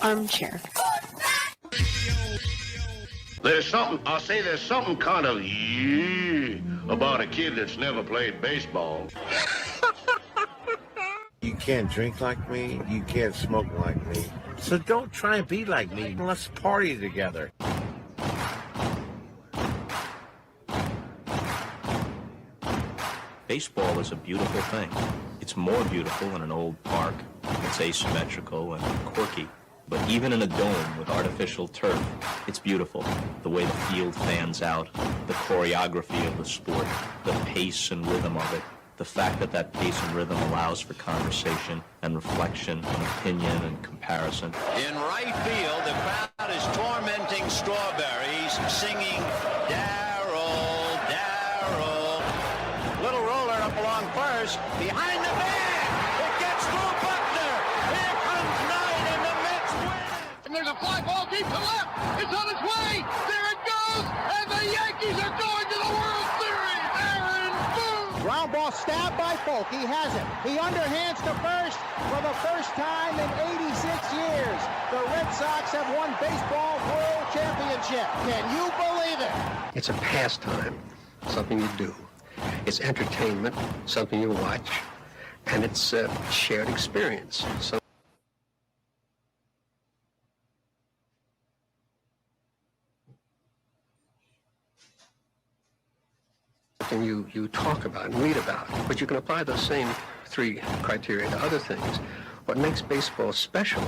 armchair. There's something kind of about a kid that's never played baseball. You can't drink like me, you can't smoke like me. So don't try and be like me. Let's party together. Baseball is a beautiful thing. It's more beautiful in an old park. It's asymmetrical and quirky. But even in a dome with artificial turf, it's beautiful. The way the field fans out, the choreography of the sport, the pace and rhythm of it, the fact that that pace and rhythm allows for conversation and reflection and opinion and comparison. In right field, the crowd is tormenting Strawberries, singing Darryl, Darryl. Little roller up along first, behind the bag. It gets through Buckner. Here comes Knight, and the Mets win. And there's a fly ball deep to left. It's on its way. There it goes. And the Yankees are going to the World Series. Aaron Boone. Ground ball stabbed by Folk. He has it. He underhands to first for the first time in 86 years. The Red Sox have won baseball world championship. Can you believe it? It's a pastime, something you do. It's entertainment, something you watch, and it's a shared experience. Something you talk about and read about, but you can apply those same three criteria to other things. What makes baseball special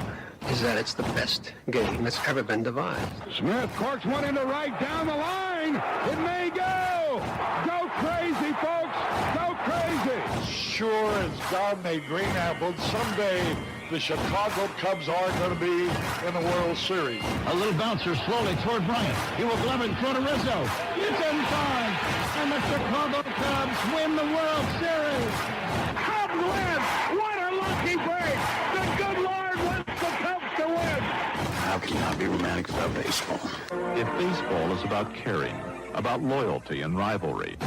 is that it's the best game that's ever been devised. Smith corks one into right down the line. It may go. Go crazy, folks. Go crazy. Sure as God made green apples, someday the Chicago Cubs are going to be in the World Series. A little bouncer slowly toward Bryant. He will glove it in front of Rizzo. It's in time. And the Chicago Cubs win the World Series. Cubs win. What a lucky break. The good Lord wants the Cubs to win. How can you not be romantic about baseball? If baseball is about caring, about loyalty and rivalry.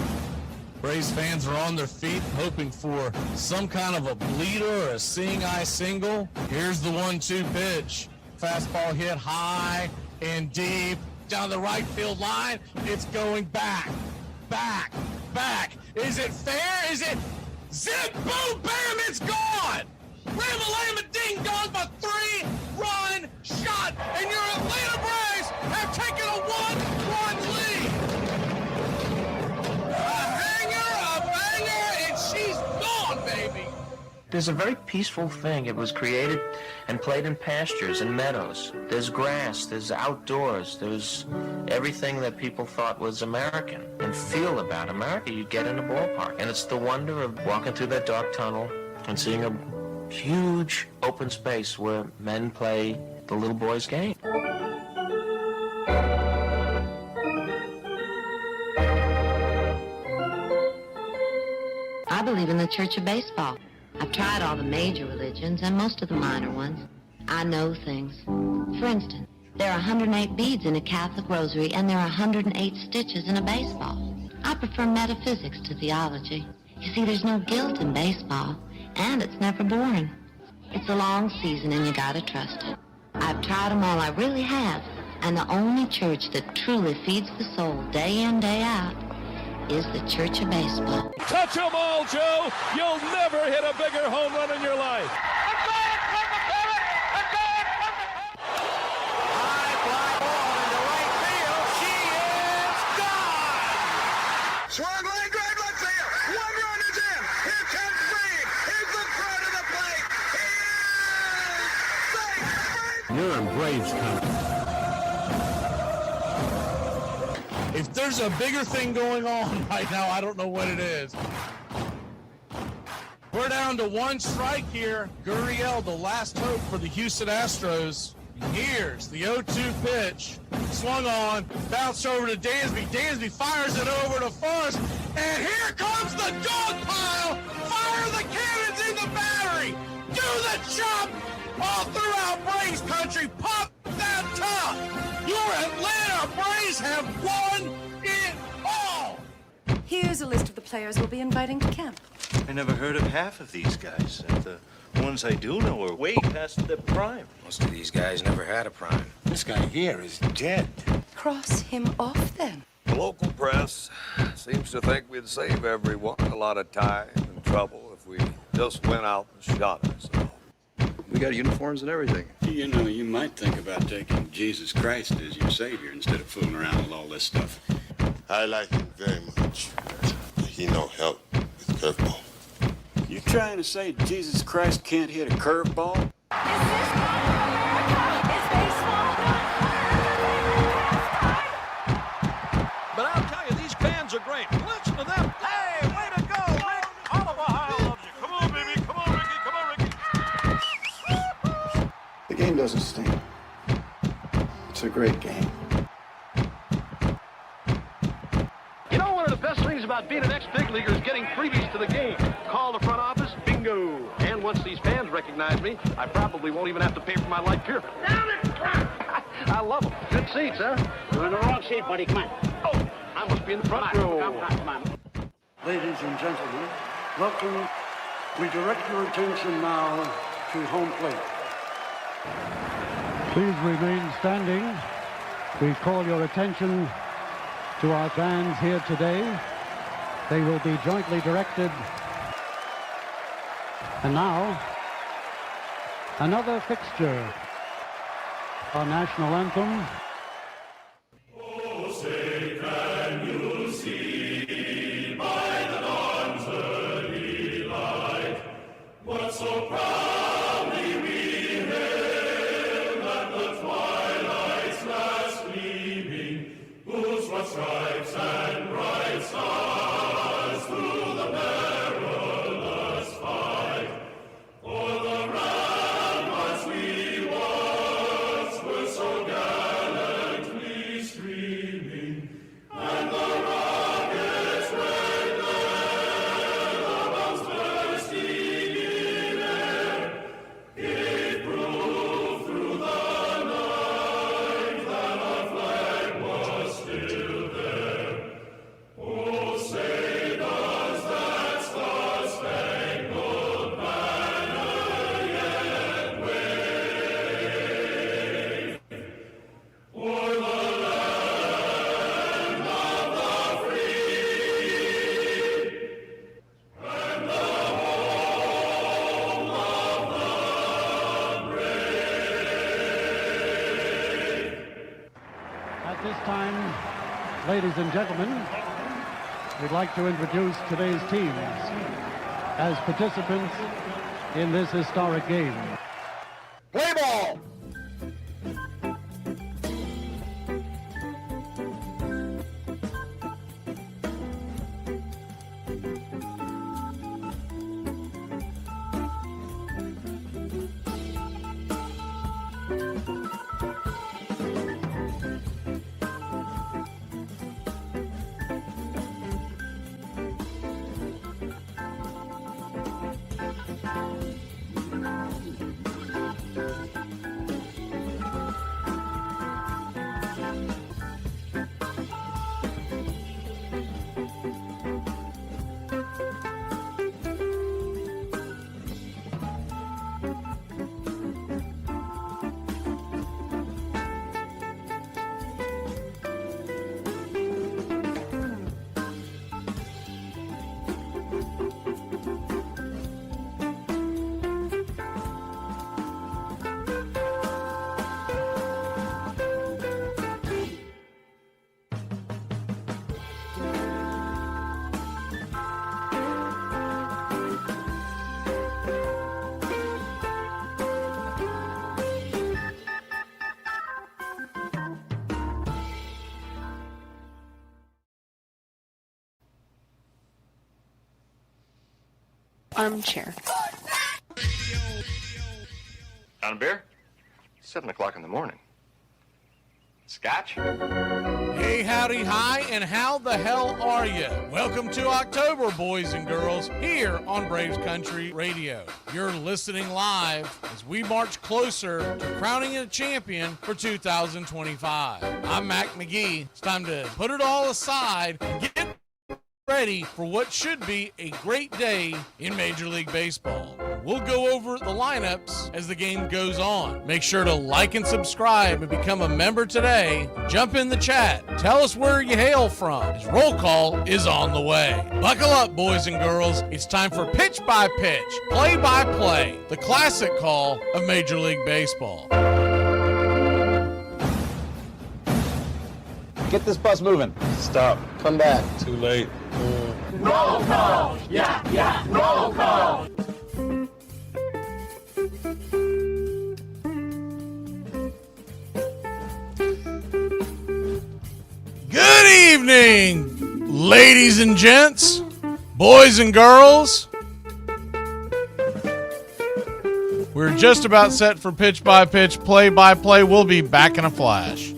Braves fans are on their feet hoping for some kind of a bleeder or a seeing-eye single. Here's the 1-2 pitch. Fastball hit high and deep down the right field line. It's going back, back, back. Is it fair? Is it zip, boom, bam, it's gone! Ram-a-lam, ding-dong, a 3-run shot, and your Atlanta Braves have taken a 1-run lead. She's gone, baby! There's a very peaceful thing. It was created and played in pastures and meadows. There's grass, there's outdoors, there's everything that people thought was American and feel about America. You get in a ballpark, and it's the wonder of walking through that dark tunnel and seeing a huge open space where men play the little boy's game. I believe in the Church of Baseball. I've tried all the major religions and most of the minor ones. I know things. For instance, there are 108 beads in a Catholic rosary and there are 108 stitches in a baseball. I prefer metaphysics to theology. You see, there's no guilt in baseball, and it's never boring. It's a long season and you gotta trust it. I've tried them all, I really have. And the only church that truly feeds the soul day in, day out is the Church of Baseball. Touch 'em all, Joe. You'll never hit a bigger home run in your life. High fly ball into right field. She is gone. Swung line drive left field. 1 run is in. Here comes Reed. Here's the throw to the plate. He is safe. You're in Braves country. If there's a bigger thing going on right now, I don't know what it is. We're down to one strike here. Gurriel, the last hope for the Houston Astros. Here's the 0-2 pitch. Swung on, bounced over to Dansby. Dansby fires it over to first. And here comes the dog pile. Fire the cannons in the battery. Do the chop all throughout Braves country. Pop that top. Your Atlanta Braves have won it all. Here's a list of the players we'll be inviting to camp. I never heard of half of these guys. And the ones I do know are way past their prime. Most of these guys never had a prime. This guy here is dead. Cross him off, then. The local press seems to think we'd save everyone a lot of time and trouble if we just went out and shot ourselves. We got uniforms and everything. You know, you might think about taking Jesus Christ as your savior instead of fooling around with all this stuff. I like him very much. He no help with curveball. You trying to say Jesus Christ can't hit a curveball? But I'll tell you, these fans are great. Listen to them. Hey, way to go, Rick. All of Ohio loves you. Come on, baby. Come on, Ricky. Come on, Ricky. The game doesn't stink. It's a great game. You know, one of the best things about being an ex-big leaguer is getting freebies to the game. Call the front office, bingo. And once these fans recognize me, I probably won't even have to pay for my light beer. Down it! I love them. Good seats, huh? You're in the wrong seat, buddy. Come on. Oh, I must be in the front row. Come on. Ladies and gentlemen, welcome. We direct your attention now to home plate. Please remain standing. We call your attention to our fans here today. They will be jointly directed. And now, another fixture. Our national anthem. Oh, say can you see by the dawn's early light what so proudly we hailed at the twilight's last gleaming, whose broad stripes and bright stars through the perilous fight for the ramparts we once were so gallantly streaming, and the rockets red glare, the bombs bursting in air, gave proof through the night that our flag was still there. Oh, say does that star-spangled banner yet wave o'er the land of the free and the home of the brave? At this time, ladies and gentlemen, we'd like to introduce today's teams as participants in this historic game. Play ball! Armchair. On a beer? 7 o'clock in the morning. Scotch? Hey, howdy, hi, and how the hell are you? Welcome to October, boys and girls, here on Braves Country Radio. You're listening live as we march closer to crowning a champion for 2025. I'm Mac McGee. It's time to put it all aside and get ready for what should be a great day in Major League Baseball. We'll go over the lineups as the game goes on. Make sure to like and subscribe and become a member today. Jump in the chat. Tell us where you hail from, as roll call is on the way. Buckle up, boys and girls. It's time for pitch by pitch, play by play, the classic call of Major League Baseball. Get this bus moving. Stop. Come back. Too late. Roll call! Yeah, roll call! Good evening, ladies and gents, boys and girls. We're just about set for pitch by pitch, play by play. We'll be back in a flash.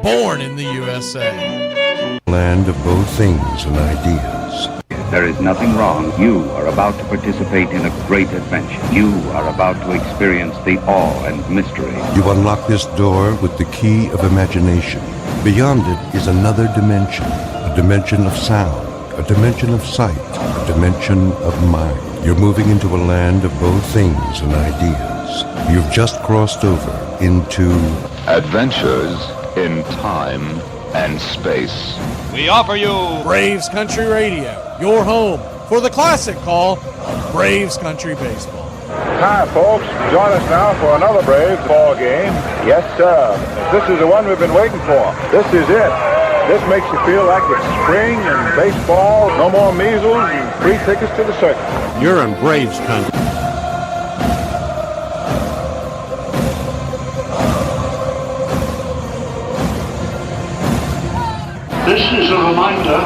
Born in the USA. Land of both things and ideas. There is nothing wrong. You are about to participate in a great adventure. You are about to experience the awe and mystery. You unlock this door with the key of imagination. Beyond it is another dimension. A dimension of sound. A dimension of sight. A dimension of mind. You're moving into a land of both things and ideas. You've just crossed over into Adventures in time and space. We offer you Braves Country Radio, your home for the classic call of Braves Country Baseball. Hi, folks. Join us now for another Braves ball game. Yes, sir. This is the one we've been waiting for. This is it. This makes you feel like it's spring and baseball. No more measles and free tickets to the circus. You're in Braves country. This is a reminder,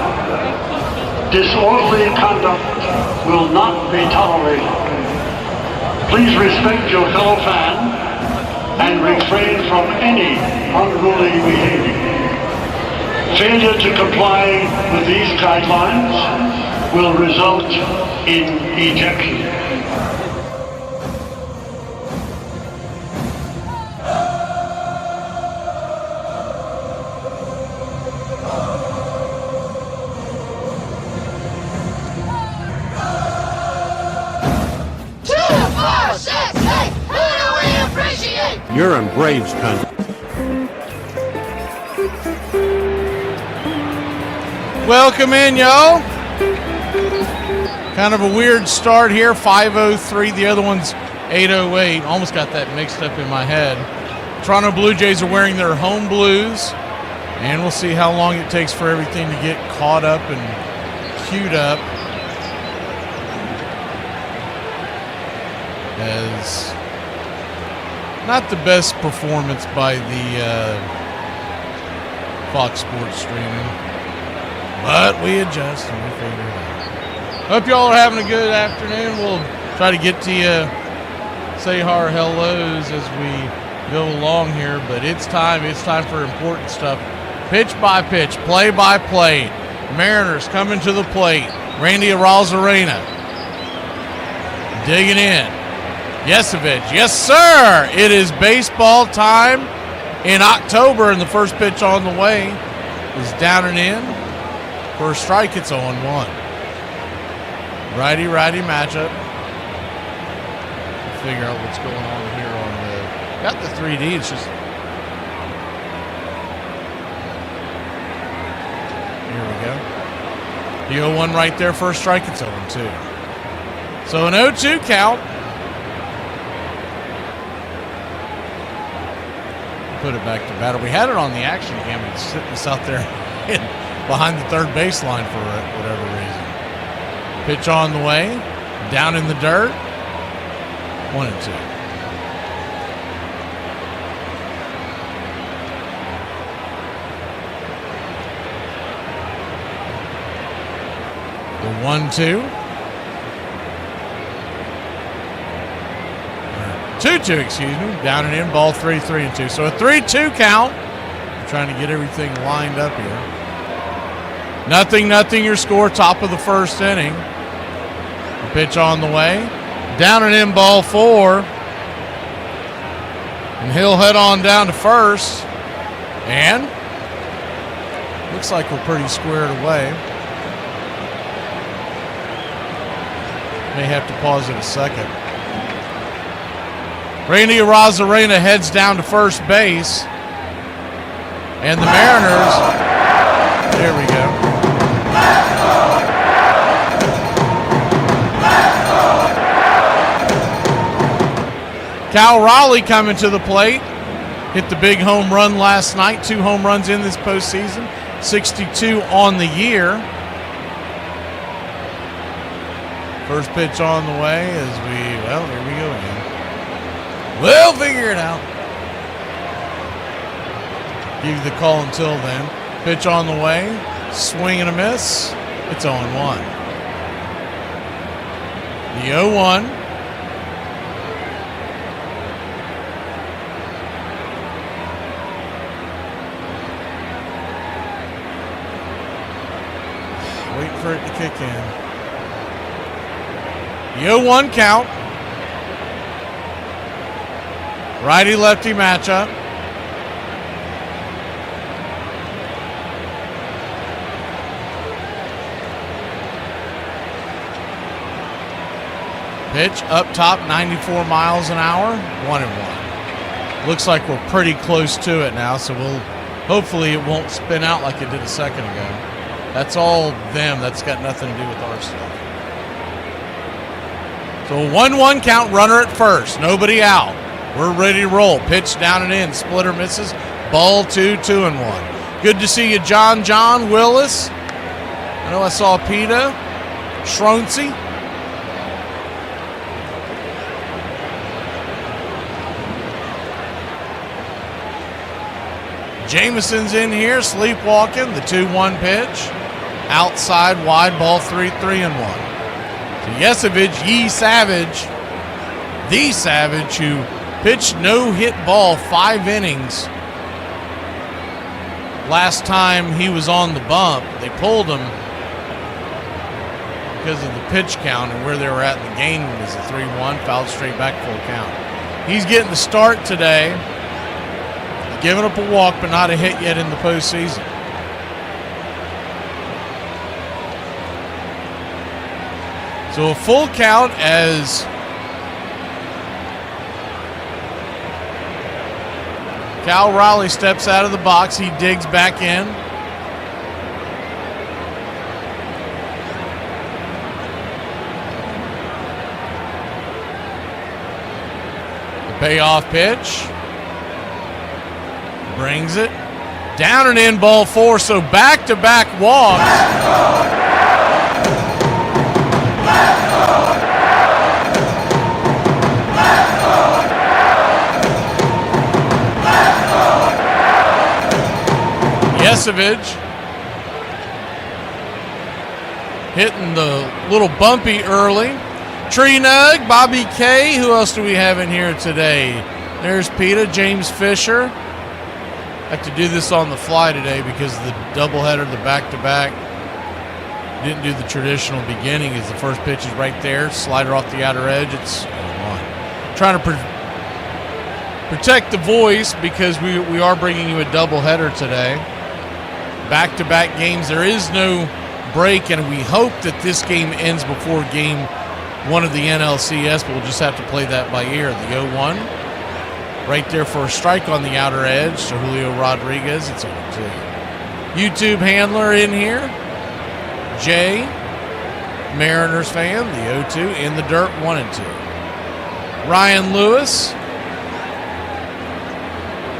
disorderly conduct will not be tolerated. Please respect your fellow fan and refrain from any unruly behavior. Failure to comply with these guidelines will result in ejection. You're in Braves country. Welcome in, y'all. Kind of a weird start here. 5:03. The other one's 8:08. Almost got that mixed up in my head. Toronto Blue Jays are wearing their home blues, and we'll see how long it takes for everything to get caught up and queued up. As not the best performance by the Fox Sports streaming, but we adjust and we figure it out. Hope y'all are having a good afternoon. We'll try to get to you, say our hellos as we go along here, but it's time for important stuff. Pitch by pitch, play by play. Mariners coming to the plate. Randy Arozarena digging in. Yesevich, yes sir! It is baseball time in October, and the first pitch on the way is down and in. For a strike, it's 0-1. Righty-righty matchup. Figure out what's going on here on the... Got the 3D, it's just... Here we go. The 0-1 right there, first strike, it's 0-2. So an 0-2 count. Put it back to batter. We had it on the action cam. It's sitting us out there behind the third baseline for whatever reason. Pitch on the way. Down in the dirt. 1-2. The 1-2. 2-2, excuse me. Down and in, ball 3-3-2. So a 3-2 count. I'm trying to get everything lined up here. 0-0 your score, top of the first inning. The pitch on the way. Down and in, ball 4. And he'll head on down to first. And looks like we're pretty squared away. May have to pause it a second. Randy Arozarena heads down to first base. And the Mariners, there we go. Cal Raleigh coming to the plate. Hit the big home run last night. 2 home runs in this postseason. 62 on the year. First pitch on the way as well, here we go again. We'll figure it out. Give you the call until then. Pitch on the way. Swing and a miss. It's 0-1. The 0-1. Waiting for it to kick in. The 0-1 count. Righty-lefty matchup. Pitch up top, 94 miles an hour, 1-1. Looks like we're pretty close to it now, so hopefully it won't spin out like it did a second ago. That's all them. That's got nothing to do with our stuff. So a 1-1 count, runner at first, nobody out. We're ready to roll. Pitch down and in, splitter misses, ball 2, 2-1. Good to see you, John Willis. I know I saw Peta, Schroncy. Jameson's in here, sleepwalking. The 2-1 pitch. Outside, wide, ball 3, 3-1. So Yesevich, the Savage, who pitched no-hit ball 5 innings last time he was on the bump. They pulled him because of the pitch count and where they were at in the game was a 3-1, fouled straight back, full count. He's getting the start today. Giving up a walk, but not a hit yet in the postseason. So a full count as Cal Raleigh steps out of the box. He digs back in. The payoff pitch. Brings it. Down and in, ball 4. So back-to-back walks. Yesevich hitting the little bumpy early. Tree Nug, Bobby K. Who else do we have in here today? There's Peta, James Fisher. I have to do this on the fly today because the doubleheader, the back-to-back, didn't do the traditional beginning as the first pitch is right there. Slider off the outer edge. It's 1. Trying to protect the voice because we are bringing you a doubleheader today. Back-to-back games. There is no break, and we hope that this game ends before game 1 of the NLCS, but we'll just have to play that by ear. The 0-1. Right there for a strike on the outer edge to Julio Rodriguez. It's 0-2. YouTube handler in here. Jay, Mariners fan, the 0-2. In the dirt, 1-2. Ryan Lewis.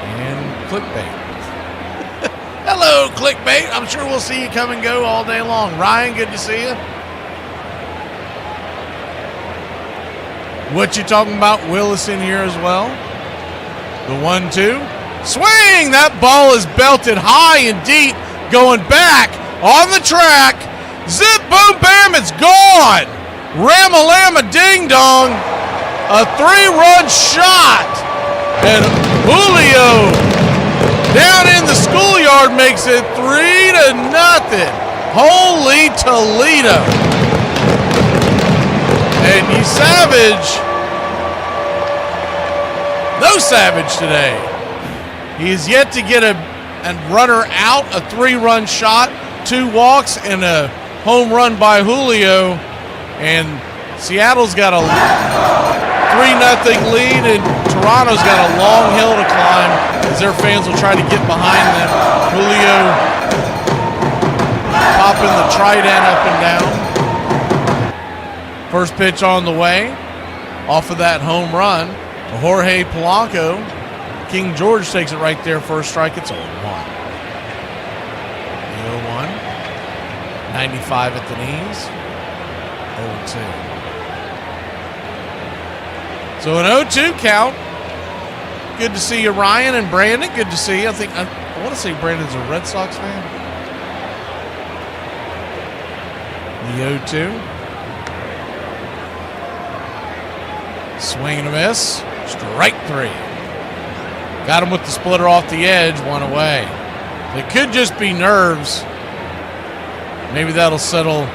And clickbait. Hello, clickbait. I'm sure we'll see you come and go all day long. Ryan, good to see you. What you talking about? Willis in here as well. The 1-2. Swing! That ball is belted high and deep. Going back on the track. Zip, boom, bam, it's gone. Ramalama ding dong. A 3-run shot. And Julio down in the schoolyard makes it 3-0. Holy Toledo. And you Savage. No Savage today. He is yet to get a runner out, a 3-run shot, 2 walks, and a home run by Julio. And Seattle's got a 3-0 lead, and Toronto's got a long hill to climb as their fans will try to get behind them. Julio popping the trident up and down. First pitch on the way off of that home run. Jorge Polanco. King George takes it right there for a strike. It's 0-1. The 0-1. 95 at the knees. 0-2. So an 0-2 count. Good to see you, Ryan and Brandon. Good to see you. I want to say Brandon's a Red Sox fan. The 0-2. Swing and a miss. Strike 3. Got him with the splitter off the edge. 1 away. It could just be nerves. Maybe that'll settle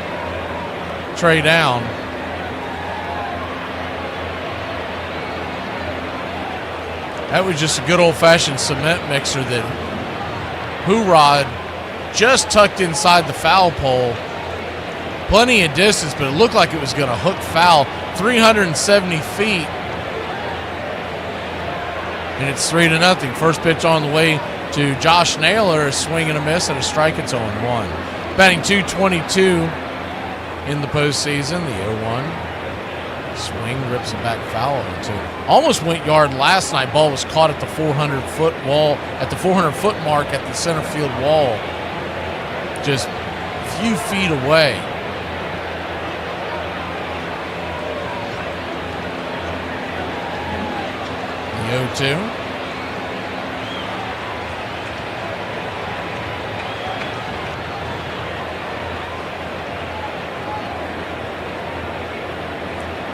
Trey down. That was just a good old-fashioned cement mixer that Hoorod just tucked inside the foul pole. Plenty of distance, but it looked like it was going to hook foul. 370 feet. And it's 3-0. First pitch on the way to Josh Naylor. A swing and a miss and a strike. It's 0-1. Batting .222 in the postseason. The 0-1. Swing, rips it back foul. Almost went yard last night. Ball was caught at the 400-foot wall, at the 400-foot mark at the center field wall. Just a few feet away. The 0-2.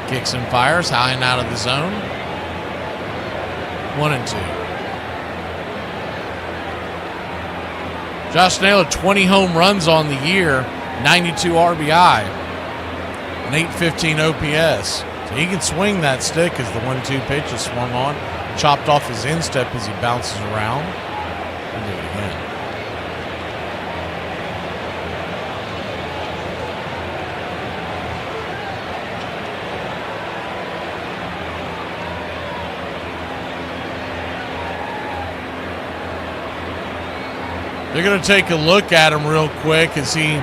Kicks and fires high and out of the zone. 1-2. Josh Naylor, 20 home runs on the year, 92 RBI, an 815 OPS. So he can swing that stick as the 1-2 pitch is swung on, chopped off his instep as he bounces around. We'll do it again. They're going to take a look at him real quick as he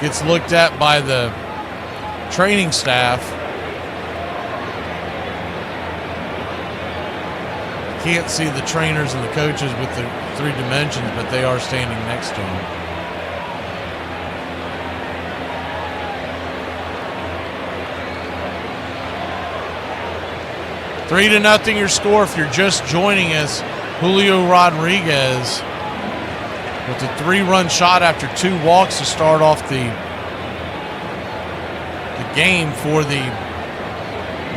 gets looked at by the training staff. Can't see the trainers and the coaches with the 3 dimensions, but they are standing next to him. Three to nothing your score if you're just joining us. Julio Rodriguez with a 3-run shot after 2 walks to start off the game for the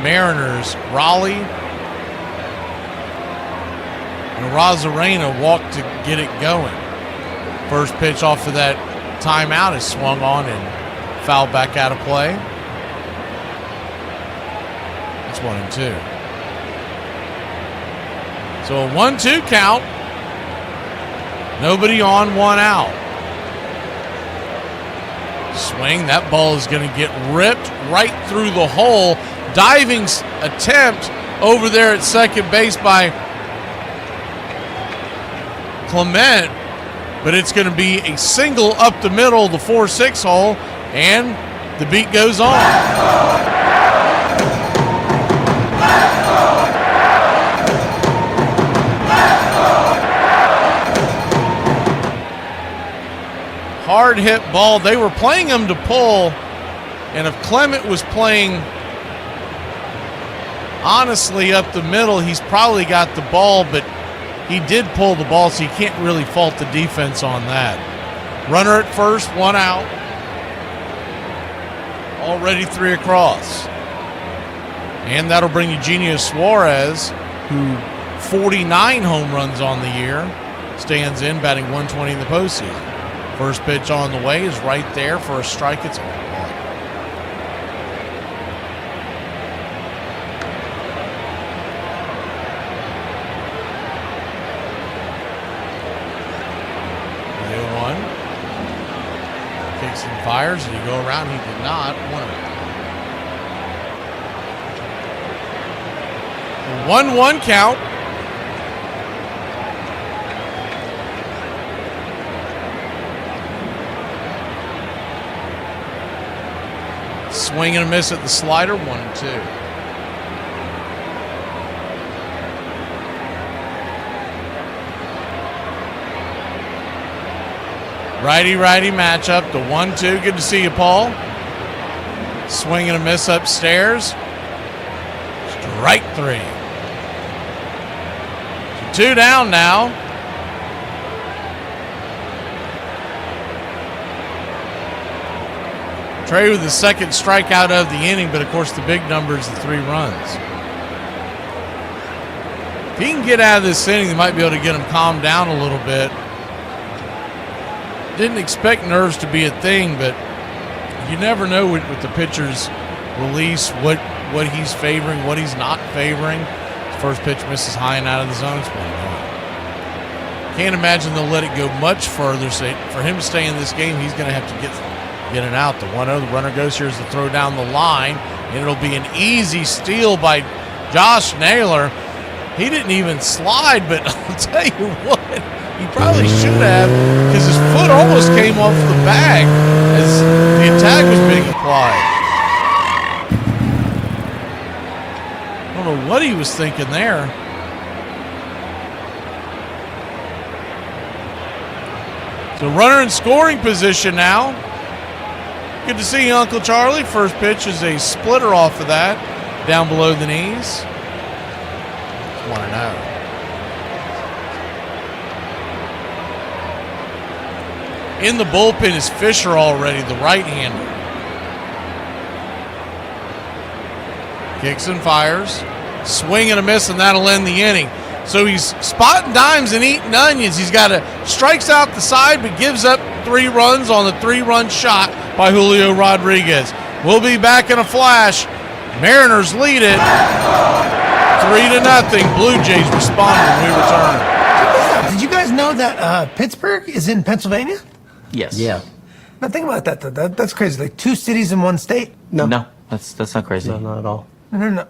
Mariners. Raleigh and Rosarena walked to get it going. First pitch off of that timeout is swung on and fouled back out of play. It's 1-2. So a 1-2 count. Nobody on, 1 out. Swing. That ball is going to get ripped right through the hole. Diving attempt over there at second base by Clement. But it's going to be a single up the middle, the 4-6 hole. And the beat goes on. Hard hit ball. They were playing him to pull, and if Clement was playing honestly up the middle, he's probably got the ball, but he did pull the ball, so you can't really fault the defense on that. Runner at first, 1 out. Already 3 across. And that'll bring Eugenio Suarez, who 49 home runs on the year, stands in, batting .120 in the postseason. First pitch on the way is right there for a strike. It's 0-1. Kicks and fires. Did he go around? He did not. 1-1 count. Swing and a miss at the slider. 1-2. Righty-righty matchup, the 1-2. Good to see you, Paul. Swing and a miss upstairs. Strike 3. So 2 down now. Trey with the second strikeout of the inning, but of course the big number is the 3 runs. If he can get out of this inning, they might be able to get him calmed down a little bit. Didn't expect nerves to be a thing, but you never know with the pitcher's release what he's favoring, what he's not favoring. His first pitch misses high and out of the zone. Can't imagine they'll let it go much further. So for him to stay in this game, he's going to have to get it out. The 1-0, the runner goes here as the throw down the line, and it'll be an easy steal by Josh Naylor. He didn't even slide, but I'll tell you what, he probably should have, because his foot almost came off the bag as the attack was being applied. I don't know what he was thinking there. So runner in scoring position now. Good to see you, Uncle Charlie. First pitch is a splitter off of that, down below the knees. 1-0. In the bullpen is Fisher already, the right-hander. Kicks and fires. Swing and a miss, and that'll end the inning. So he's spotting dimes and eating onions. He's got strikes out the side, but gives up 3 runs on the 3-run shot by Julio Rodriguez. We'll be back in a flash. Mariners lead it 3-0. Blue Jays respond when we return. Did you guys know that Pittsburgh is in Pennsylvania? Yes. Yeah. Now think about that, though. That's crazy. Like 2 cities in 1 state? No, that's not crazy. No, not at all. No.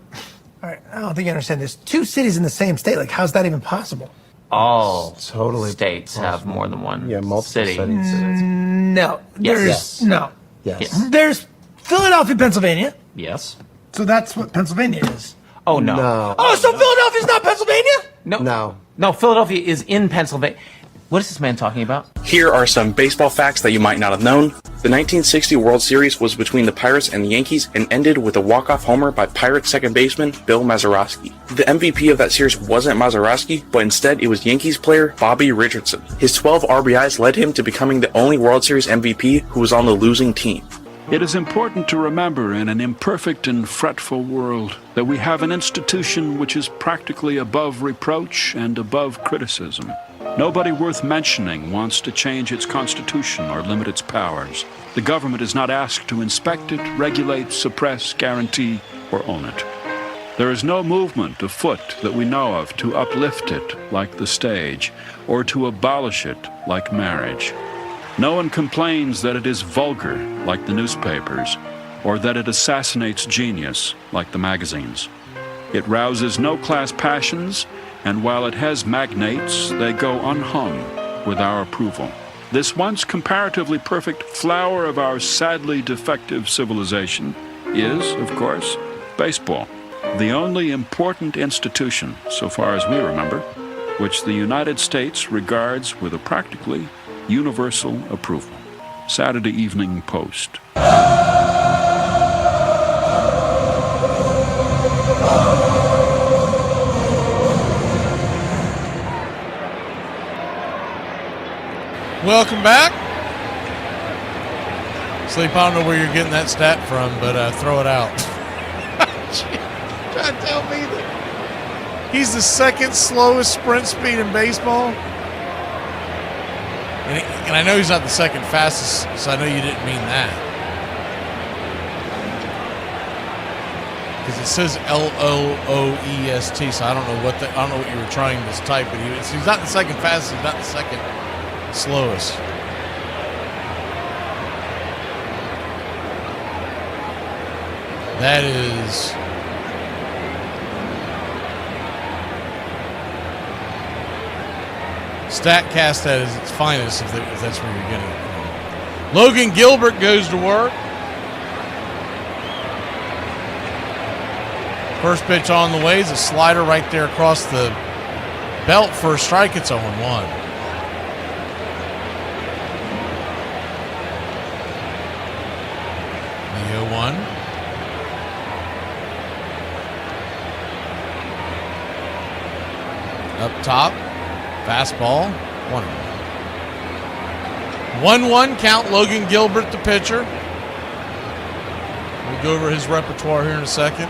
All right, I don't think you understand. There's 2 cities in the same state. Like, how's that even possible? All states have more than one city. No. Yes. No. Yes. There's Philadelphia, Pennsylvania. Yes. So that's what Pennsylvania is. Oh, no. Oh, so Philadelphia's not Pennsylvania? No, Philadelphia is in Pennsylvania. What is this man talking about? Here are some baseball facts that you might not have known. The 1960 World Series was between the Pirates and the Yankees and ended with a walk-off homer by Pirates second baseman Bill Mazeroski. The MVP of that series wasn't Mazeroski, but instead it was Yankees player Bobby Richardson. His 12 RBIs led him to becoming the only World Series MVP who was on the losing team. It is important to remember in an imperfect and fretful world that we have an institution which is practically above reproach and above criticism. Nobody worth mentioning wants to change its constitution or limit its powers. The government is not asked to inspect it, regulate, suppress, guarantee, or own it. There is no movement afoot that we know of to uplift it like the stage, or to abolish it like marriage. No one complains that it is vulgar like the newspapers, or that it assassinates genius like the magazines. It rouses no class passions, and while it has magnates, they go unhung with our approval. This once comparatively perfect flower of our sadly defective civilization is, of course, baseball, the only important institution, so far as we remember, which the United States regards with a practically universal approval. Saturday Evening Post. Welcome back. Sleep, I don't know where you're getting that stat from, but throw it out. Trying to tell me that he's the second slowest sprint speed in baseball? And I know he's not the second fastest, so I know you didn't mean that. Because it says LOOEST, so I don't know what you were trying to type, but he's not the second fastest, he's not the second slowest. That is StatCast at its finest, if that's where you're getting it from. Logan Gilbert goes to work. First pitch on the way is a slider right there across the belt for a strike. It's 0-1. The 0-1. Up top. Fastball, 1-1 count. Logan Gilbert, the pitcher. We'll go over his repertoire here in a second.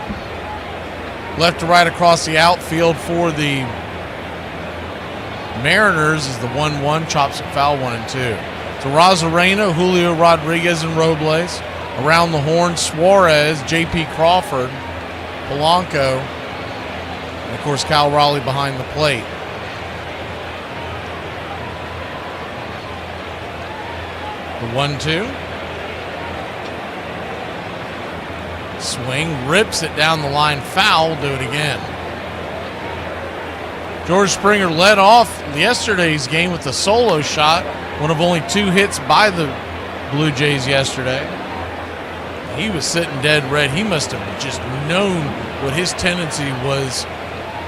Left to right across the outfield for the Mariners is the 1-1. Chops and foul, 1-2. To Rosarena, Julio Rodriguez, and Robles. Around the horn, Suarez, J.P. Crawford, Polanco, and, of course, Kyle Raleigh behind the plate. The 1-2. Swing, rips it down the line, foul, do it again. George Springer led off yesterday's game with a solo shot, one of only 2 hits by the Blue Jays yesterday. He was sitting dead red. He must have just known what his tendency was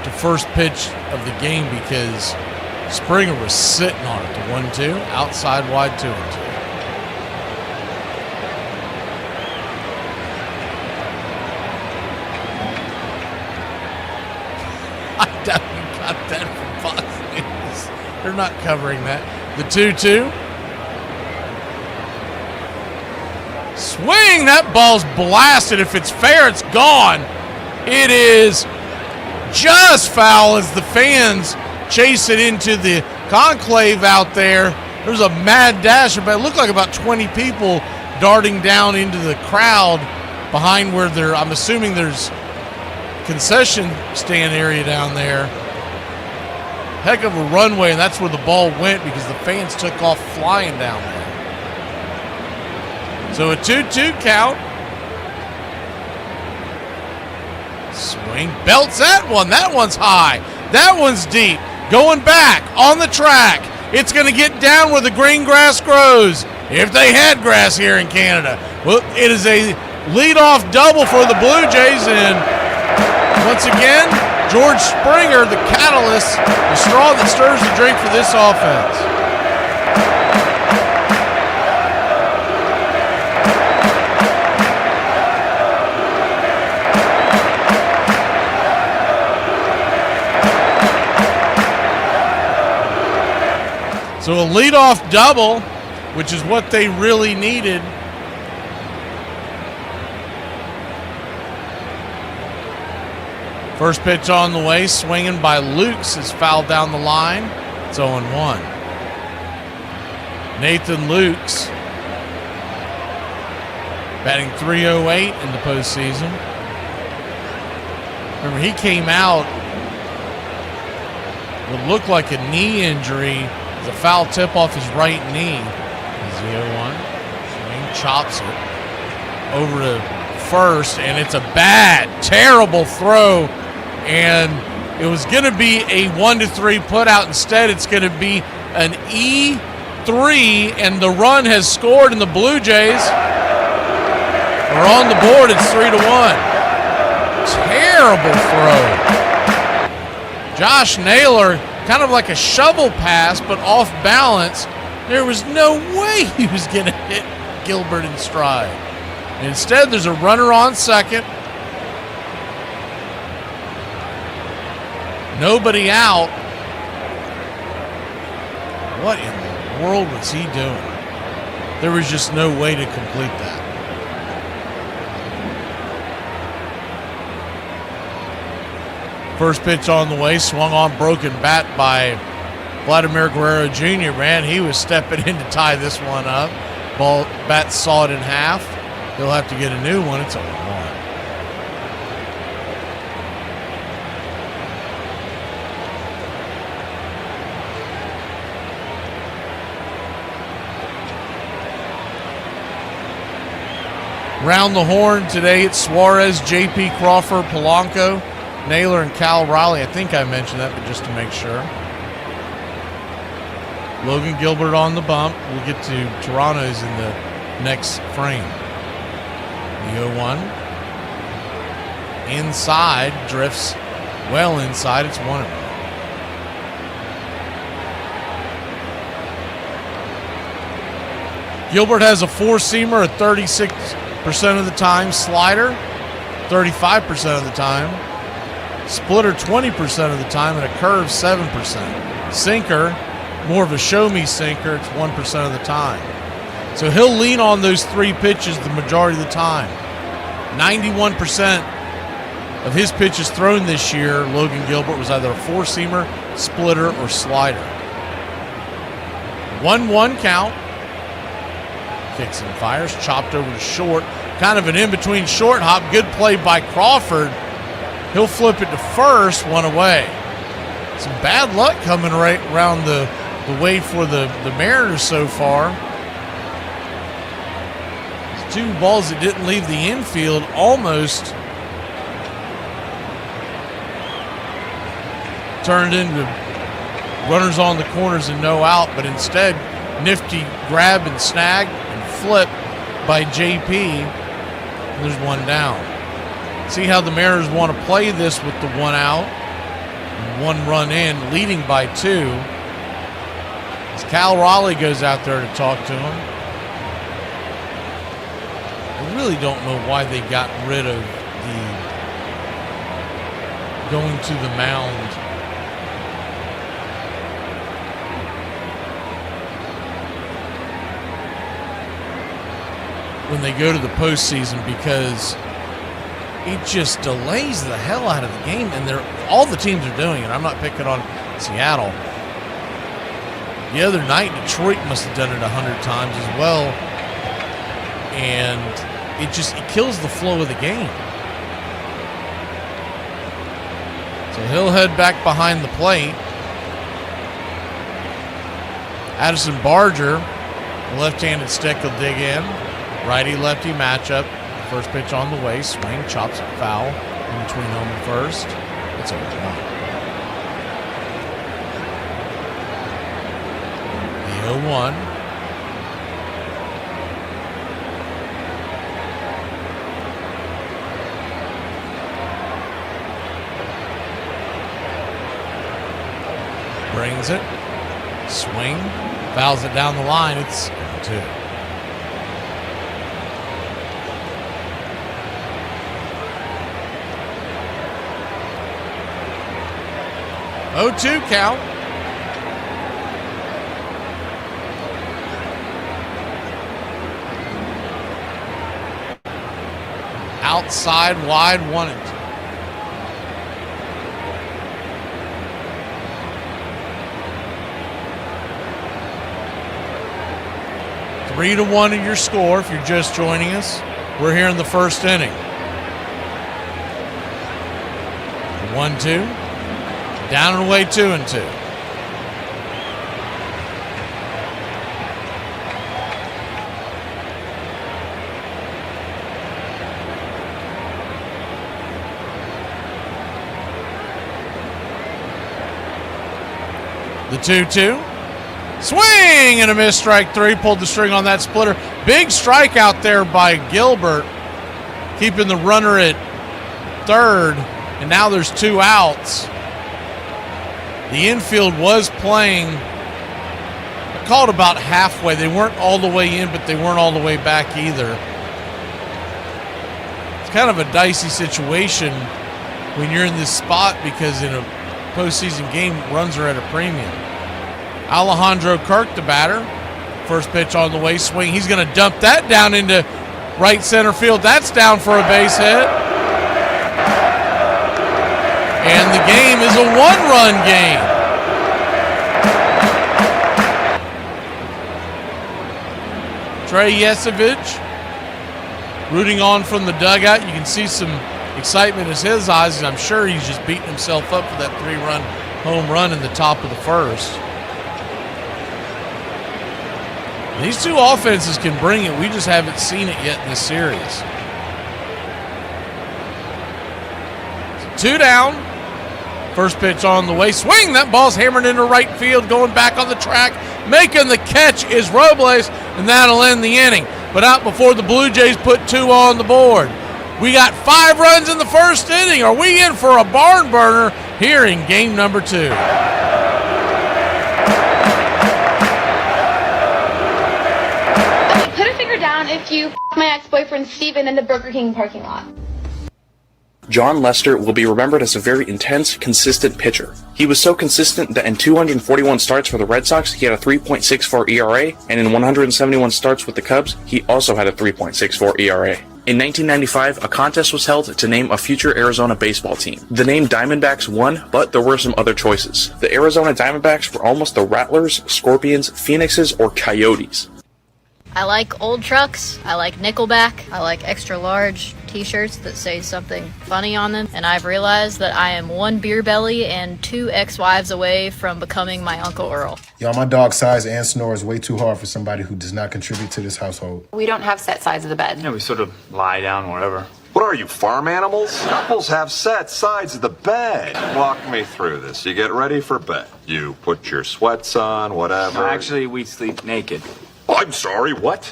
to first pitch of the game, because Springer was sitting on it. The 1-2, outside wide, 2-2. Got that from Fox News. They're not covering that. The 2-2. Swing. That ball's blasted. If it's fair, it's gone. It is just foul as the fans chase it into the conclave out there. There's a mad dash. It looked like about 20 people darting down into the crowd behind where I'm assuming there's concession stand area down there. Heck of a runway, and that's where the ball went because the fans took off flying down there. So a 2-2 count. Swing, belts that one. That one's high. That one's deep. Going back on the track. It's going to get down where the green grass grows. If they had grass here in Canada. Well, it is a leadoff double for the Blue Jays, and once again, George Springer, the catalyst, the straw that stirs the drink for this offense. So a leadoff double, which is what they really needed. First pitch on the way, swinging by Lukes, is fouled down the line. It's 0-1. Nathan Lukes, batting .308 in the postseason. Remember, he came out what looked like a knee injury. It's a foul tip off his right knee. 0-1. Swing, chops it over to first, and it's a bad, terrible throw. And it was going to be a 1-3 putout. Instead, it's going to be an E3, and the run has scored, and the Blue Jays are on the board. It's 3-1. Terrible throw. Josh Naylor, kind of like a shovel pass, but off balance. There was no way he was going to hit Gilbert in stride. Instead, there's a runner on second. Nobody out. What in the world was he doing? There was just no way to complete that. First pitch on the way, swung on, broken bat by Vladimir Guerrero Jr. Man, he was stepping in to tie this one up. Bat sawed in half. They'll have to get a new one. It's 0-1. Round the horn today, it's Suarez, J.P. Crawford, Polanco, Naylor, and Cal Raleigh. I think I mentioned that, but just to make sure. Logan Gilbert on the bump. We'll get to Toronto's in the next frame. The 0-1. Inside, drifts well inside. It's 1-0. Gilbert has a four-seamer at 36% of the time, slider 35% of the time, splitter 20% of the time, and a curve 7%. Sinker, more of a show-me sinker, it's 1% of the time. So he'll lean on those three pitches the majority of the time. 91% of his pitches thrown this year, Logan Gilbert, was either a four-seamer, splitter, or slider. 1-1 count. Kicks and fires, chopped over to short. Kind of an in-between short hop. Good play by Crawford. He'll flip it to first, one away. Some bad luck coming right around the way for the Mariners so far. It's two balls that didn't leave the infield almost turned into runners on the corners and no out, but instead nifty grab and snag and flip by JP. There's one down. See how the Mariners want to play this with the one out, one run in, leading by 2. As Cal Raleigh goes out there to talk to him. I really don't know why they got rid of the going to the mound. When they go to the postseason, because it just delays the hell out of the game, and all the teams are doing it. I'm not picking on Seattle. The other night, Detroit must have done it 100 times as well, and it kills the flow of the game. So he'll head back behind the plate. Addison Barger, the left-handed stick, will dig in. Righty-lefty matchup. First pitch on the way. Swing, chops it foul in between home and first. It's over 1. The 0-1. Brings it. Swing. Fouls it down the line. It's 2. 0-2 count. Outside, wide, 1-2. Three to 1 in your score if you're just joining us. We're here in the first inning. 1-2. Down and away, 2-2. The 2-2. Swing and a miss, strike 3. Pulled the string on that splitter. Big strike out there by Gilbert, keeping the runner at third. And now there's 2 outs. The infield was playing, I called about halfway. They weren't all the way in, but they weren't all the way back either. It's kind of a dicey situation when you're in this spot, because in a postseason game, runs are at a premium. Alejandro Kirk, the batter. First pitch on the way, swing. He's going to dump that down into right center field. That's down for a base hit. And the game is a 1-run game. Trey Yesevich rooting on from the dugout. You can see some excitement in his eyes, and I'm sure he's just beating himself up for that 3-run home run in the top of the first. These two offenses can bring it. We just haven't seen it yet in this series. 2 down. First pitch on the way. Swing. That ball's hammered into right field. Going back on the track. Making the catch is Robles, and that'll end the inning. But out before the Blue Jays put 2 on the board. We got 5 runs in the first inning. Are we in for a barn burner here in game number 2? Put a finger down if you my ex-boyfriend Steven in the Burger King parking lot. John Lester will be remembered as a very intense, consistent pitcher. He was so consistent that in 241 starts for the Red Sox, he had a 3.64 ERA, and in 171 starts with the Cubs, he also had a 3.64 ERA. In 1995, a contest was held to name a future Arizona baseball team. The name Diamondbacks won, but there were some other choices. The Arizona Diamondbacks were almost the Rattlers, Scorpions, Phoenixes, or Coyotes. I like old trucks, I like Nickelback, I like extra large t-shirts that say something funny on them, and I've realized that I am 1 beer belly and 2 ex-wives away from becoming my Uncle Earl. Y'all, my dog size and snore is way too hard for somebody who does not contribute to this household. We don't have set sides of the bed. Yeah, we sort of lie down wherever. What are you, farm animals? Couples have set sides of the bed. Walk me through this. You get ready for bed. You put your sweats on, whatever. No, actually, we sleep naked. I'm sorry, what?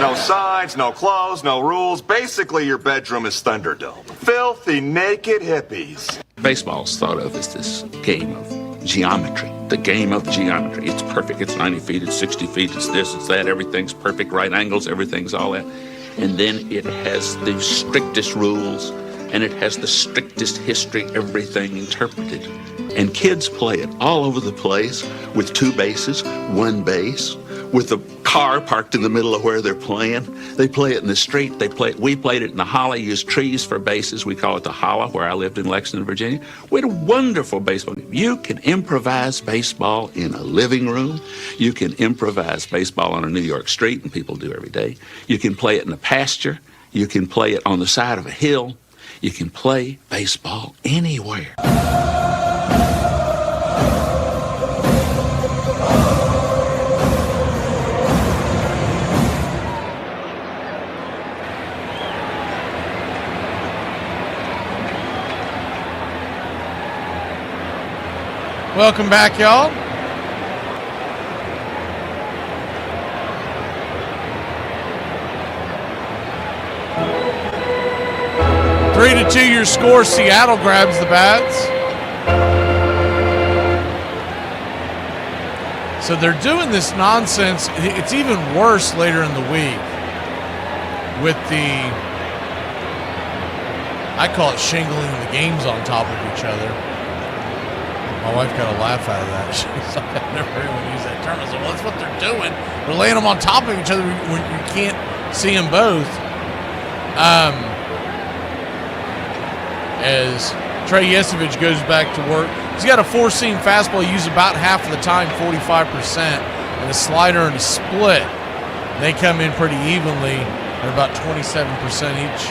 No sides, no clothes, no rules. Basically, your bedroom is Thunderdome. Filthy, naked hippies. Baseball's thought of as this game of geometry. The game of geometry. It's perfect. It's 90 feet, it's 60 feet, it's this, it's that. Everything's perfect, right angles, everything's all that. And then it has the strictest rules, and it has the strictest history, everything interpreted. And kids play it all over the place with 2 bases, 1 base, with a car parked in the middle of where they're playing. They play it in the street. We played it in the hollow, used trees for bases. We call it the hollow, where I lived in Lexington, Virginia. We had a wonderful baseball game. You can improvise baseball in a living room. You can improvise baseball on a New York street, and people do every day. You can play it in a pasture. You can play it on the side of a hill. You can play baseball anywhere. Welcome back, y'all. Three to 2 your score. Seattle grabs the bats. So they're doing this nonsense. It's even worse later in the week with the, I call it shingling the games on top of each other. My wife got a laugh out of that. She's like, I've never heard anyone use that term. I said, well, that's what they're doing. They're laying them on top of each other when you can't see them both. As Trey Yesovich goes back to work. He's got a 4-seam fastball. He uses about half of the time, 45%, and a slider and a split. They come in pretty evenly at about 27% each.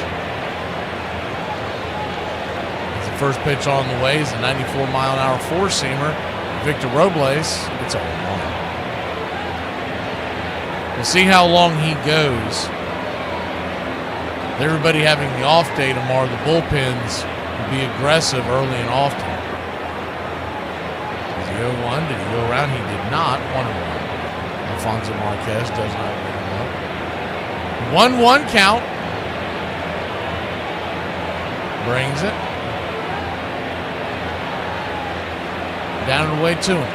First pitch on the way is a 94-mile-an-hour 4-seamer. Victor Robles gets a home run. We'll see how long he goes. With everybody having the off day tomorrow, the bullpens will be aggressive early and often. Did he go 1? Did he go around? He did not. 1-1. Alfonso Marquez does not bring him up. 1-1 count. Brings it. Down and away to him.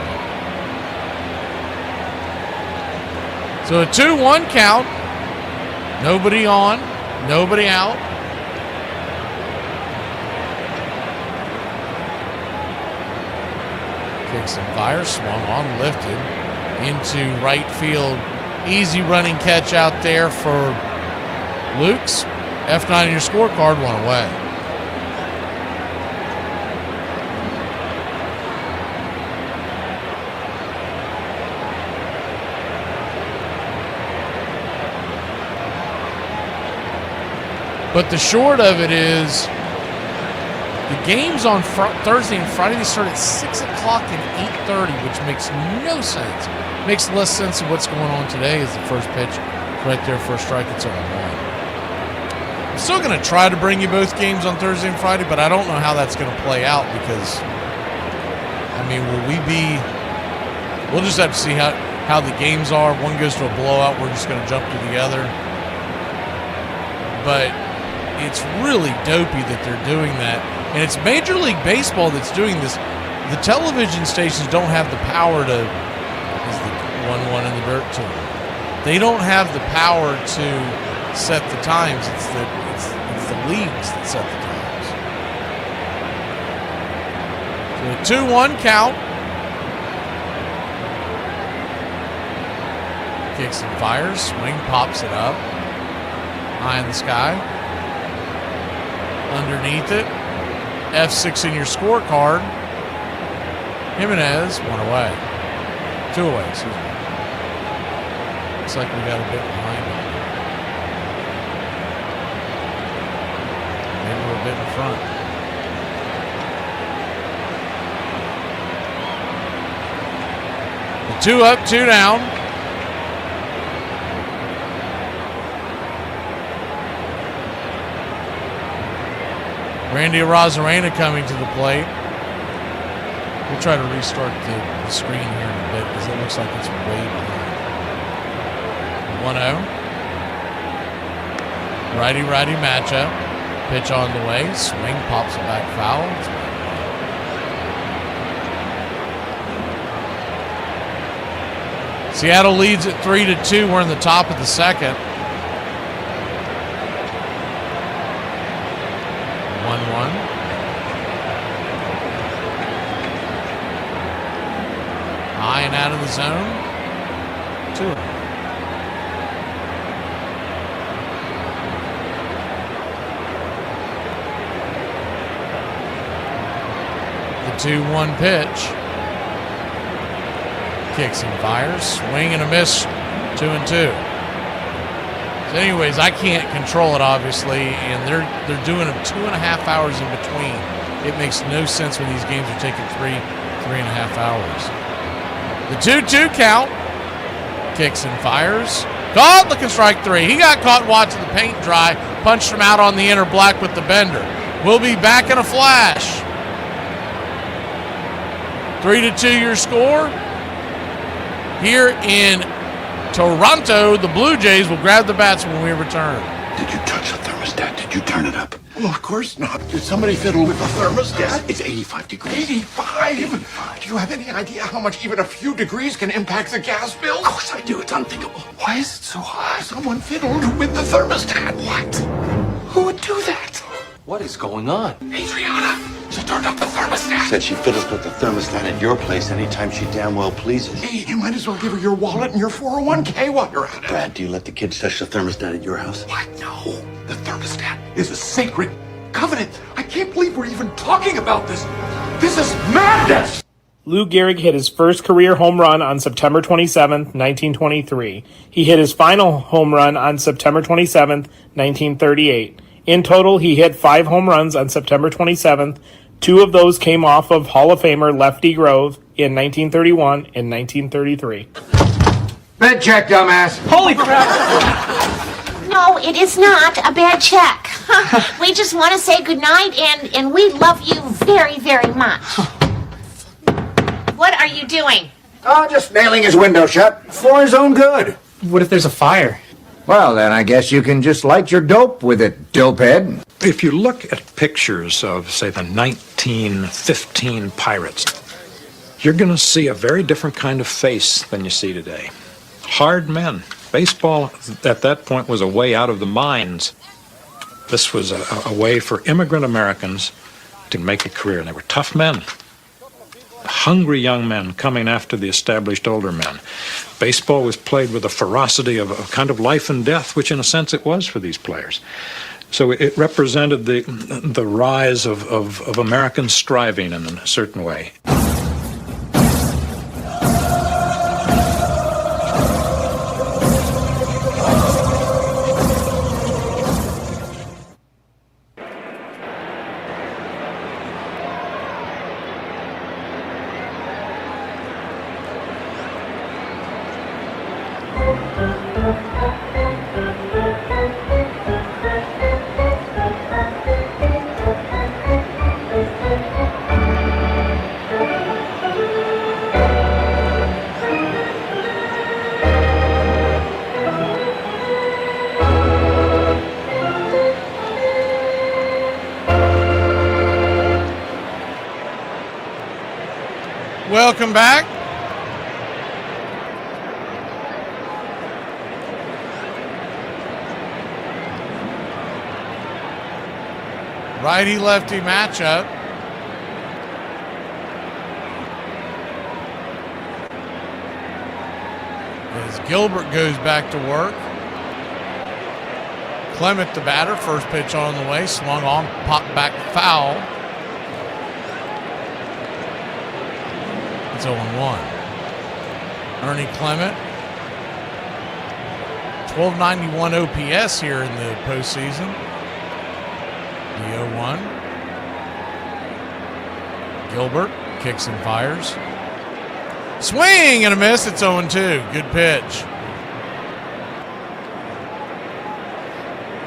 So a 2-1 count. Nobody on, nobody out. Kicks and fires, swung on, lifted into right field. Easy running catch out there for Lukes. F9 in your scorecard, 1 away. But the short of it is, The games on Thursday and Friday, they start at 6 o'clock and 8:30, which makes no sense. Makes less sense of what's going on today as the first pitch right there for a strike. It's on 1. I'm still going to try to bring you both games on Thursday and Friday, but I don't know how that's going to play out because, I mean, we'll just have to see how the games are. One goes to a blowout, we're just going to jump to the other. But it's really dopey that they're doing that. And it's Major League Baseball that's doing this. The television stations don't have the power to, is the 1-1 in the dirt too. They don't have the power to set the times. It's the leagues that set the times. So a 2-1 count. Kicks and fires. Swing, pops it up. High in the sky. Underneath it. F6 in your scorecard. Jimenez, 1 away. 2 away, excuse me. Looks like we got a bit behind him. Maybe we're a bit in front. The 2 up, 2 down. Randy Arozarena coming to the plate. We'll try to restart the screen here in a bit because it looks like it's way behind. 1-0. Righty-righty matchup. Pitch on the way. Swing, pops it back foul. Seattle leads at 3-2. We're in the top of the second. 1-1. High and out of the zone. 2. The 2-1 pitch. Kicks and fires. Swing and a miss. 2-2. So anyways, I can't control it, obviously, and they're doing them 2.5 hours in between. It makes no sense when these games are taking 3.5 hours. The 2-2 count. Kicks and fires. Caught, looking strike 3. He got caught watching the paint dry. Punched him out on the inner black with the bender. We'll be back in a flash. 3-2 your score. Here in Toronto, the Blue Jays will grab the bats when we return. Did you touch the thermostat? Did you turn it up? Well, of course not. Did somebody fiddle with the thermostat? It's 85 degrees. 85? Do you have any idea how much even a few degrees can impact the gas bill? Of course I do. It's unthinkable. Why is it so hot? Someone fiddled with the thermostat. What? Who would do that? What is going on? Adriana, she turned up the thermostat. Said she fiddles with the thermostat at your place anytime she damn well pleases. Hey, you might as well give her your wallet and your 401k while you're at it. Brad, do you let the kids touch the thermostat at your house? What? No. The thermostat is a sacred covenant. I can't believe we're even talking about this. This is madness! Lou Gehrig hit his first career home run on September 27th, 1923. He hit his final home run on September 27th, 1938. In total, he hit 5 home runs on September 27th. 2 of those came off of Hall of Famer Lefty Grove in 1931 and 1933. Bed check, dumbass. Holy crap! No, it is not a bad check. We just want to say goodnight, and we love you very, very much. What are you doing? Oh, just nailing his window shut for his own good. What if there's a fire? Well, then I guess you can just light your dope with it, dopehead. If you look at pictures of, say, the 1915 Pirates, you're going to see a very different kind of face than you see today. Hard men. Baseball at that point was a way out of the mines. This was a way for immigrant Americans to make a career, and they were tough men. Hungry young men coming after the established older men. Baseball was played with a ferocity of a kind of life and death, which in a sense it was for these players. So it represented the rise of American striving in a certain way. Welcome back. Righty-lefty matchup. As Gilbert goes back to work. Clement, the batter, first pitch on the way, swung on, popped back foul. It's 0-1. Ernie Clement, 1291 OPS here in the postseason. The 0-1. Gilbert kicks and fires. Swing and a miss. It's 0-2. Good pitch.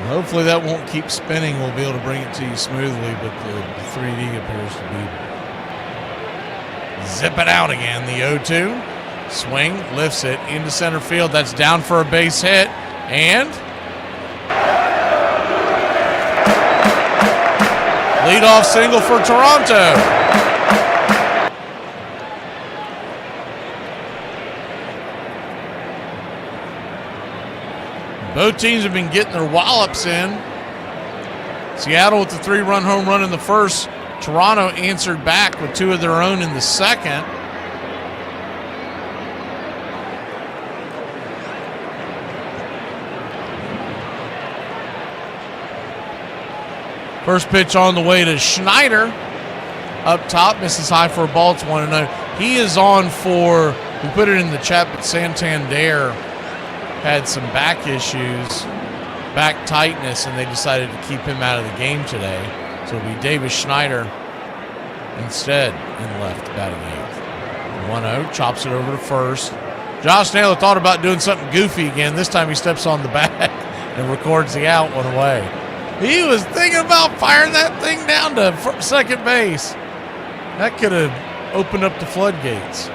Hopefully that won't keep spinning. We'll be able to bring it to you smoothly, but the 3D appears to be zip it out again. The 0-2. Swing, lifts it into center field. That's down for a base hit. And leadoff single for Toronto. Both teams have been getting their wallops in. Seattle with the 3-run home run in the first. Toronto answered back with 2 of their own in the second. First pitch on the way to Schneider. Up top, misses high for a ball. It's 1-0. He is on for, we put it in the chat, but Santander had some back issues, back tightness, and they decided to keep him out of the game today. So it'll be Davis Schneider instead in left batting 8th. 1-0, chops it over to first. Josh Naylor thought about doing something goofy again. This time he steps on the bag and records the out, 1 away. He was thinking about firing that thing down to second base. That could have opened up the floodgates.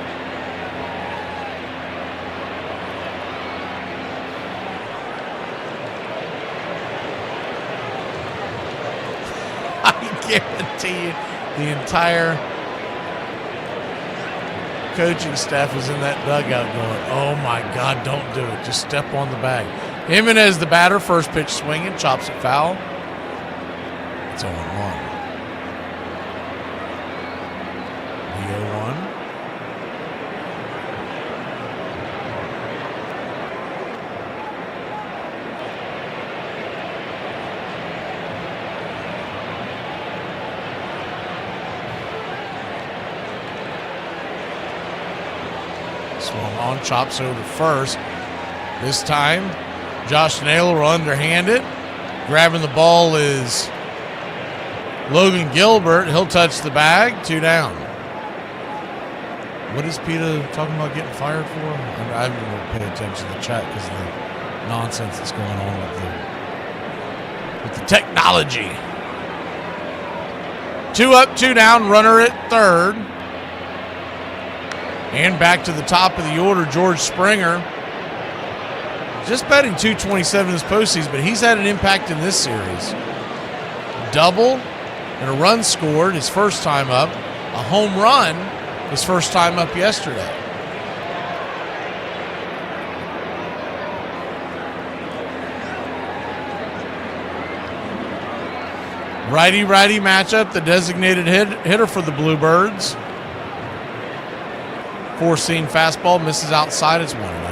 Guarantee you the entire coaching staff was in that dugout going, oh my God, don't do it. Just step on the bag. Jimenez, the batter, first pitch swinging, chops it foul. It's 0-1. The 0-1. Swung on, chops over to first. This time, Josh Naylor underhanded. Grabbing the ball is Logan Gilbert. He'll touch the bag. 2 down. What is PETA talking about getting fired for? I haven't even paid attention to the chat because of the nonsense that's going on with the technology. 2 up, 2 down. Runner at third. And back to the top of the order, George Springer. Just batting .227 this postseason, but he's had an impact in this series. Double and a run scored his first time up. A home run his first time up yesterday. Righty-righty matchup, the designated hitter for the Bluebirds. 4-seam fastball, misses outside, it's 1-0.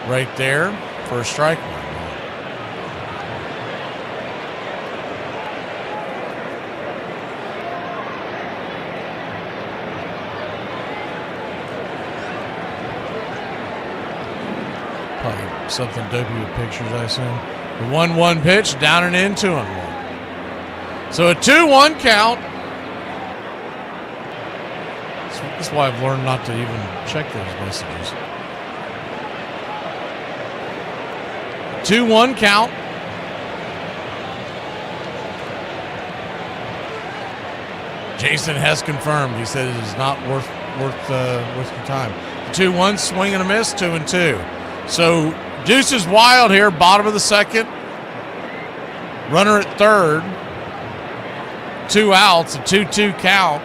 Right there for a strike. Probably something dopey with pictures, I assume. The 1-1 pitch, down and in, 2-1. So a 2-1 count. That's why I've learned not to even check those messages. 2-1 count. Jason has confirmed. He said it is not worth your time. 2-1, swing and a miss, 2-2. So Deuce is wild here, bottom of the second. Runner at third. 2 outs, a 2-2 count.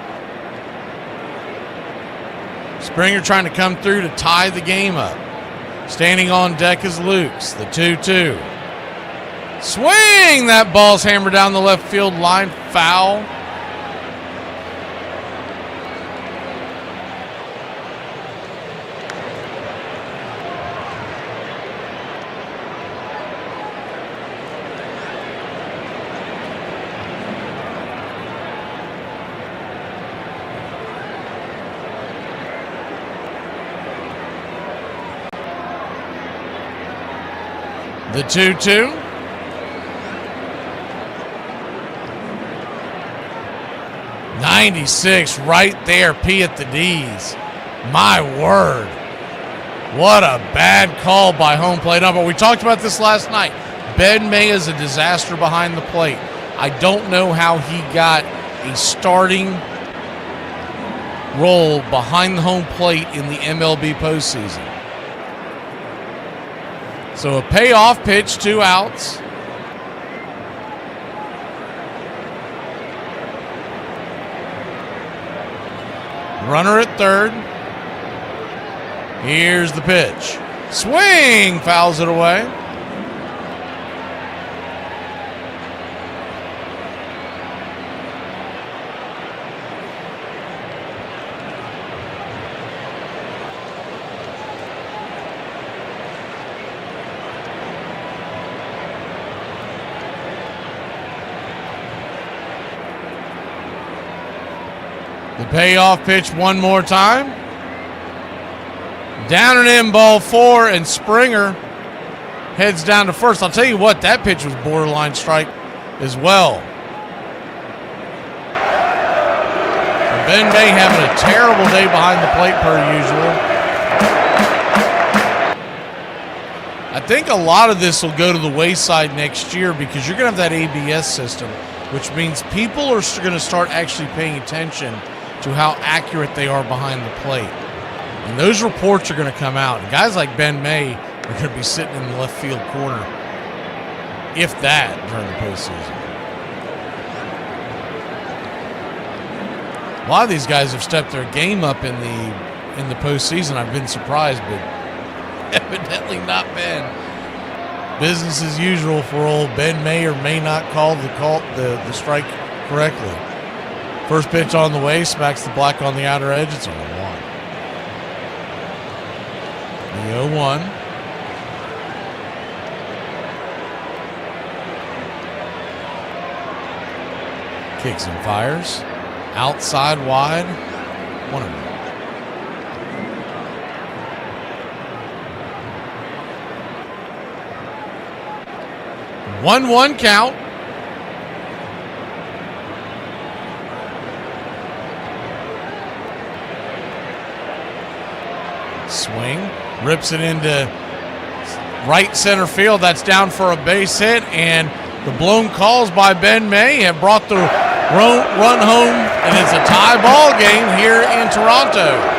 Springer trying to come through to tie the game up. Standing on deck is Lukes, the 2-2. Swing! That ball's hammered down the left field line, foul. The 2-2. '96 right there, P at the D's. My word. What a bad call by home plate ump. But we talked about this last night. Ben May is a disaster behind the plate. I don't know how he got a starting role behind the home plate in the MLB postseason. So a payoff pitch, 2 outs. Runner at third. Here's the pitch. Swing! Fouls it away. The payoff pitch one more time. Down and in, ball 4, and Springer heads down to first. I'll tell you what, that pitch was borderline strike as well. So Ben May having a terrible day behind the plate per usual. I think a lot of this will go to the wayside next year because you're going to have that ABS system, which means people are going to start actually paying attention to how accurate they are behind the plate. And those reports are going to come out. And guys like Ben May are going to be sitting in the left field corner, if that, during the postseason. A lot of these guys have stepped their game up in the postseason. I've been surprised, but evidently not Ben. Business as usual for old Ben May or may not call the strike correctly. First pitch on the way, smacks the black on the outer edge. It's 0-1. The 0-1. Kicks and fires. Outside wide. 1-0. 1-1 count. Swing, rips it into right center field. That's down for a base hit, and the blown calls by Ben May have brought the run home, and it's a tie ball game here in Toronto.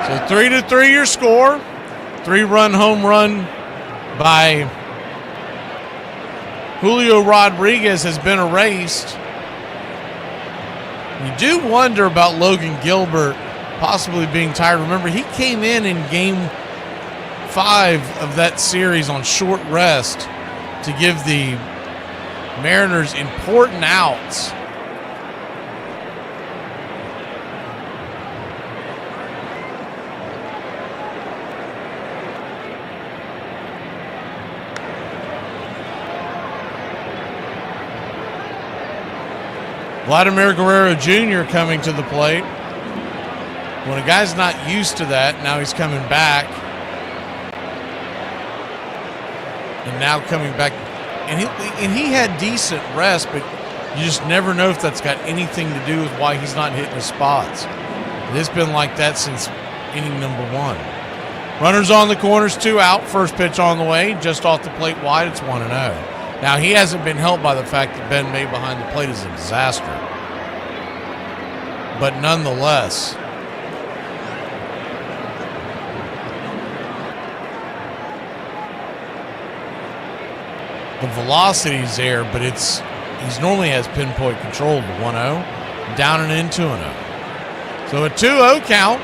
So 3-3 your score. 3-run home run by Julio Rodriguez has been erased. You do wonder about Logan Gilbert possibly being tired. Remember, he came in Game 5 of that series on short rest to give the Mariners important outs. Vladimir Guerrero Jr. coming to the plate. When a guy's not used to that, now he's coming back. And now coming back. And he had decent rest, but You just never know if that's got anything to do with why he's not hitting his spots. It's been like that since inning number 1. Runners on the corners, 2 out. First pitch on the way, just off the plate wide. It's 1-0. Now, he hasn't been helped by the fact that Ben May behind the plate is a disaster. But nonetheless, the velocity's there, but he's normally has pinpoint control of the 1-0, down and in 2-0. So a 2-0 count.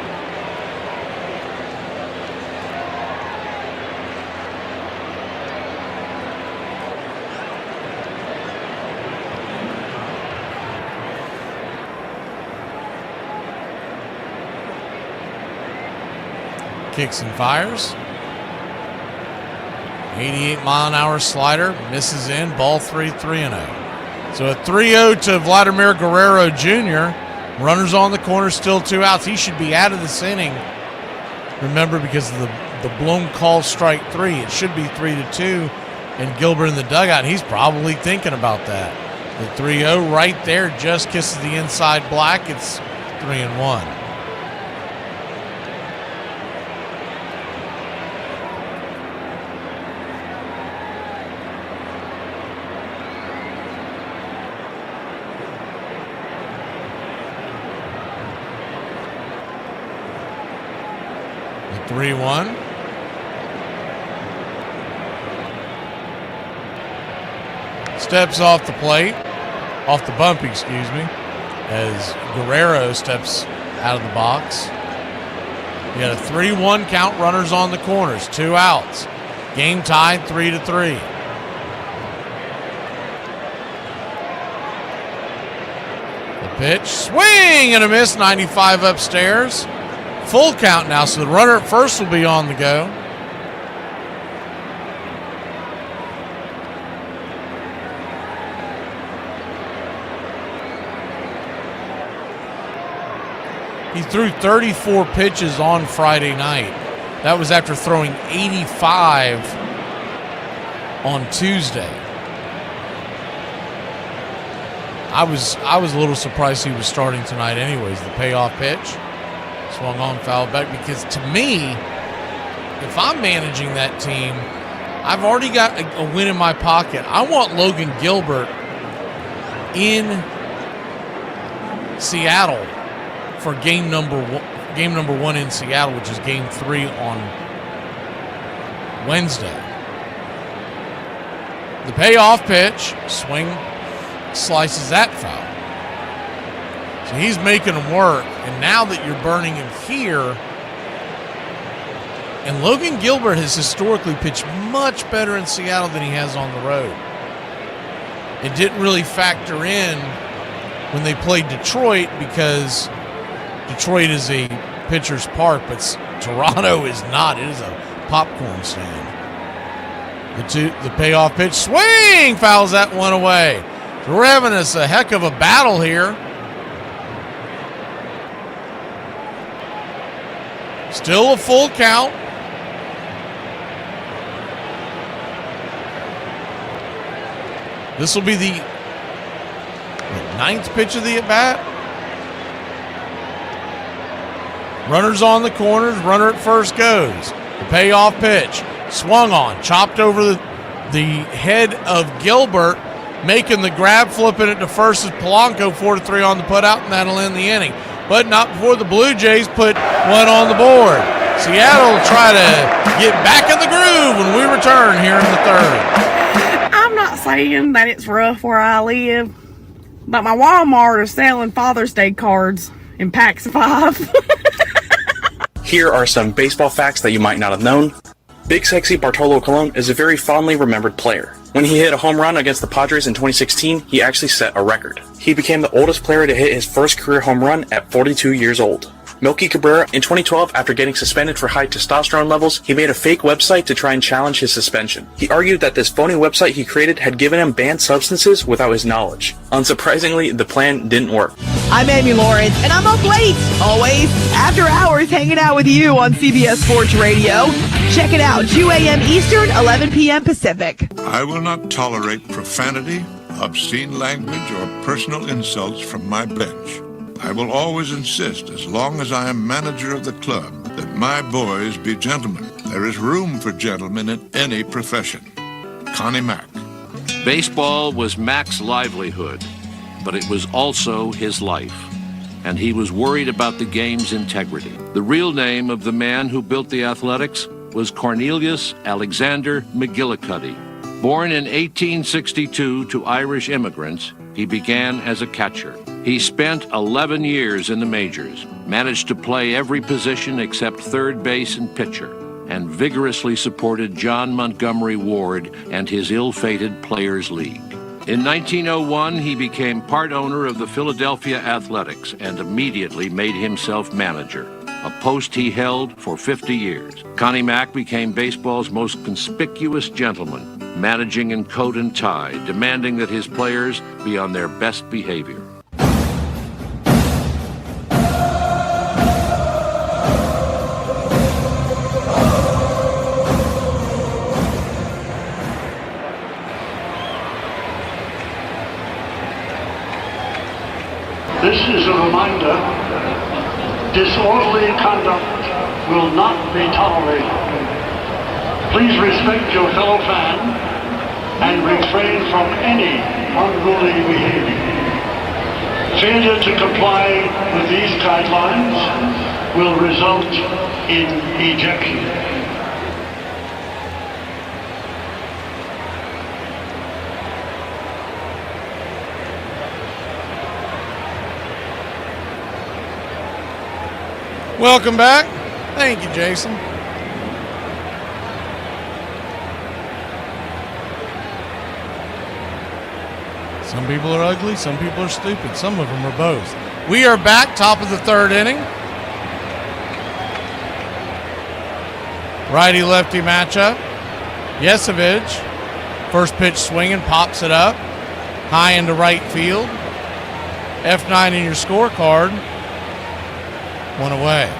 Kicks and fires. 88-mile-an-hour slider. Misses in. Ball 3-0. So a 3-0 to Vladimir Guerrero Jr. Runners on the corner, still 2 outs. He should be out of this inning. Remember, because of the blown call strike 3. It should be 3-2. And Gilbert in the dugout, he's probably thinking about that. The 3-0 right there just kisses the inside black. It's 3-1. The 3-1. Steps off the plate, off the bump, excuse me, as Guerrero steps out of the box. You got a 3-1 count, runners on the corners, 2 outs. Game tied 3-3. The pitch, swing and a miss, 95 upstairs. Full count now, so the runner at first will be on the go. He threw 34 pitches on Friday night. That was after throwing 85 on Tuesday. I was a little surprised he was starting tonight anyways. The payoff pitch. Swung on, foul back, because to me, if I'm managing that team, I've already got a win in my pocket. I want Logan Gilbert in Seattle for game number 1 in Seattle, which is game 3 on Wednesday. The payoff pitch, swing, slices that foul. So he's making them work, and now that you're burning him here, and Logan Gilbert has historically pitched much better in Seattle than he has on the road. It didn't really factor in when they played Detroit because Detroit is a pitcher's park, but Toronto is not. It is a popcorn stand. The payoff pitch, swing, fouls that one away. So we're having us a heck of a battle here. Still a full count. This will be the 9th pitch of the at-bat. Runners on the corners, runner at first goes. The payoff pitch, swung on, chopped over the head of Gilbert, making the grab, flipping it to first is Polanco, 4-3 on the putout, and that'll end the inning. But not before the Blue Jays put one on the board. Seattle will try to get back in the groove when we return here in the 3rd. I'm not saying that it's rough where I live, but my Walmart is selling Father's Day cards in packs of 5. Here are some baseball facts that you might not have known. Big Sexy Bartolo Colon is a very fondly remembered player. When he hit a home run against the Padres in 2016, he actually set a record. He became the oldest player to hit his first career home run at 42 years old. Melky Cabrera, in 2012, after getting suspended for high testosterone levels, he made a fake website to try and challenge his suspension. He argued that this phony website he created had given him banned substances without his knowledge. Unsurprisingly, the plan didn't work. I'm Amy Lawrence, and I'm up late, always, after hours, hanging out with you on CBS Sports Radio. Check it out, 2 a.m. Eastern, 11 p.m. Pacific. I will not tolerate profanity obscene language, or personal insults from my bench. I will always insist, as long as I am manager of the club, that my boys be gentlemen. There is room for gentlemen in any profession. Connie Mack. Baseball was Mac's livelihood, but it was also his life. And he was worried about the game's integrity. The real name of the man who built the Athletics was Cornelius Alexander McGillicuddy. Born in 1862 to Irish immigrants, he began as a catcher. He spent 11 years in the majors, managed to play every position except third base and pitcher, and vigorously supported John Montgomery Ward and his ill-fated Players' League. In 1901, he became part owner of the Philadelphia Athletics and immediately made himself manager, a post he held for 50 years. Connie Mack became baseball's most conspicuous gentleman, managing in coat and tie, demanding that his players be on their best behavior. This is a reminder, disorderly conduct will not be tolerated. Please respect your fellow fan and refrain from any unruly behavior. Failure to comply with these guidelines will result in ejection. Welcome back. Thank you, Jason. Some people are ugly, some people are stupid, some of them are both. We are back, top of the third inning. Righty-lefty matchup. Yesevich, first pitch swinging, pops it up. High into right field. F9 in your scorecard. One away.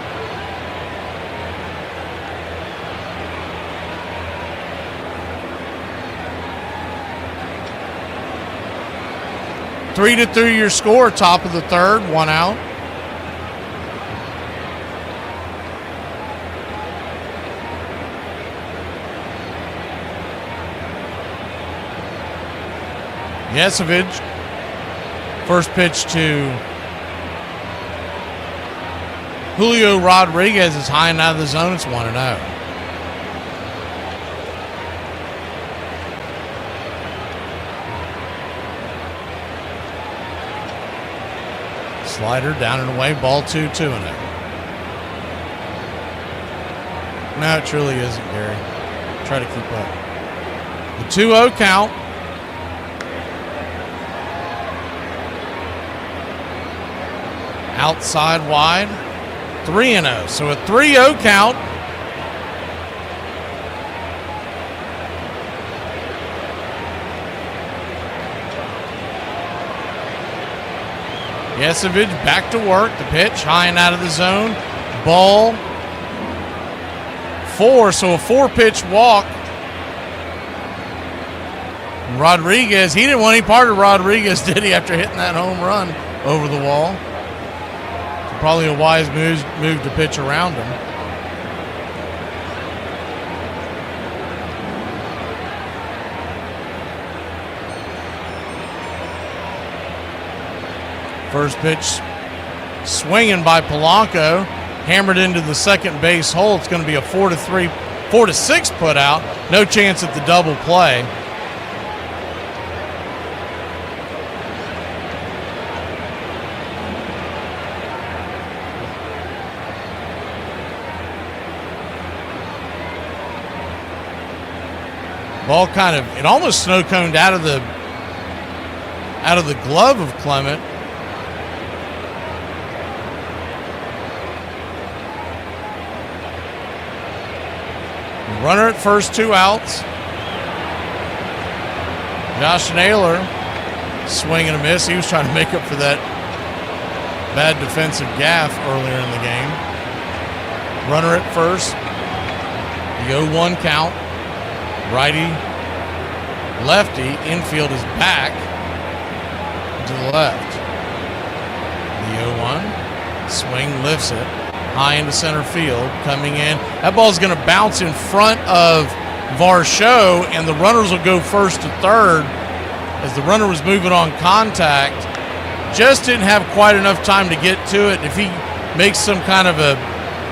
Three to through your score, top of the third, one out. Yesevich, first pitch to Julio Rodriguez is high and out of the zone. It's 1-0. Slider down and away. Ball 2, 2-0. No, it truly isn't, Gary. Try to keep up. The 2-0 count. Outside wide. 3-0. So a 3-0 count. Yesevich back to work. The pitch high and out of the zone. Ball 4. So a 4-pitch walk. Rodriguez, he didn't want any part of Rodriguez, did he, after hitting that home run over the wall? Probably a wise move to pitch around him. First pitch swinging by Polanco, hammered into the second base hole. It's going to be a 4-6 put out. No chance at the double play. Ball kind of, it almost snow coned out of the glove of Clement. Runner at first, 2 outs. Josh Naylor, swing and a miss. He was trying to make up for that bad defensive gaffe earlier in the game. Runner at first. The 0-1 count. Righty, lefty, infield is back. to the left. The 0-1. Swing lifts it. High into center field. Coming in. That ball's going to bounce in front of Varsho, and the runners will go first to third as the runner was moving on contact. Just didn't have quite enough time to get to it. If he makes some kind of a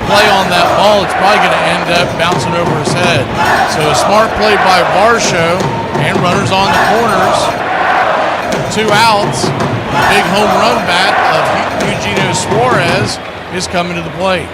play on that ball, it's probably going to end up bouncing over his head. So a smart play by Varsho, and runners on the corners. 2 outs. The big home run bat of Eugenio Suarez is coming to the plate.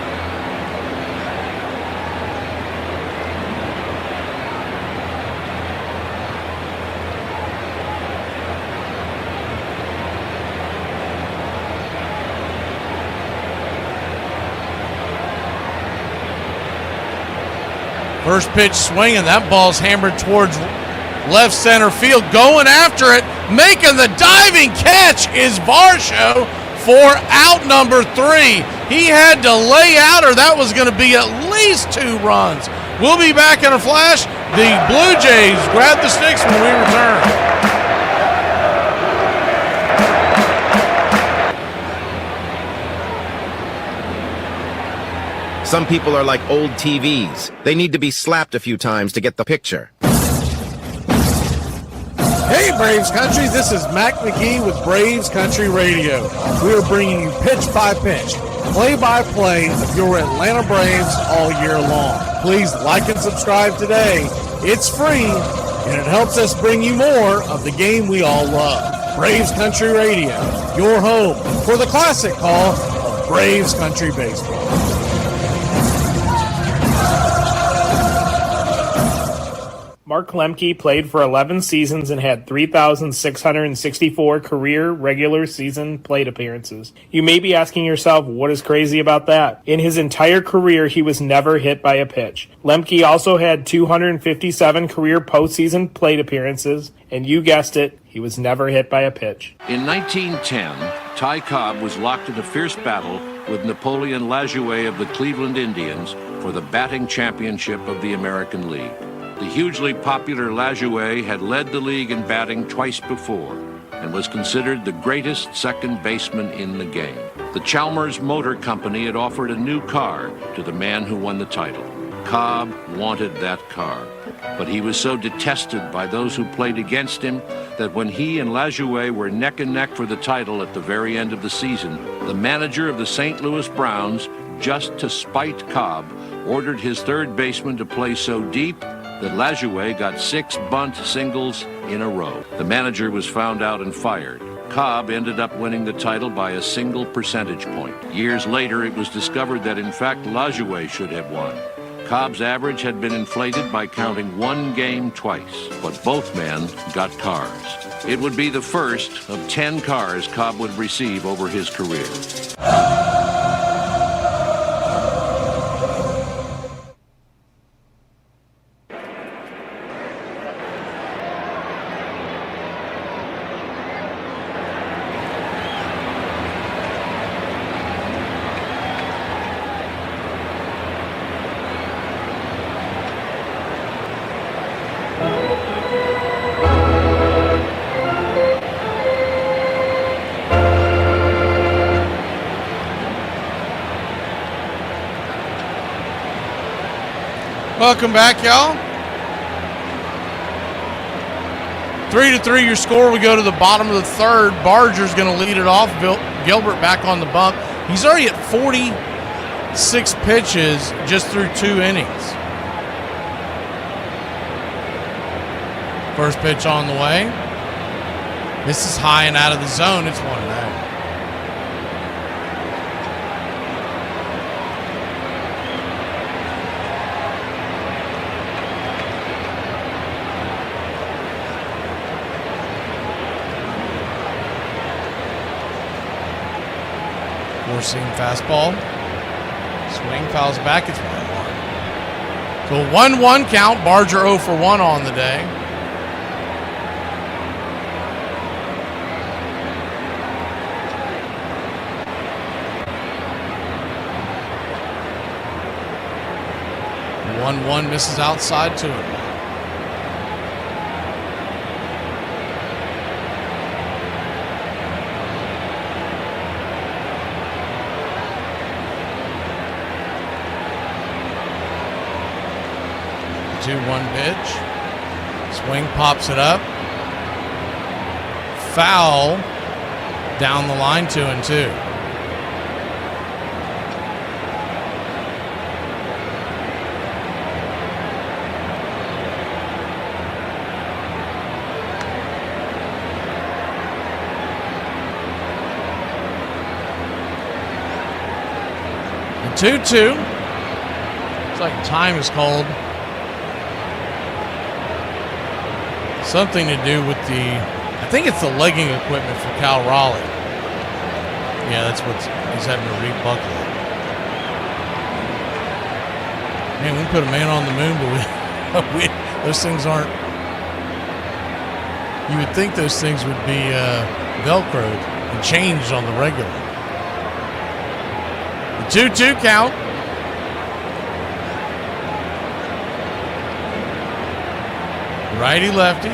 First pitch swinging, that ball's hammered towards left center field. Going after it, making the diving catch is Varsho for out number 3. He had to lay out, or that was going to be at least 2 runs. We'll be back in a flash. The Blue Jays grab the sticks when we return. Some people are like old TVs. They need to be slapped a few times to get the picture. Hey Braves Country, this is Mac McGee with Braves Country Radio. We are bringing you pitch by pitch, play-by-play of your Atlanta Braves all year long. Please like and subscribe today. It's free, and it helps us bring you more of the game we all love. Braves Country Radio, your home for the classic call of Braves Country Baseball. Mark Lemke played for 11 seasons and had 3,664 career regular season plate appearances. You may be asking yourself, what is crazy about that? In his entire career, he was never hit by a pitch. Lemke also had 257 career postseason plate appearances, and you guessed it, he was never hit by a pitch. In 1910, Ty Cobb was locked in a fierce battle with Napoleon Lajoie of the Cleveland Indians for the batting championship of the American League. The hugely popular Lajoie had led the league in batting twice before and was considered the greatest second baseman in the game. The Chalmers Motor Company had offered a new car to the man who won the title. Cobb wanted that car, but he was so detested by those who played against him that when he and Lajoie were neck and neck for the title at the very end of the season, the manager of the St. Louis Browns, just to spite Cobb, ordered his third baseman to play so deep that Lajoie got 6 bunt singles in a row. The manager was found out and fired. Cobb ended up winning the title by a single percentage point. Years later, it was discovered that in fact Lajoie should have won. Cobb's average had been inflated by counting 1 game twice, but both men got cars. It would be the first of 10 cars Cobb would receive over his career. Welcome back, y'all. 3-3 your score. We go to the bottom of the third. Barger's going to lead it off. Gilbert back on the bump. He's already at 46 pitches just through 2 innings. First pitch on the way. This is high and out of the zone. It's 1-0. Four-seam fastball. Swing, fouls back. It's 1-1. So a 1-1 count. Barger 0 for 1 on the day. The 1-1 misses outside to him. 2-1 pitch. Swing, pops it up. Foul down the line, 2-2. The 2-2. It's like time is called. Something to do with I think it's the legging equipment for Cal Raleigh. Yeah, that's what he's having to rebuckle it. Man, we put a man on the moon, but those things aren't. You would think those things would be Velcroed and changed on the regular. The 2-2 count. Righty lefty.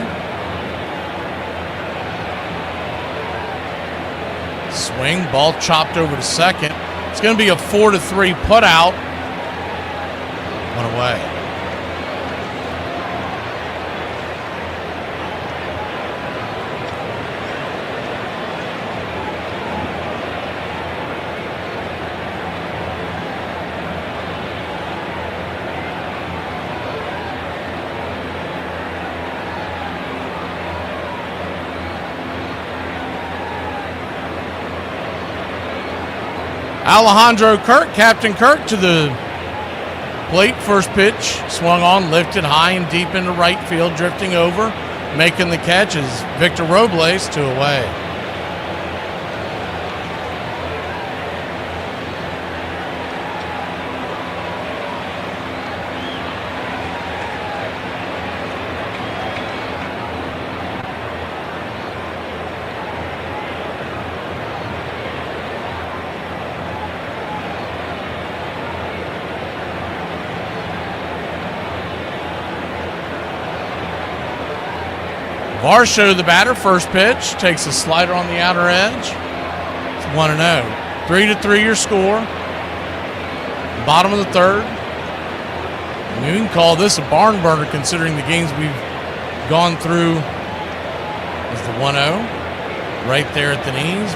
Swing, ball chopped over to second. It's going to be a 4-3 put out. One away. Alejandro Kirk, Captain Kirk, to the plate. First pitch, swung on, lifted high and deep into right field, drifting over. Making the catch is Victor Robles, 2 away. Varsho, the batter, first pitch, takes a slider on the outer edge. It's 1-0. 3-3 your score. Bottom of the third. And you can call this a barn burner considering the games we've gone through. Is the 1-0 right there at the knees.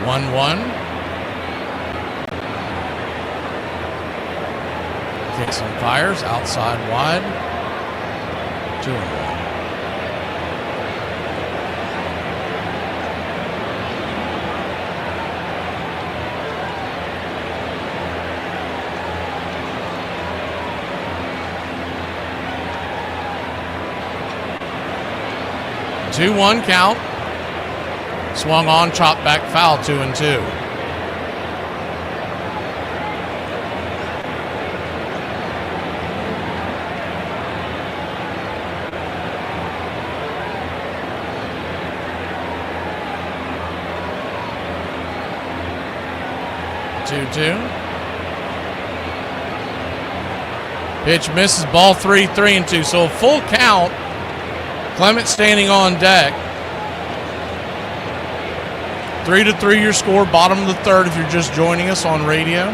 1-1. Kicks and fires outside wide. 2-1. Two-one count. Swung on, chopped back foul, 2-2. Pitch misses, ball 3-2. So a full count. Clement standing on deck. 3-3 your score, bottom of the third if you're just joining us on radio.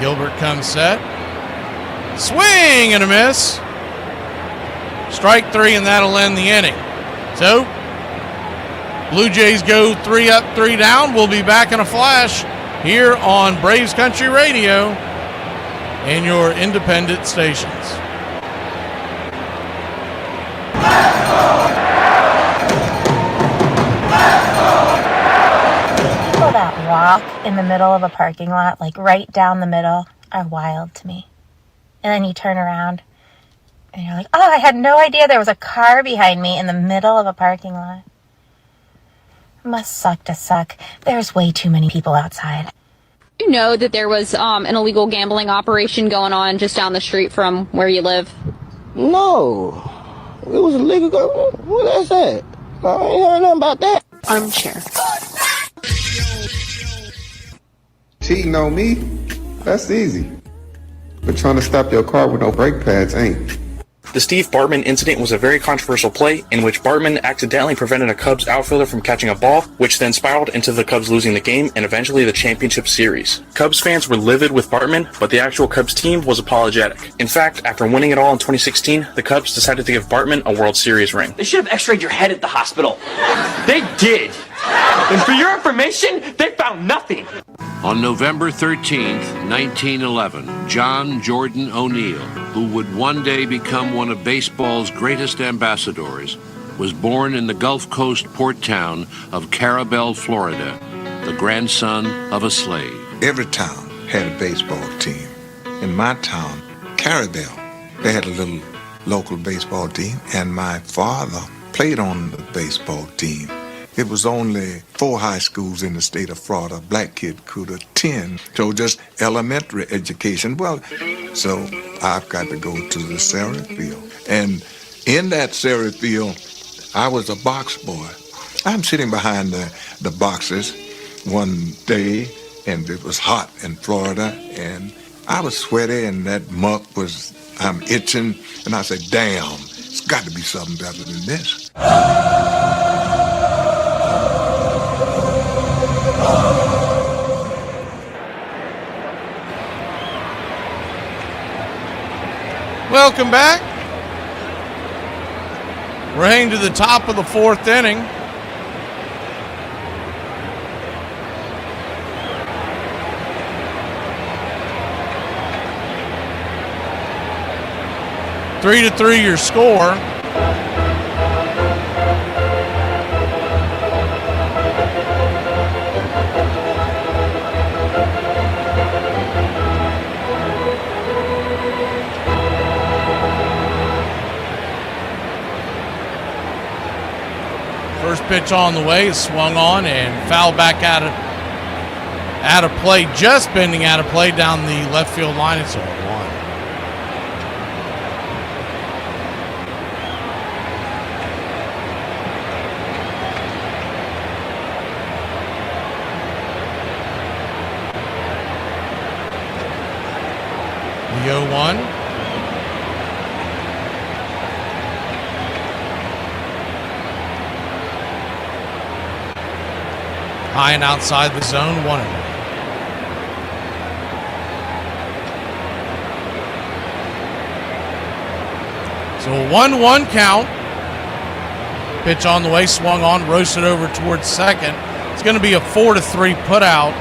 Gilbert comes set. Swing and a miss. Strike 3, and that'll end the inning. So, Blue Jays go 3 up, 3 down. We'll be back in a flash here on Braves Country Radio and your independent stations. People that walk in the middle of a parking lot, like right down the middle, are wild to me. And then you turn around and you're like, oh, I had no idea there was a car behind me in the middle of a parking lot. It must suck to suck. There's way too many people outside. You know that there was an illegal gambling operation going on just down the street from where you live? No. It was illegal. What that's that? I ain't heard nothing about that. Armchair. Cheating on me? That's easy. But trying to stop your car with no brake pads ain't. The Steve Bartman incident was a very controversial play in which Bartman accidentally prevented a Cubs outfielder from catching a ball, which then spiraled into the Cubs losing the game and eventually the championship series. Cubs fans were livid with Bartman, but the actual Cubs team was apologetic. In fact, after winning it all in 2016, the Cubs decided to give Bartman a World Series ring. They should have x-rayed your head at the hospital. They did. And for your information, they found nothing. On November 13th, 1911, John Jordan O'Neill, who would one day become one of baseball's greatest ambassadors, was born in the Gulf Coast port town of Carabel, Florida, the grandson of a slave. Every town had a baseball team. In my town, Carabel, they had a little local baseball team, and my father played on the baseball team. It was only 4 high schools in the state of Florida a black kid could attend, so just elementary education. Well, so I've got to go to the Sarah field. And in that Sarah field, I was a box boy. I'm sitting behind the boxes one day, and it was hot in Florida, and I was sweaty, and that muck was, I'm itching, and I said, damn, it's got to be something better than this. Welcome back. We're heading to the top of the 4th inning. Three to 3 your score. First pitch on the way is swung on and fouled back out of play, just bending out of play down the left field line. It's 0-1. The 0-1. High and outside the zone, 1-0. So a 1-1 count. Pitch on the way, swung on, roasted over towards second. It's going to be a 4-3 put out.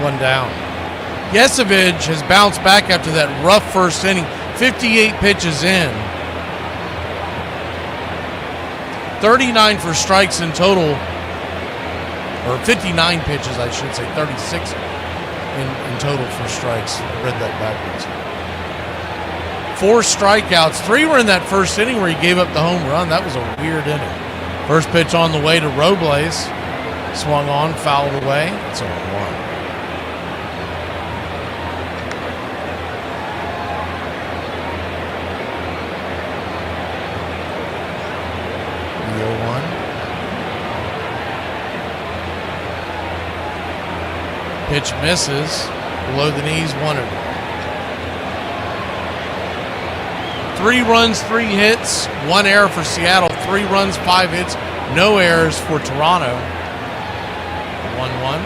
1 down. Yesevich has bounced back after that rough first inning. 58 pitches in. 39 for strikes in total. Or 59 pitches, I should say, 36 in total for strikes. I read that backwards. 4 strikeouts. 3 were in that first inning where he gave up the home run. That was a weird inning. First pitch on the way to Robles. Swung on, fouled away. It's 0-1. The 0-1. Pitch misses. Below the knees, 1-0. 3 runs, 3 hits, 1 error for Seattle. 3 runs, 5 hits, no errors for Toronto. 1-1.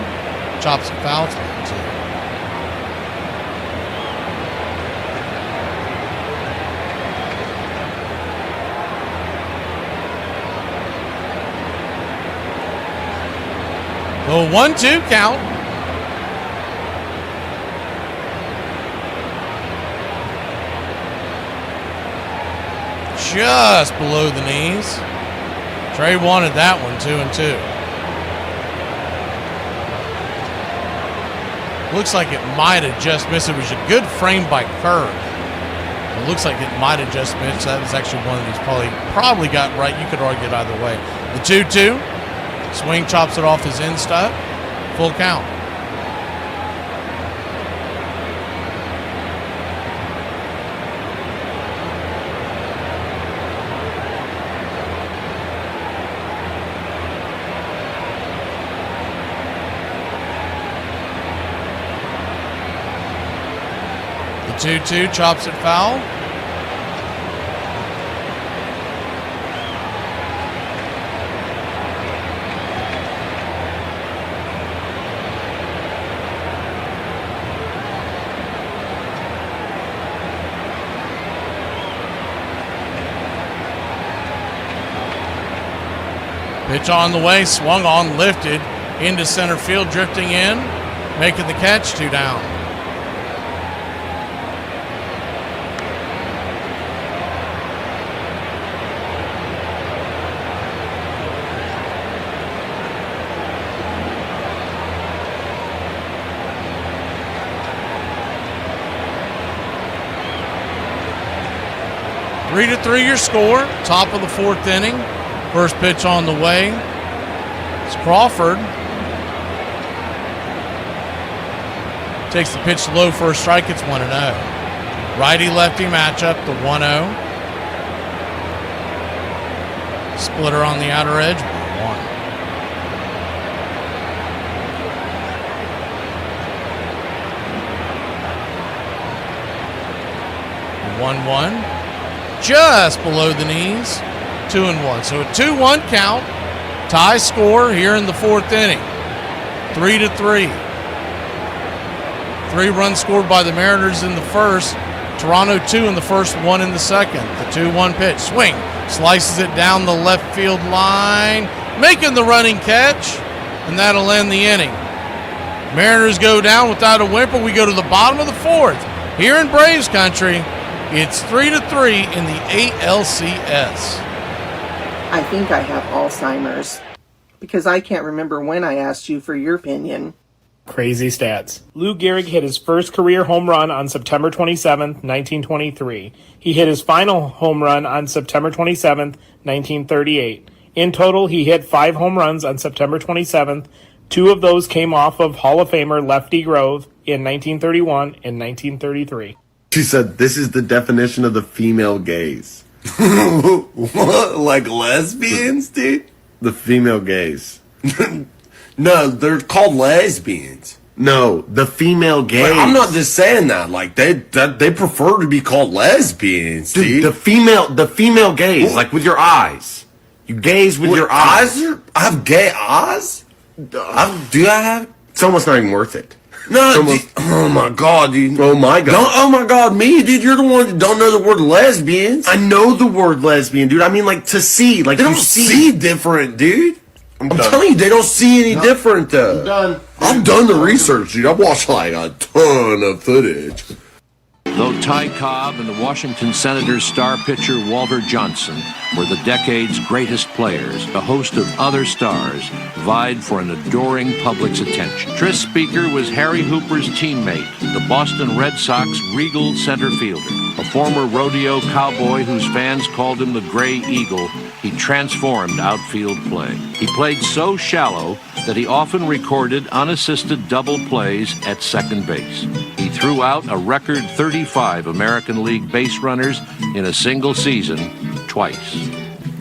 Chops and fouls. 2. So 1-2 count. Just below the knees. Trey wanted that one, 2-2. Looks like it might have just missed. It was a good frame by Kerr. It looks like it might have just missed. That was actually one that he's probably got right. You could argue it either way. The 2-2. Swing, chops it off his instep. Full count. 2-2, chops it foul. Pitch on the way, swung on, lifted into center field, drifting in, making the catch, 2 down. Three to 3 your score, top of the 4th inning. First pitch on the way. It's Crawford. Takes the pitch low for a strike. It's 1-0. Righty-lefty matchup, the 1-0. Splitter on the outer edge, 1-1. Just below the knees. 2-1. So a 2-1 count. Tie score here in the 4th inning. 3-3. 3 runs scored by the Mariners in the first. Toronto 2 in the first, 1 in the second. The 2-1 pitch. Swing. Slices it down the left field line. Making the running catch. And that'll end the inning. Mariners go down without a whimper. We go to the bottom of the 4th. Here in Braves country, it's 3-3 in the ALCS. I think I have Alzheimer's because I can't remember when I asked you for your opinion. Crazy stats. Lou Gehrig hit his first career home run on September 27th, 1923. He hit his final home run on September 27th, 1938. In total, he hit 5 home runs on September 27th. 2 of those came off of Hall of Famer Lefty Grove in 1931 and 1933. She said, "This is the definition of the female gaze." What? Like lesbians, dude? The female gaze. No, they're called lesbians. No, the female gaze. Like, I'm not just saying that. Like they prefer to be called lesbians, dude. The female gaze, like with your eyes. You gaze with your eyes. I have gay eyes. Do I have? It's almost not even worth it. No, oh my god, dude. Oh my god. Oh my god, me, dude. You're the one that don't know the word lesbians. I know the word lesbian, dude. I mean, like, to see. Like, they don't see different, dude. I'm telling you, they don't see any different, though. I'm done. I've done the research, dude. I've watched, like, a ton of footage. Though Ty Cobb and the Washington Senators star pitcher Walter Johnson were the decade's greatest players, a host of other stars vied for an adoring public's attention. Tris Speaker was Harry Hooper's teammate, the Boston Red Sox regal center fielder. A former rodeo cowboy whose fans called him the Gray Eagle, he transformed outfield play. He played so shallow that he often recorded unassisted double plays at second base. He threw out a record 35 American League base runners in a single season, twice.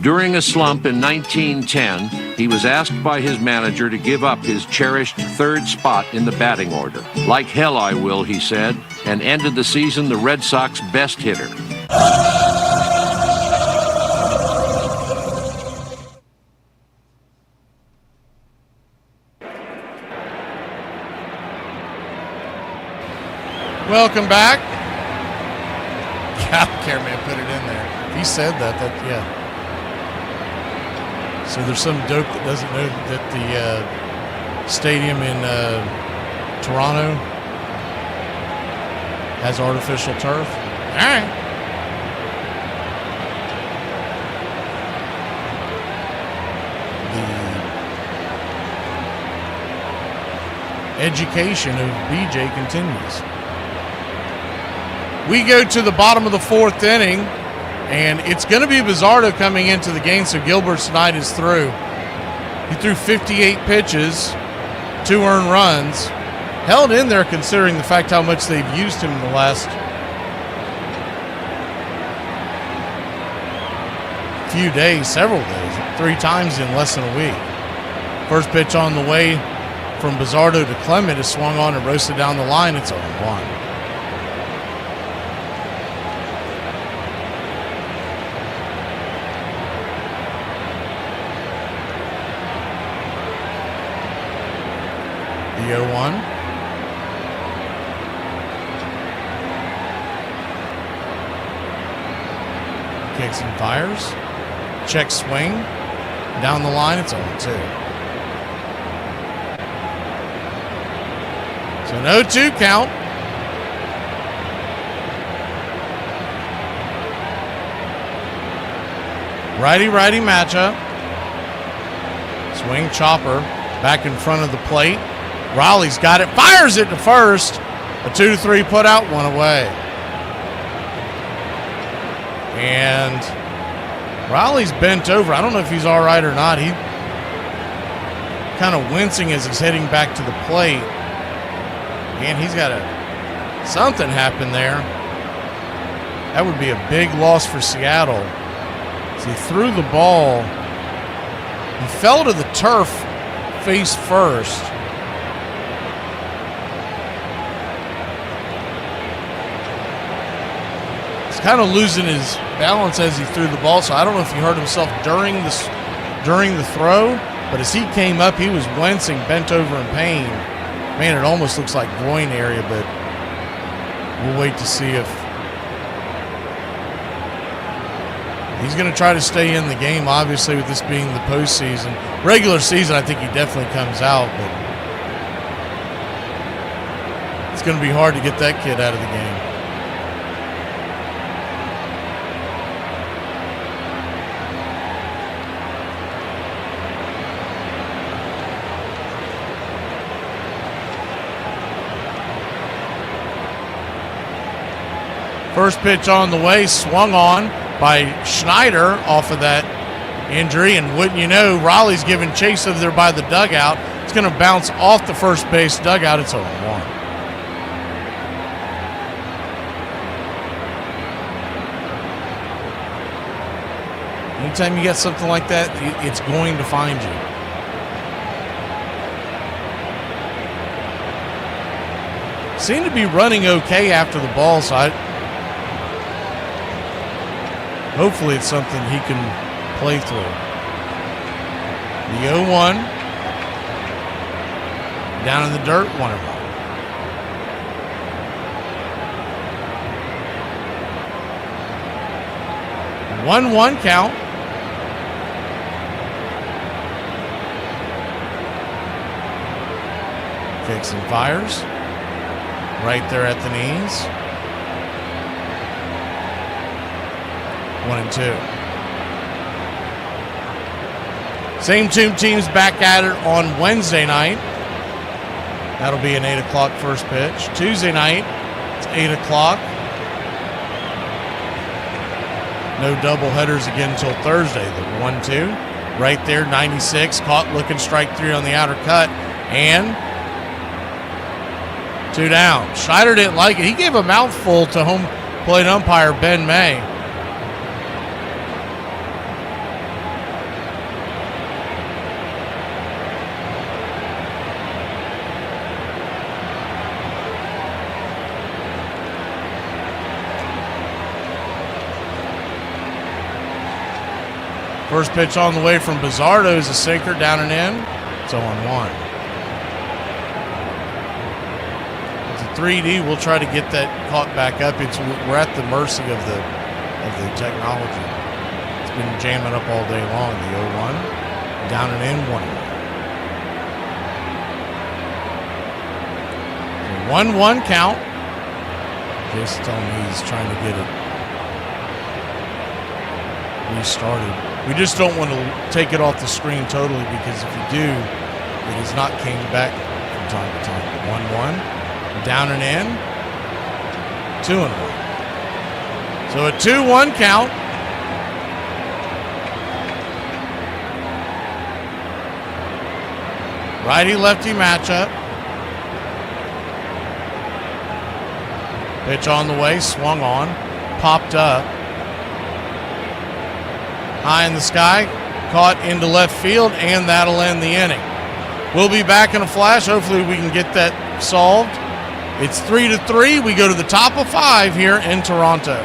During a slump in 1910, he was asked by his manager to give up his cherished 3rd spot in the batting order. "Like hell I will," he said, and ended the season the Red Sox best hitter. Welcome back. Cow Careman put it in there. He said that yeah. So there's some dope that doesn't know that the stadium in Toronto has artificial turf. All right. The education of BJ continues. We go to the bottom of the 4th inning, and it's going to be Bizzardo coming into the game, so Gilbert tonight is through. He threw 58 pitches, 2 earned runs, held in there considering the fact how much they've used him in the last few days, several days, 3 times in less than a week. First pitch on the way from Bizzardo to Clement is swung on and roasted down the line. It's 0-1. 0-1. Kicks and fires. Check swing. Down the line, it's 0-2. So an 0-2 count. Righty-righty matchup. Swing chopper back in front of the plate. Raleigh's got it. Fires it to first. A 2-3 put out, one away. And Raleigh's bent over. I don't know if he's all right or not. He kind of wincing as he's heading back to the plate. And he's got something happen there. That would be a big loss for Seattle. So he threw the ball. He fell to the turf face first. He's kind of losing his balance as he threw the ball, so I don't know if he hurt himself during the throw, but as he came up, he was wincing, bent over in pain. Man, it almost looks like groin area, but we'll wait to see if he's going to try to stay in the game, obviously, with this being the postseason. Regular season, I think he definitely comes out, but it's going to be hard to get that kid out of the game. First pitch on the way, swung on by Schneider off of that injury, and wouldn't you know, Raleigh's giving chase over there by the dugout. It's going to bounce off the first base dugout. It's 0-1. Anytime you get something like that, it's going to find you. Seemed to be running okay after the ball, so hopefully it's something he can play through. The 0-1. Down in the dirt, 1-1. 1-1 count. Kicks and fires. Right there at the knees. 1-2. Same two teams back at it on Wednesday night. That'll be an 8 o'clock first pitch. Tuesday night, it's 8 o'clock. No double headers again until Thursday. The 1-2. Right there, 96. Caught looking strike 3 on the outer cut. And 2 down. Schneider didn't like it. He gave a mouthful to home plate umpire Ben May. First pitch on the way from Bizzardo is a sinker down and in. It's 0-1. It's a 3D. We'll try to get that caught back up. We're at the mercy of the technology. It's been jamming up all day long. The 0-1. Down and in, 1-1. 1-1 count. Jason's telling me he's trying to get it restarted. We just don't want to take it off the screen totally, because if you do, it is not came back from time to time. 1-1, down and in, 2-1. So a 2-1 count. Righty-lefty matchup. Pitch on the way, swung on, popped up. High in the sky, caught into left field, and that'll end the inning. We'll be back in a flash. Hopefully we can get that solved. It's 3-3. We go to the top of 5 here in Toronto.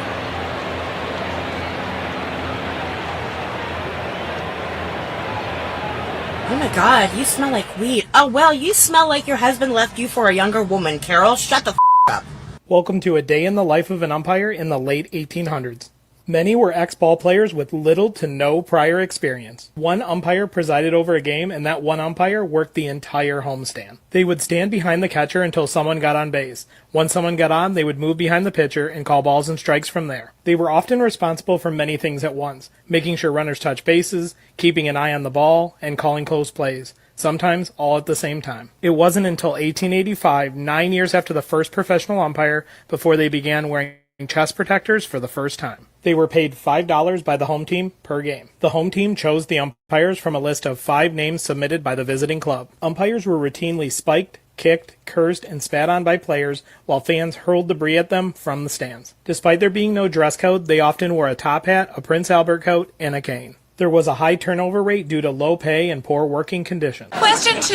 Oh my God, you smell like sweet. Oh, well, you smell like your husband left you for a younger woman, Carol. Shut the up. Welcome to a day in the life of an umpire in the late 1800s. Many were ex-ball players with little to no prior experience. One umpire presided over a game, and that one umpire worked the entire homestand. They would stand behind the catcher until someone got on base. Once someone got on, they would move behind the pitcher and call balls and strikes from there. They were often responsible for many things at once, making sure runners touch bases, keeping an eye on the ball, and calling close plays. Sometimes all at the same time. It wasn't until 1885, 9 years after the first professional umpire, before they began wearing chest protectors for the first time. They were paid $5 by the home team per game. The home team chose the umpires from a list of 5 names submitted by the visiting club. Umpires were routinely spiked, kicked, cursed, and spat on by players while fans hurled debris at them from the stands. Despite there being no dress code, they often wore a top hat, a Prince Albert coat, and a cane. There was a high turnover rate due to low pay and poor working conditions. Question 2.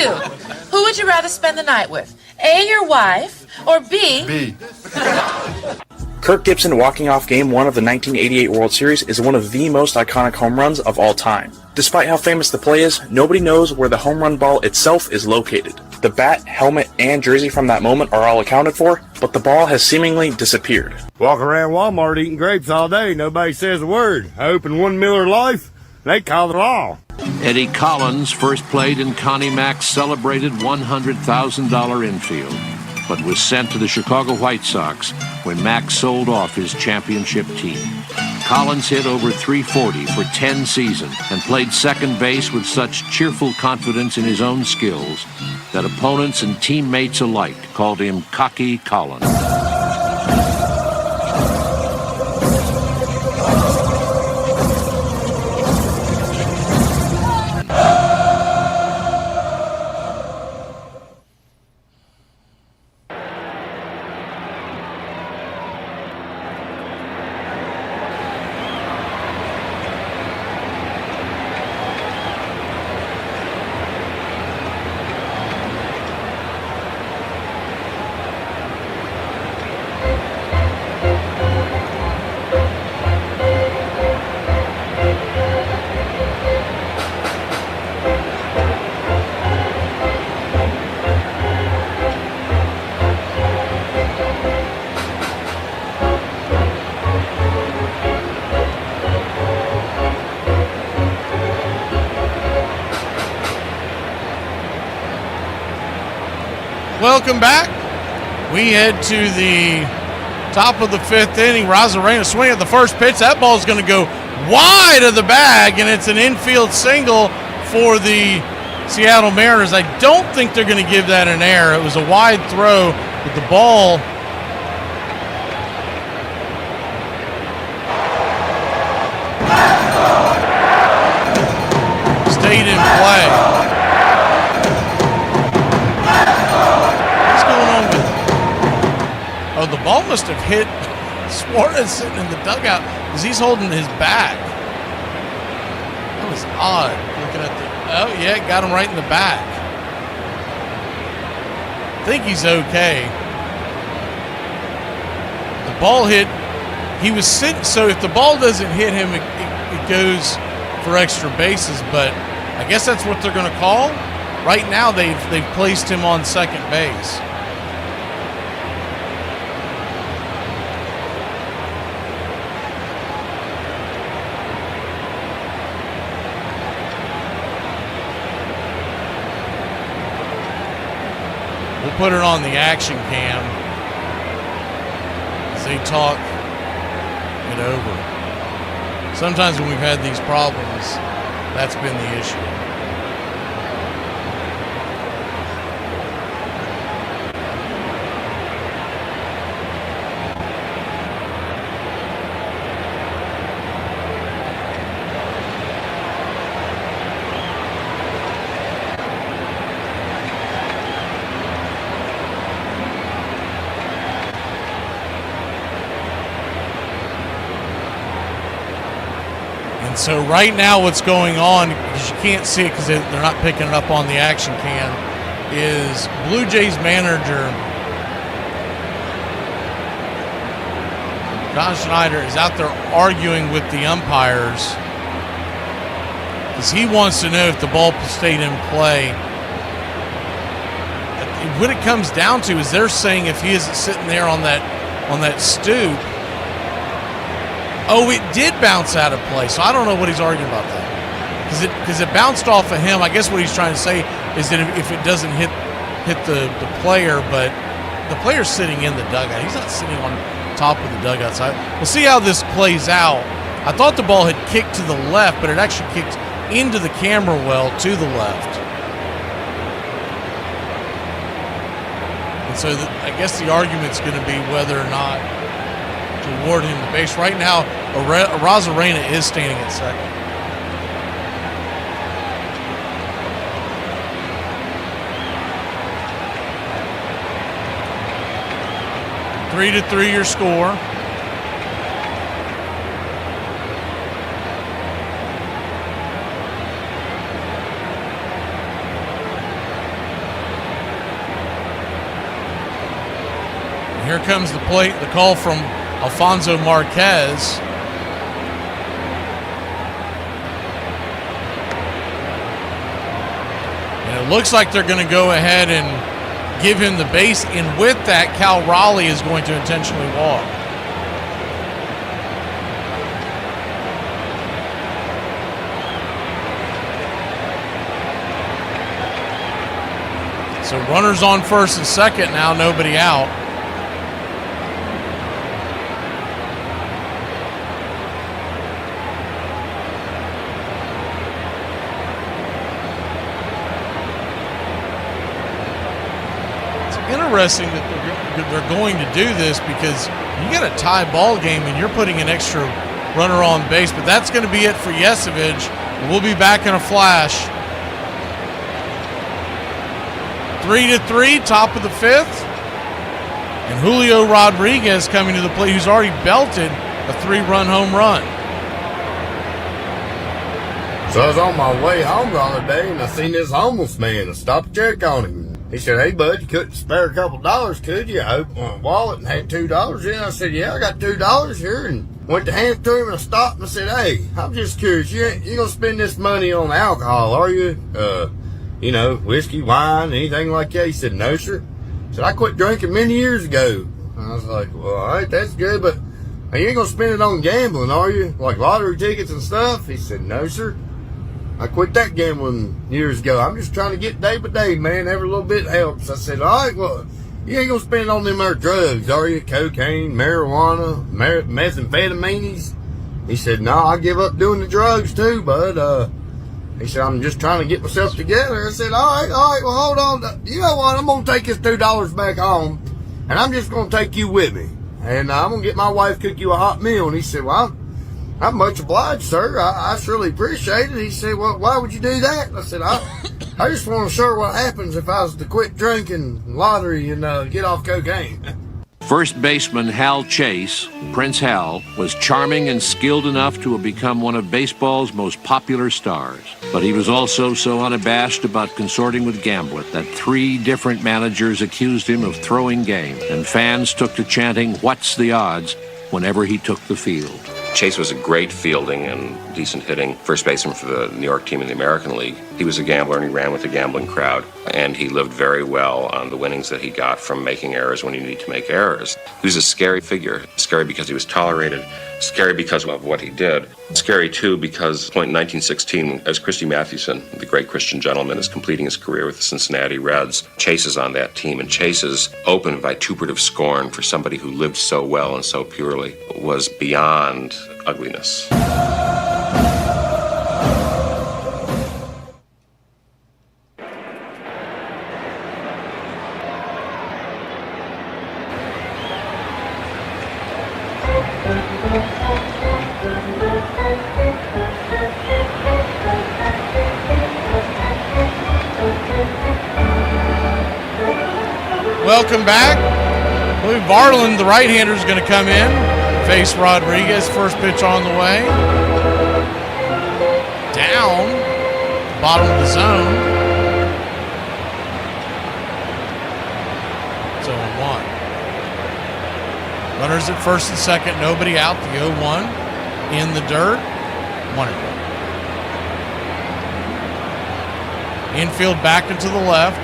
Who would you rather spend the night with? A, your wife, or B? B. Kirk Gibson walking off Game 1 of the 1988 World Series is one of the most iconic home runs of all time. Despite how famous the play is, nobody knows where the home run ball itself is located. The bat, helmet, and jersey from that moment are all accounted for, but the ball has seemingly disappeared. Walk around Walmart eating grapes all day, nobody says a word. I open one Miller Life, they call it law. Eddie Collins first played in Connie Mack's celebrated $100,000 infield, but was sent to the Chicago White Sox when Mack sold off his championship team. Collins hit over .340 for 10 seasons and played second base with such cheerful confidence in his own skills that opponents and teammates alike called him Cocky Collins. Welcome back. We head to the top of the 5th inning. Rosarena swing at the first pitch. That ball is going to go wide of the bag, and it's an infield single for the Seattle Mariners. I don't think they're going to give that an error. It was a wide throw, but the ball stayed in play. Oh, the ball must have hit Suarez sitting in the dugout because he's holding his back. That was odd. Looking at the, oh yeah, got him right in the back. I think he's okay. The ball hit. He was sitting. So if the ball doesn't hit him, it goes for extra bases. But I guess that's what they're going to call. Right now, they've placed him on second base. We'll put it on the action cam as they talk it over. Sometimes when we've had these problems, that's been the issue. So right now what's going on, because you can't see it because they're not picking it up on the action cam, is Blue Jays manager John Schneider is out there arguing with the umpires because he wants to know if the ball stayed in play what it comes down to is they're saying if he isn't sitting there on that stoop, it did bounce out of play. So I don't know what he's arguing about that. Because it bounced off of him. I guess what he's trying to say is that if it doesn't hit the player, but the player's sitting in the dugout. He's not sitting on top of the dugout side. We'll see how this plays out. I thought the ball had kicked to the left, but it actually kicked into the camera well to the left. And so I guess the argument's going to be whether or not to award him the base. Right now, Arozarena is standing at second. 3-3 your score. And here comes the call from Alfonso Marquez. And it looks like they're going to go ahead and give him the base, and with that, Cal Raleigh is going to intentionally walk. So runners on first and second now, nobody out. Interesting that they're going to do this because you got a tie ball game and you're putting an extra runner on base, but that's going to be it for Yesevich. We'll be back in a flash. 3-3, top of the fifth. And Julio Rodriguez coming to the plate, who's already belted a 3-run home run. So I was on my way home the other day and I seen this homeless man. I stopped to check on him. He said, "Hey, bud, you couldn't spare a couple dollars, could you?" I opened my wallet and had $2 in. I said, "Yeah, I got $2 here," and went to hand it to him, and I stopped and I said, "Hey, I'm just curious, you gonna spend this money on alcohol, are you? Whiskey, wine, anything like that?" He said, "No, sir." I said, "I quit drinking many years ago." And I was like, "Well, all right, that's good, but you ain't gonna spend it on gambling, are you? Like lottery tickets and stuff?" He said, "No, sir. I quit that gambling years ago. I'm just trying to get day by day, man. Every little bit helps." I said, "All right, well, you ain't gonna spend it on them there drugs, are you? Cocaine, marijuana, methamphetamines?" He said, "No, I give up doing the drugs too, bud." He said, "I'm just trying to get myself together." I said, all right, well, hold on. You know what? I'm gonna take this $2 back home, and I'm just gonna take you with me. And I'm gonna get my wife cook you a hot meal." And he said, "Well, I'm much obliged, sir. I surely appreciate it." He said, "Well, why would you do that?" I said, I just want to show what happens if I was to quit drinking, lottery, and get off cocaine." First baseman Hal Chase, Prince Hal, was charming and skilled enough to have become one of baseball's most popular stars. But he was also so unabashed about consorting with gambling that 3 different managers accused him of throwing game, and fans took to chanting, "What's the odds?" whenever he took the field. Chase was a great fielding and decent hitting first baseman for the New York team in the American League. He was a gambler and he ran with the gambling crowd, and he lived very well on the winnings that he got from making errors when you need to make errors. He was a scary figure. Scary because he was tolerated, scary because of what he did, scary too because in 1916, as Christy Mathewson, the great Christian gentleman, is completing his career with the Cincinnati Reds, Chase is on that team, and Chase's open vituperative scorn for somebody who lived so well and so purely was beyond ugliness. Welcome back. I believe Varland, the right-hander, is going to come in, face Rodriguez. First pitch on the way. Down, bottom of the zone. It's 0-1. Runners at first and second, nobody out. The 0-1 in the dirt. 1-1. Infield back into the left.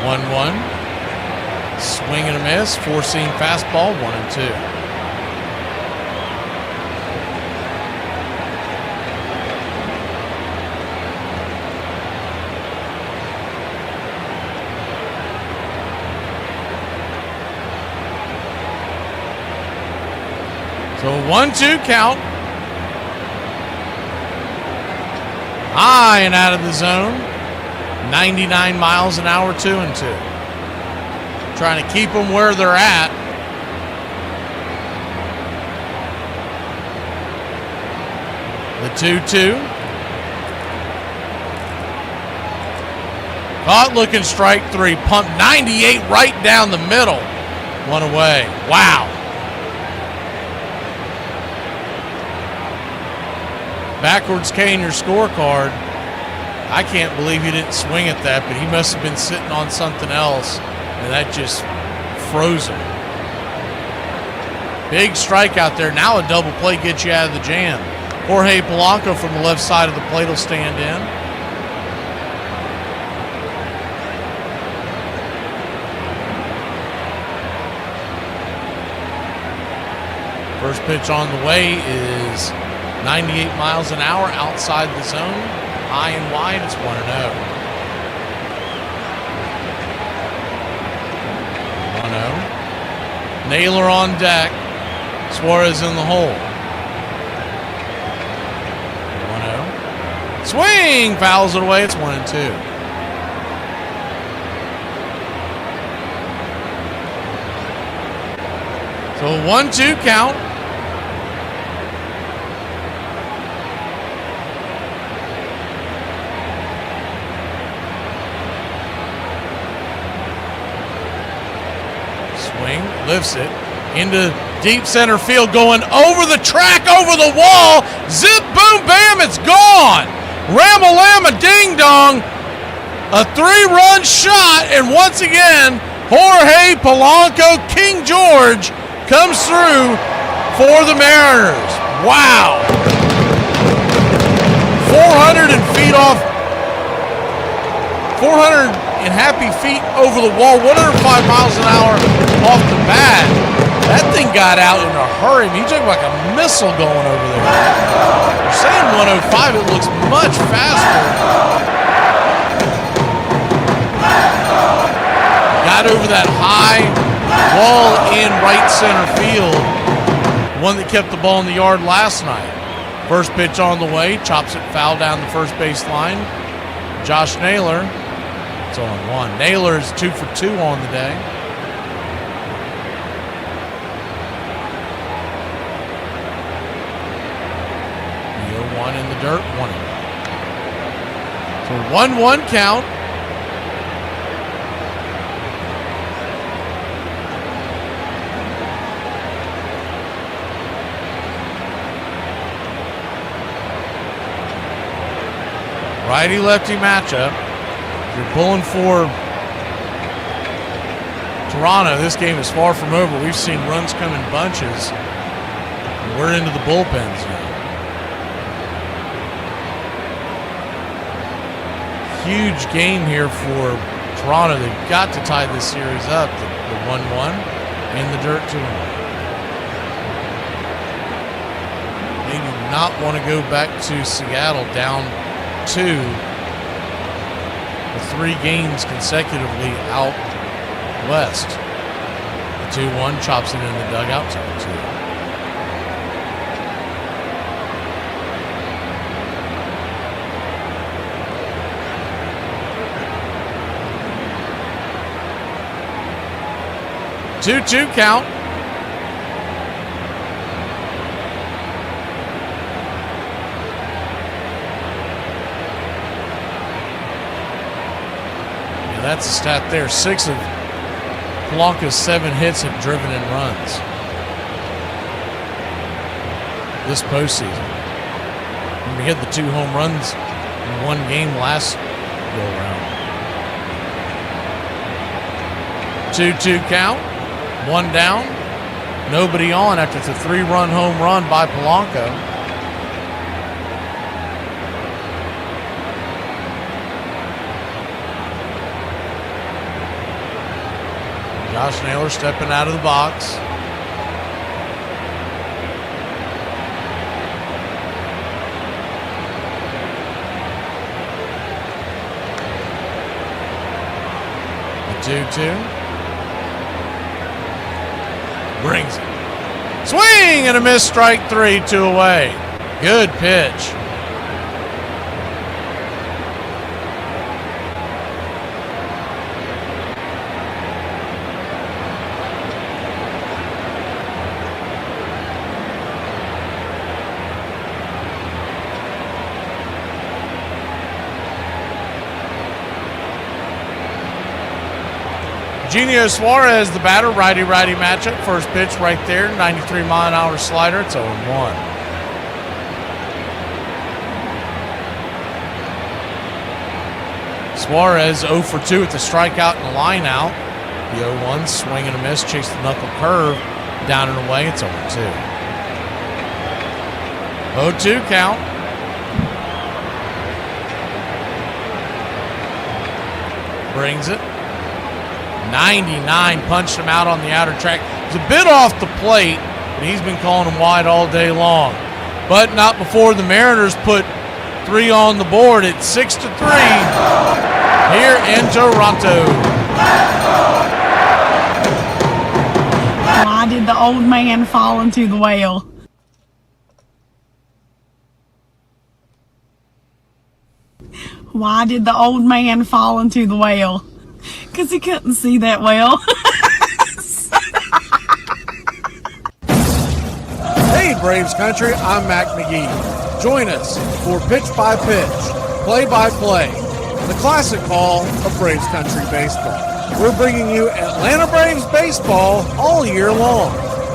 1-1. Swing and a miss. Four-seam fastball, 1-2. So 1-2 count. High and out of the zone. 99 miles an hour, 2-2. Trying to keep them where they're at. The 2-2. Caught looking strike three. Pumped 98 right down the middle. One away. Wow. Backwards K in your scorecard. I can't believe he didn't swing at that, but he must have been sitting on something else, and that just froze him. Big strike out there. Now a double play gets you out of the jam. Jorge Polanco from the left side of the plate will stand in. First pitch on the way is 98 miles an hour outside the zone. High and wide, it's 1-0. 1-0. Naylor on deck. Suarez in the hole. 1-0. Swing! Fouls it away, it's 1-2. So a 1-2 count. Lifts it into deep center field, going over the track, over the wall. Zip, boom, bam, it's gone. Ramalama, ding dong. A 3-run shot, and once again, Jorge Polanco, King George, comes through for the Mariners. Wow. 400 and happy feet over the wall, 105 miles an hour off the bat. That thing got out in a hurry. I mean, he took like a missile going over there. They're saying 105, it looks much faster. Got over that high wall in right center field. The one that kept the ball in the yard last night. First pitch on the way, chops it foul down the first base line. Josh Naylor. It's on one. Naylor is 2 for 2 on the day. The 0-1 in the dirt, 1. So 1-1 count. Righty-lefty matchup. You're pulling for Toronto. This game is far from over. We've seen runs come in bunches. We're into the bullpens now. Huge game here for Toronto. They've got to tie this series up. The 1-1 in the dirt 2-1. They do not want to go back to Seattle down 2. 3 games consecutively out west. The 2-1 chops it in the dugout, 2-2. Two count. That's a stat there. 6 of Polanco's 7 hits have driven in runs this postseason. And we had the 2 home runs in 1 game last go around. 2-2 count. 1 down. Nobody on after the 3-run home run by Polanco. Josh Naylor stepping out of the box. The 2-2. Brings it. Swing and a miss, strike 3, 2 away. Good pitch. Eugenio Suarez, the batter, righty-righty matchup. First pitch right there, 93-mile-an-hour slider. It's 0-1. Suarez 0 for 2 at the strikeout and the line out. The 0-1, swing and a miss, chase the knuckle curve, down and away. It's 0-2. 0-2 count. Brings it. 99, punched him out on the outer track. It's a bit off the plate, but he's been calling him wide all day long. But not before the Mariners put 3 on the board. It's 6-3 here in Toronto. Why did the old man fall into the well? Why did the old man fall into the well? Because he couldn't see that well. Hey, Braves Country, I'm Mac McGee. Join us for Pitch by Pitch, Play by Play, the classic call of Braves Country baseball. We're bringing you Atlanta Braves baseball all year long.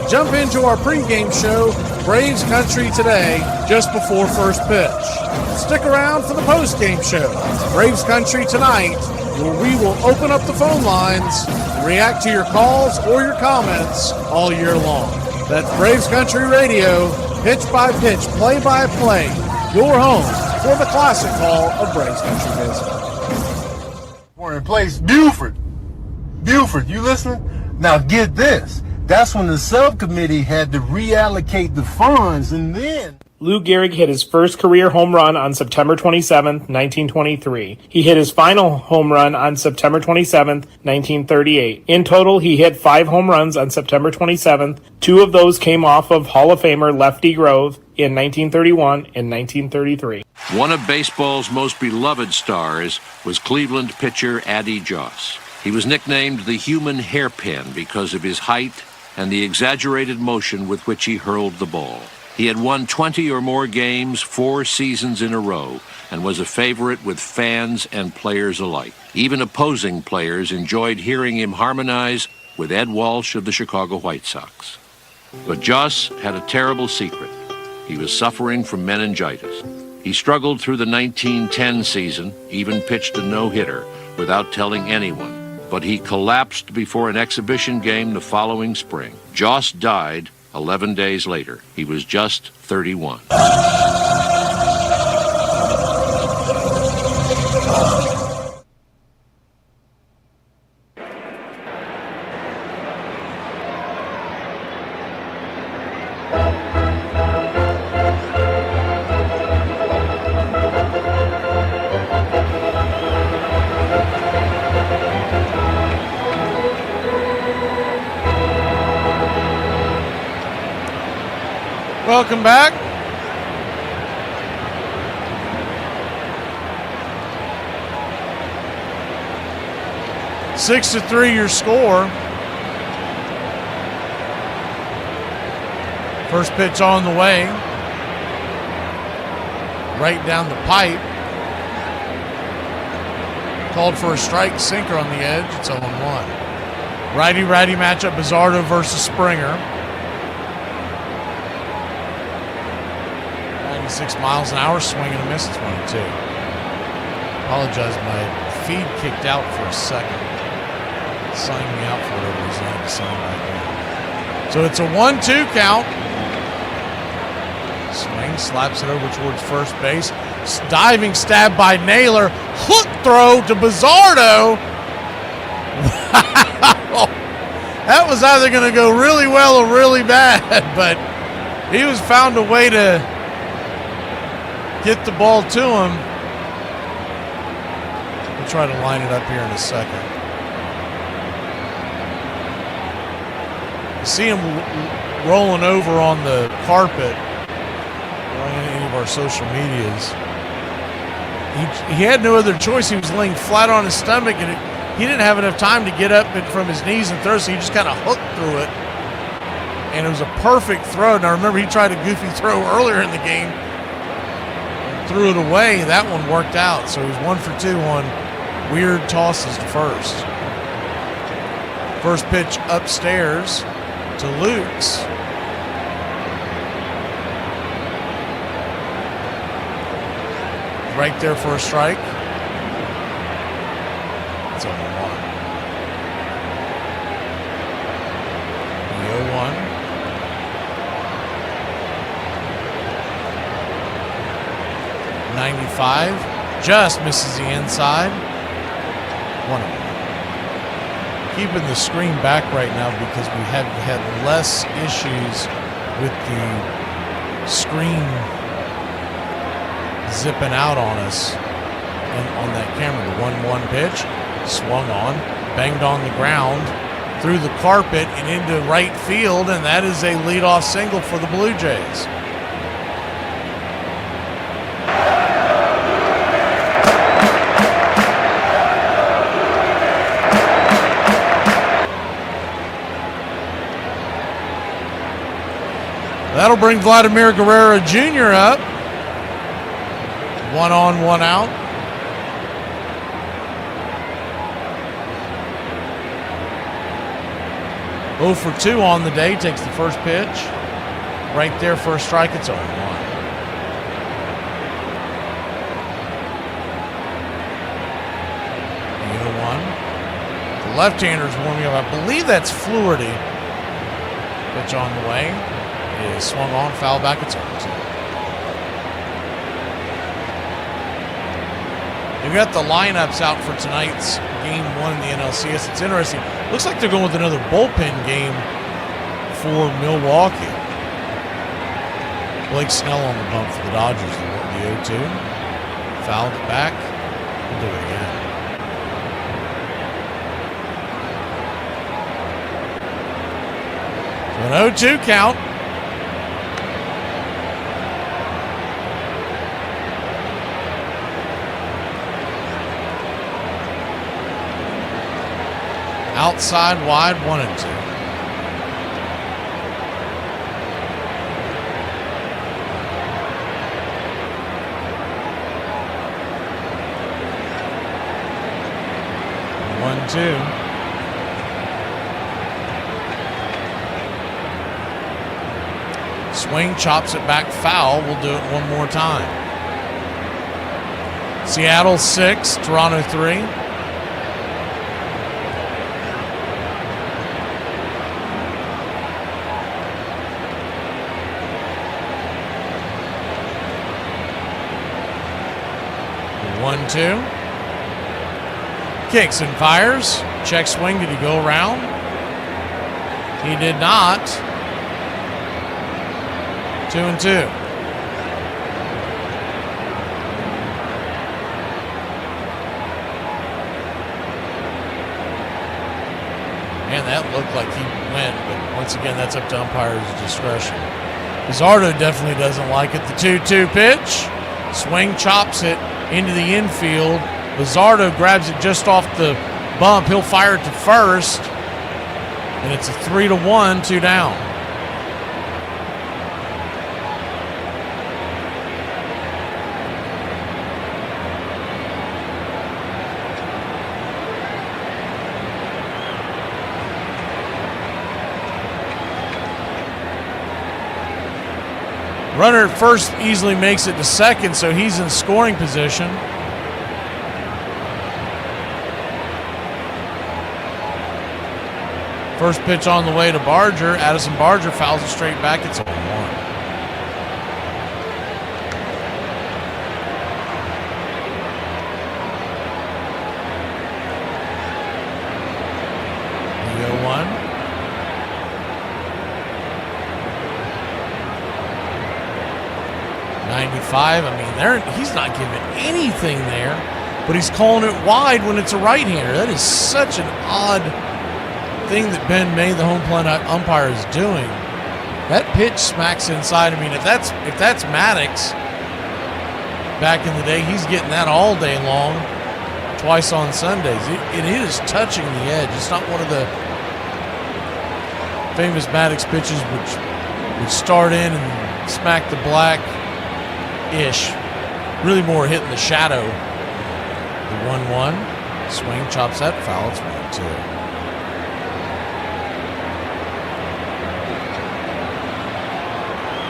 Jump into our pregame show, Braves Country Today, just before first pitch. Stick around for the postgame show, Braves Country Tonight, where we will open up the phone lines and react to your calls or your comments all year long. That's Braves Country Radio, pitch by pitch, play by play, your home for the classic call of Braves Country baseball. We're in place, Buford. Buford, you listening? Now get this. That's when the subcommittee had to reallocate the funds, and then Lou Gehrig hit his first career home run on September 27, 1923. He hit his final home run on September 27, 1938. In total, he hit 5 home runs on September 27th. 2 of those came off of Hall of Famer Lefty Grove in 1931 and 1933. One of baseball's most beloved stars was Cleveland pitcher Addie Joss. He was nicknamed the human hairpin because of his height and the exaggerated motion with which he hurled the ball. He had won 20 or more games 4 seasons in a row and was a favorite with fans and players alike. Even opposing players enjoyed hearing him harmonize with Ed Walsh of the Chicago White Sox. But Joss had a terrible secret. He was suffering from meningitis. He struggled through the 1910 season, even pitched a no-hitter without telling anyone. But he collapsed before an exhibition game the following spring. Joss died 11 days later. He was just 31. Welcome back. Six to 3 your score. First pitch on the way. Right down the pipe. Called for a strike, sinker on the edge. It's 0-1. Righty-righty matchup, Bizzardo versus Springer. 96 miles an hour, swing and a miss. It's 1-2. Apologize, my feed kicked out for a second. Signed me out for whatever reason. I had to sign back in. So it's a 1-2 count. Swing, slaps it over towards first base. Diving stab by Naylor. Hook throw to Bizzardo. Wow. That was either going to go really well or really bad, but he was found a way to get the ball to him. We'll try to line it up here in a second. You see him rolling over on the carpet on any of our social medias. He had no other choice. He was laying flat on his stomach, and he didn't have enough time to get up from his knees and throw, so he just kind of hooked through it. And it was a perfect throw. Now, remember, he tried a goofy throw earlier in the game and threw it away. That one worked out, so he was 1 for 2 on weird tosses to first. First pitch upstairs to Lukes. Right there for a strike. It's 0-1. The 0-1. .95 just misses the inside. 1-1. Keeping the screen back right now because we have had less issues with the screen zipping out on us and on that camera. The 1-1 pitch swung on, banged on the ground, through the carpet and into right field, and that is a leadoff single for the Blue Jays. That'll bring Vladimir Guerrero Jr. up. 1 on, 1 out. Oh for 2 on the day, takes the first pitch. Right there for a strike, it's 0-1. The 0-1. The left-hander's warming up. I believe that's Fluharty. Pitch on the way. It is swung on, foul back, it's 0-2. We've got the lineups out for tonight's game 1 in the NLCS. It's interesting. Looks like they're going with another bullpen game for Milwaukee. Blake Snell on the bump for the Dodgers. The 0-2. Fouled it back. We'll do it again. So an 0-2 count. Outside wide, 1-2. One, 2. Swing, chops it back foul. We'll do it one more time. Seattle 6, Toronto 3. One, 2. Kicks and fires. Check swing. Did he go around? He did not. 2-2. Man, that looked like he went, but once again, that's up to umpire's discretion. Pizzardo definitely doesn't like it. The 2-2 pitch. Swing, chops it into the infield. Pizzardo grabs it just off the bump. He'll fire it to first. And it's a 3-1, 2 down. Runner at first easily makes it to second, so he's in scoring position. First pitch on the way to Barger. Addison Barger fouls it straight back. It's 0-1. The 0-1. 95. I mean, he's not giving anything there, but he's calling it wide when it's a right-hander. That is such an odd thing that Ben May, the home plate umpire, is doing. That pitch smacks inside. I mean, if that's Maddox back in the day, he's getting that all day long, twice on Sundays. It is touching the edge. It's not one of the famous Maddox pitches which would start in and smack the black-ish. Really more hitting the shadow. The 1-1. Swing, chops that foul. It's 1-2.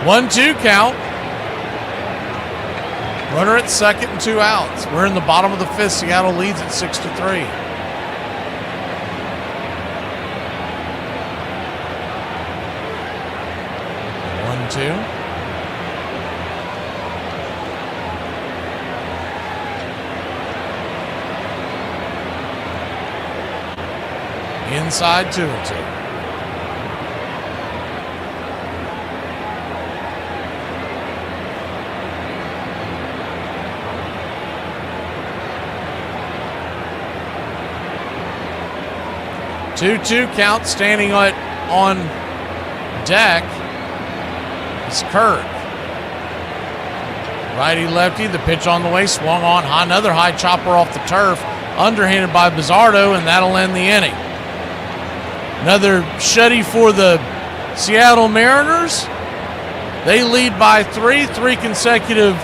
One-two count. Runner at second and 2 outs. We're in the bottom of the fifth. Seattle leads at 6-3. One-two. Inside 2-2. Two count. Standing on deck is Kirk. Righty lefty. The pitch on the way. Swung on. Another high chopper off the turf. Underhanded by Bizzardo, and that'll end the inning. Another shutty for the Seattle Mariners. They lead by 3 consecutive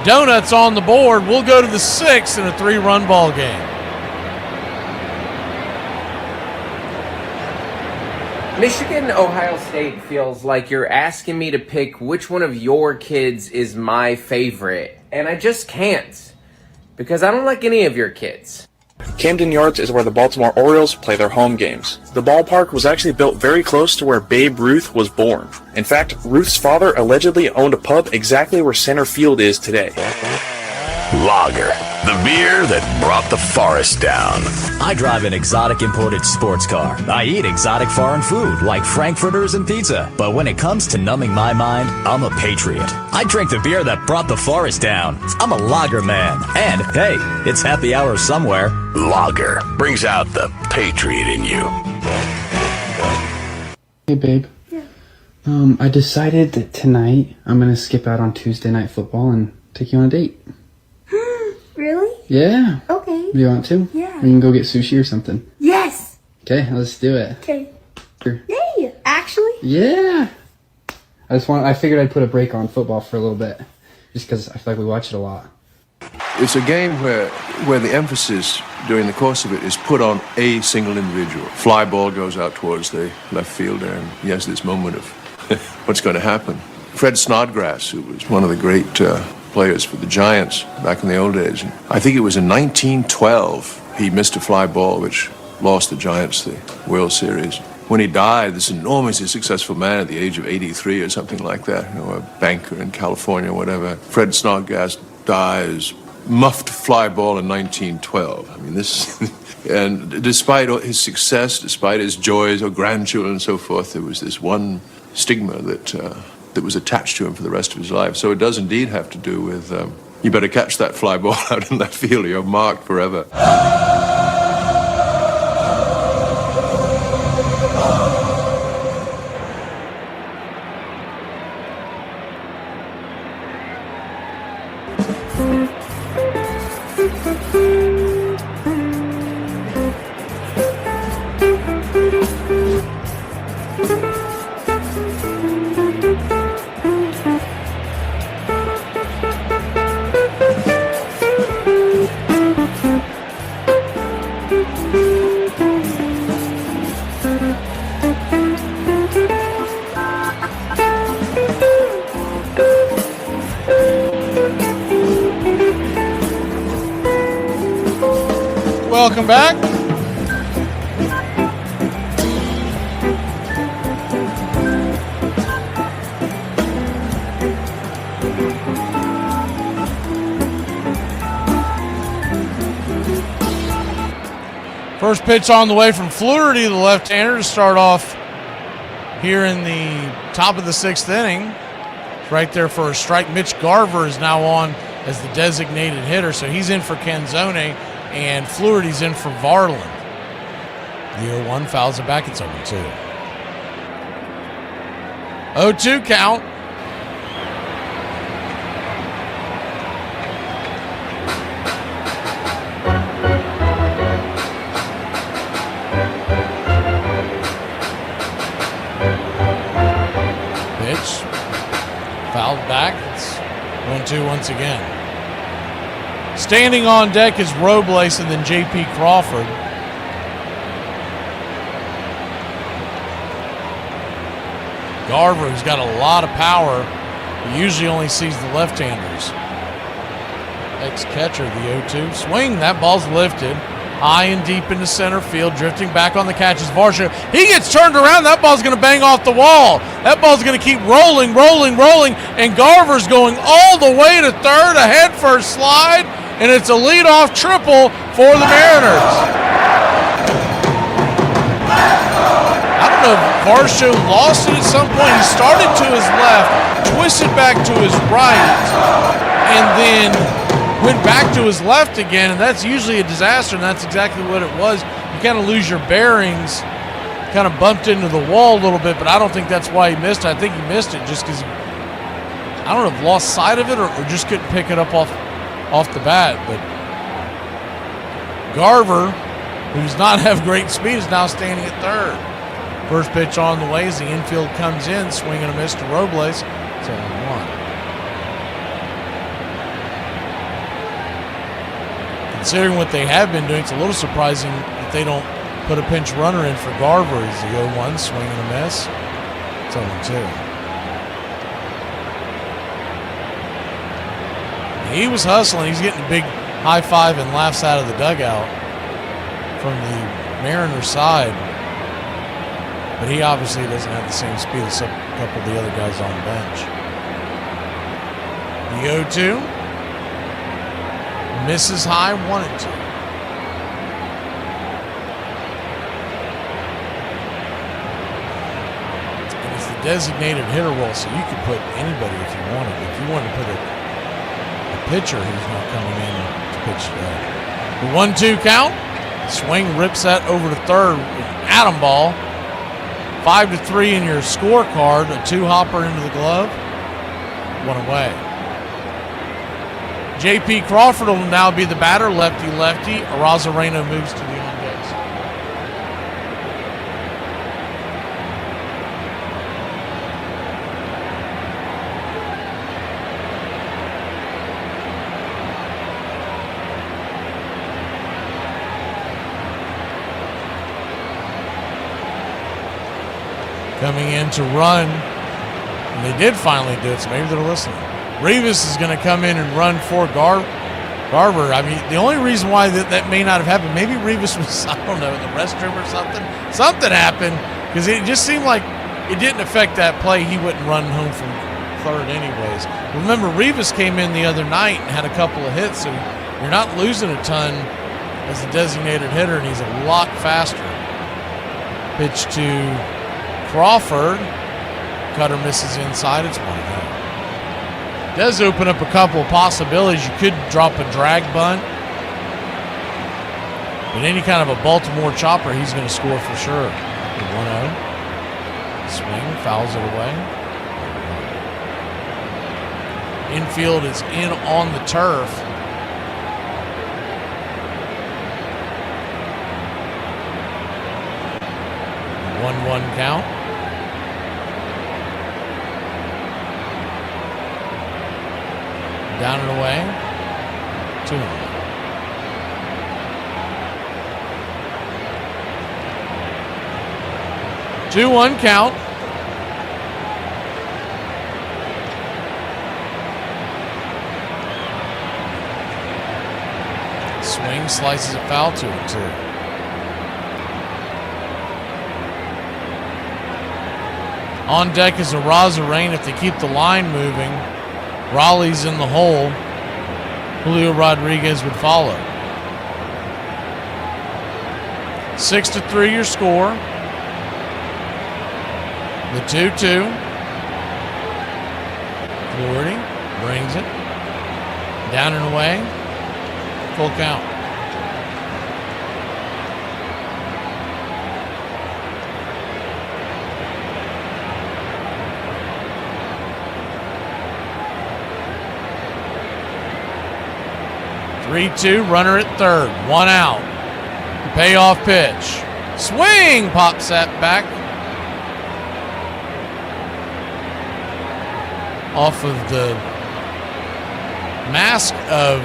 donuts on the board. We'll go to the 6th in a 3-run ball game. Michigan, Ohio State feels like you're asking me to pick which one of your kids is my favorite, and I just can't, because I don't like any of your kids. Camden Yards is where the Baltimore Orioles play their home games. The ballpark was actually built very close to where Babe Ruth was born. In fact, Ruth's father allegedly owned a pub exactly where center field is today. Lager, the beer that brought the forest down. I drive an exotic imported sports car. I eat exotic foreign food like frankfurters and pizza. But when it comes to numbing my mind, I'm a patriot. I drink the beer that brought the forest down. I'm a lager man. And hey, it's happy hour somewhere. Lager brings out the patriot in you. Hey babe. Yeah. I decided that tonight I'm gonna skip out on Tuesday night football and take you on a date. Really? Yeah. Okay. Do you want to? Yeah. We can go get sushi or something. Yes. Okay, let's do it. Okay. Sure. Yay! Actually? Yeah. I figured I'd put a break on football for a little bit, just because I feel like we watch it a lot. It's a game where the emphasis during the course of it is put on a single individual. Fly ball goes out towards the left fielder, and he has this moment of what's going to happen. Fred Snodgrass, who was one of the great players for the Giants back in the old days, I think it was in 1912 he missed a fly ball which lost the Giants the World Series. When he died, this enormously successful man at the age of 83 or something like that, you know, a banker in California or whatever, Fred Snodgrass dies, muffed fly ball in 1912. I mean, this, and despite his success, despite his joys or grandchildren and so forth, there was this one stigma that was attached to him for the rest of his life. So it does indeed have to do with, you better catch that fly ball out in that field or you're marked forever. Welcome back. First pitch on the way from Fluharty, the left-hander, to start off here in the top of the 6th inning. right there for a strike. Mitch Garver is now on as the designated hitter, so he's in for Canzone, and Fluharty's in for Varland. The 0-1 fouls it back. It's 0-2. 0-2 count. Pitch. Fouled back. It's 1-2 once again. Standing on deck is Robles and then J.P. Crawford. Garver, who's got a lot of power, he usually only sees the left-handers. Ex-catcher, the 0-2. Swing, that ball's lifted. High and deep into center field, drifting back on the catch is Varsho. He gets turned around, that ball's going to bang off the wall. That ball's going to keep rolling, and Garver's going all the way to third, a head-first slide, and it's a leadoff triple for the Mariners. I don't know if Varsho lost it at some point. He started to his left, twisted back to his right, and then went back to his left again, and that's usually a disaster, and that's exactly what it was. You kind of lose your bearings, kind of bumped into the wall a little bit, but I don't think that's why he missed it. I think he missed it just because, I don't know if lost sight of it or just couldn't pick it up off the bat. But Garver, who does not have great speed, is now standing at third. First pitch on the way as the infield comes in, swing and a miss to Robles. It's 0-1. Considering what they have been doing, it's a little surprising that they don't put a pinch runner in for Garver as the 0-1, swing and a miss. It's 0-2. He was hustling. He's getting a big high five and laughs out of the dugout from the Mariners side. But he obviously doesn't have the same speed as a couple of the other guys on the bench. The 0-2. Misses high, 1-2. And it's the designated hitter role, so you could put anybody if you wanted. If you wanted to put a pitcher who's not coming in to pitch today. The 1-2 count. Swing, rips that over to third. Atom ball. 5-3 in your scorecard. A two-hopper into the glove. One away. J.P. Crawford will now be the batter, lefty-lefty. Arozarena moves to the on base. Coming in to run, and they did finally do it, so maybe they're listening. Rivas is going to come in and run for Garver. I mean, the only reason why that may not have happened, maybe Rivas was, I don't know, in the restroom or something. Something happened, because it just seemed like it didn't affect that play. He wouldn't run home from third anyways. Remember, Rivas came in the other night and had a couple of hits, so you're not losing a ton as a designated hitter, and he's a lot faster. Pitch to Crawford. Cutter misses inside. It's 1-0. Does open up a couple of possibilities. You could drop a drag bunt. But any kind of a Baltimore chopper, he's going to score for sure. 1-0. Swing, fouls it away. Infield is in on the turf. A 1-1 count. Down and away. 2-0. Two-one count. Swing, slices it foul, 2-2. On deck is Arozarena if they keep the line moving. Raleigh's in the hole. Julio Rodriguez would follow. 6-3 your score. The 2-2. Fluharty brings it. Down and away. Full count. Three-two, runner at third. One out. Payoff pitch. Swing! Pops that back. Off of the mask of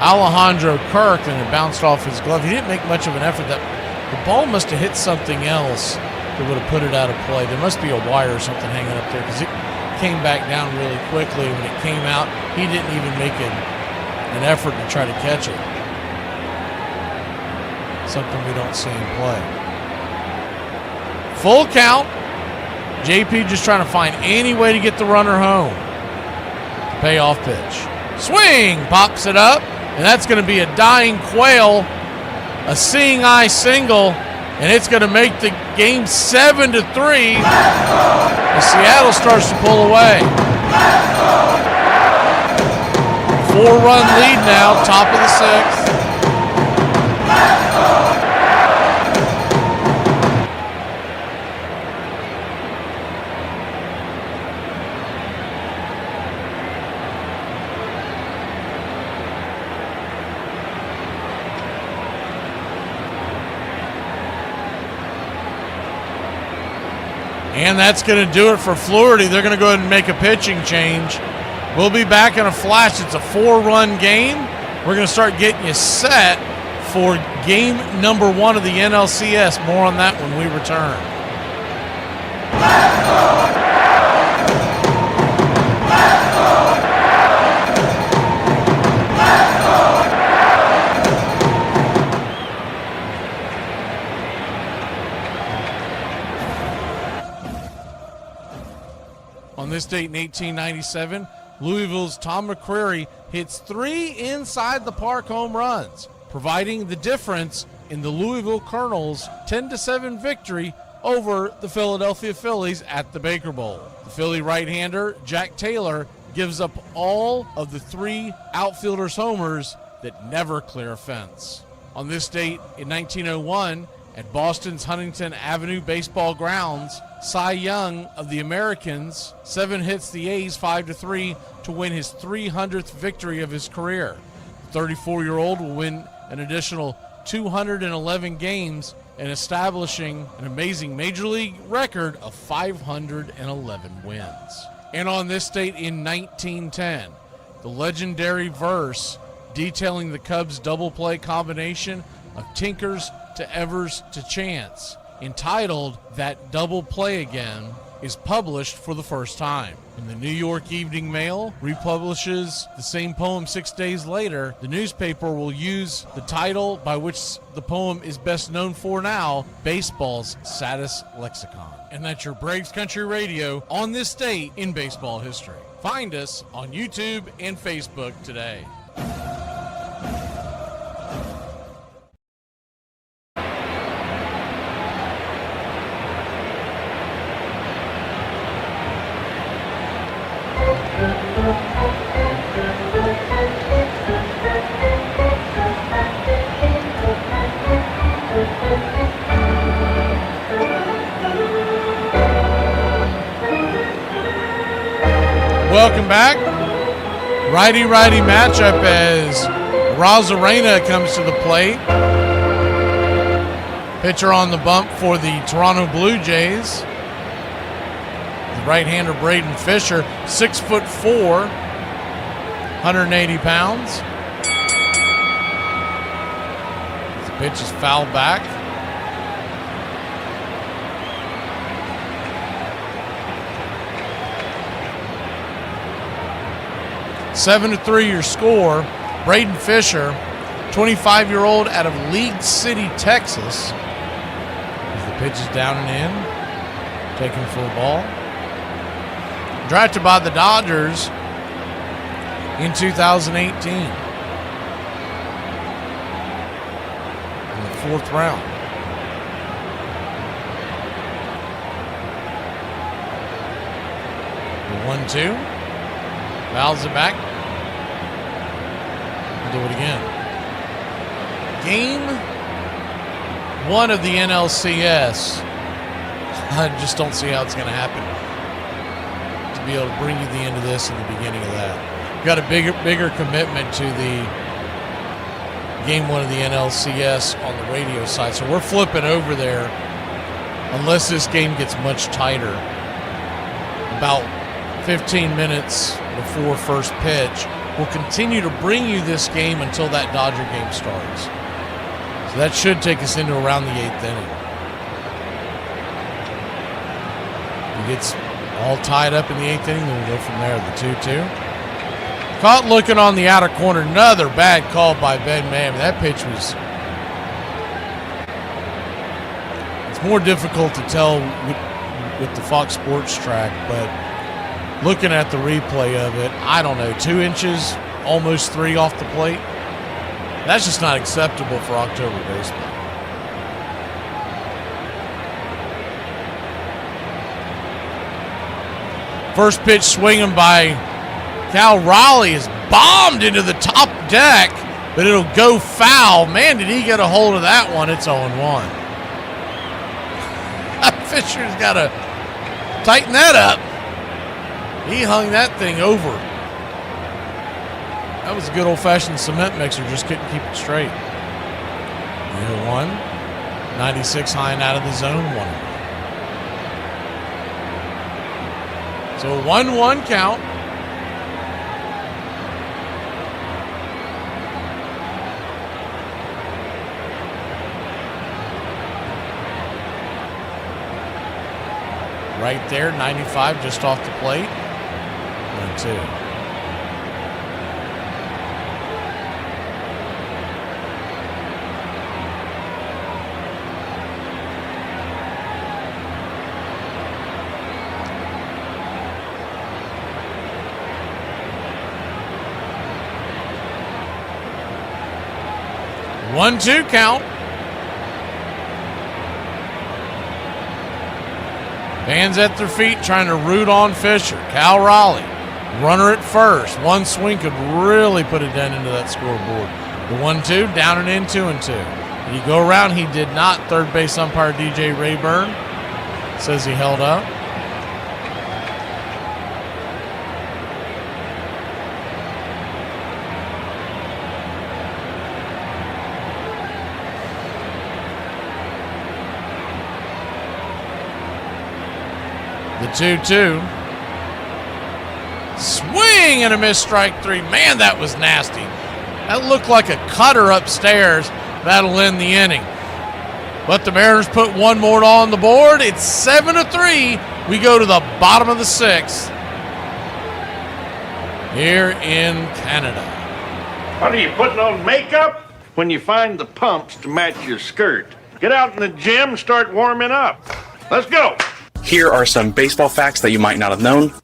Alejandro Kirk, and it bounced off his glove. He didn't make much of an effort. The ball must have hit something else that would have put it out of play. There must be a wire or something hanging up there because it came back down really quickly. When it came out, he didn't even make an effort to try to catch it. Something we don't see him play. Full count. JP just trying to find any way to get the runner home. Payoff pitch. Swing! Pops it up. And that's going to be a dying quail. A seeing eye single. And it's going to make the game 7-3. As Seattle starts to pull away. 4-run lead now, top of the sixth. And that's going to do it for Fluharty. They're going to go ahead and make a pitching change. We'll be back in a flash. It's a 4-run game. We're going to start getting you set for game number 1 of the NLCS. More on that when we return. On this date in 1897, Louisville's Tom McCreary hits 3 inside the park home runs, providing the difference in the Louisville Colonels' 10-7 victory over the Philadelphia Phillies at the Baker Bowl. The Philly right-hander, Jack Taylor, gives up all of the 3 outfielders' homers that never clear a fence. On this date in 1901, at Boston's Huntington Avenue baseball grounds, Cy Young of the Americans 7 hits the A's 5-3 to win his 300th victory of his career. The 34-year-old will win an additional 211 games and establishing an amazing major league record of 511 wins. And on this date in 1910, the legendary verse detailing the Cubs' double play combination of Tinkers to Evers to Chance, entitled That Double Play Again, is published for the first time. When the New York Evening Mail republishes the same poem 6 days later, the newspaper will use the title by which the poem is best known for now, Baseball's Saddest Lexicon. And that's your Braves Country Radio on this date in baseball history. Find us on YouTube and Facebook today. Welcome back. Righty-righty matchup as Rosarena comes to the plate. Pitcher on the bump for the Toronto Blue Jays. The right-hander Braden Fisher, 6'4", 180 pounds. The pitch is fouled back. Seven to 3 your score. Braden Fisher, 25-year-old out of League City, Texas. As the pitch is down and in, taken for a ball. Drafted by the Dodgers in 2018 in the 4th round. 1-2. Fouls it back. We'll do it again. Game 1 of the NLCS. I just don't see how it's going to happen to be able to bring you the end of this and the beginning of that. We've got a bigger commitment to the Game 1 of the NLCS on the radio side. So we're flipping over there unless this game gets much tighter. About 15 minutes before first pitch. We'll continue to bring you this game until that Dodger game starts. So that should take us into around the 8th inning. If it gets all tied up in the 8th inning, then we'll go from there, the 2-2. Caught looking on the outer corner. Another bad call by Ben Mann. That pitch was... It's more difficult to tell with the Fox Sports track, but looking at the replay of it, I don't know, 2 inches, almost 3 off the plate. That's just not acceptable for October baseball. First pitch swinging by Cal Raleigh is bombed into the top deck, but it'll go foul. Man, did he get a hold of that one? It's 0-1. Fisher's got to tighten that up. He hung that thing over. That was a good old-fashioned cement mixer. Just couldn't keep it straight. 0-1. 96 high and out of the zone. 1. So 1-1 count. Right there, 95 just off the plate. 1-2. One-two count. Fans at their feet trying to root on Fisher. Cal Raleigh, runner at first. One swing could really put a dent into that scoreboard. The 1-2, down and in, 2-2. Did he go around? He did not. Third base umpire DJ Rayburn says he held up. The 2-2. Swing and a miss, strike 3. Man, that was nasty. That looked like a cutter upstairs. That'll end the inning. But the Mariners put one more on the board. It's 7-3. We go to the bottom of the 6th here in Canada. What are you putting on makeup? When you find the pumps to match your skirt. Get out in the gym and start warming up. Let's go. Here are some baseball facts that you might not have known.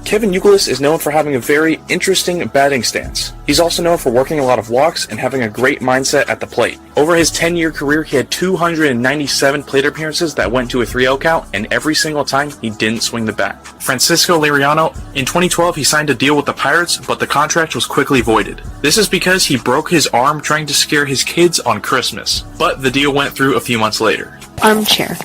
Kevin Youkilis is known for having a very interesting batting stance. He's also known for working a lot of walks and having a great mindset at the plate. Over his 10-year career, he had 297 plate appearances that went to a 3-0 count, and every single time he didn't swing the bat. Francisco Liriano, in 2012 he signed a deal with the Pirates, but the contract was quickly voided. This is because he broke his arm trying to scare his kids on Christmas, but the deal went through a few months later. Armchair.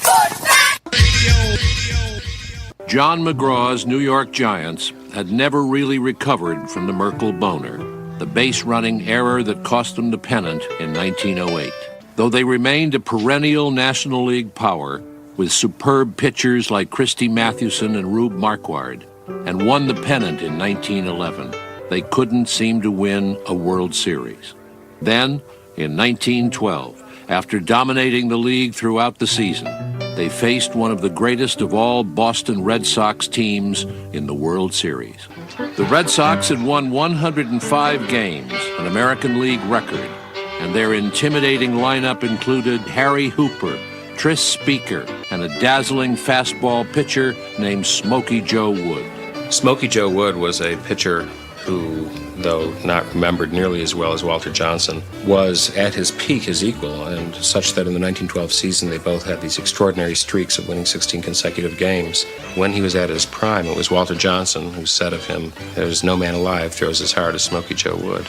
John McGraw's New York Giants had never really recovered from the Merkle boner, the base-running error that cost them the pennant in 1908. Though they remained a perennial National League power with superb pitchers like Christy Mathewson and Rube Marquard, and won the pennant in 1911, they couldn't seem to win a World Series. Then, in 1912, after dominating the league throughout the season, they faced one of the greatest of all Boston Red Sox teams in the World Series. The Red Sox had won 105 games, an American League record, and their intimidating lineup included Harry Hooper, Tris Speaker, and a dazzling fastball pitcher named Smokey Joe Wood. Smokey Joe Wood was a pitcher who, though not remembered nearly as well as Walter Johnson, was at his peak his equal, and such that in the 1912 season they both had these extraordinary streaks of winning 16 consecutive games. When he was at his prime, it was Walter Johnson who said of him, "There's no man alive throws as hard as Smokey Joe would."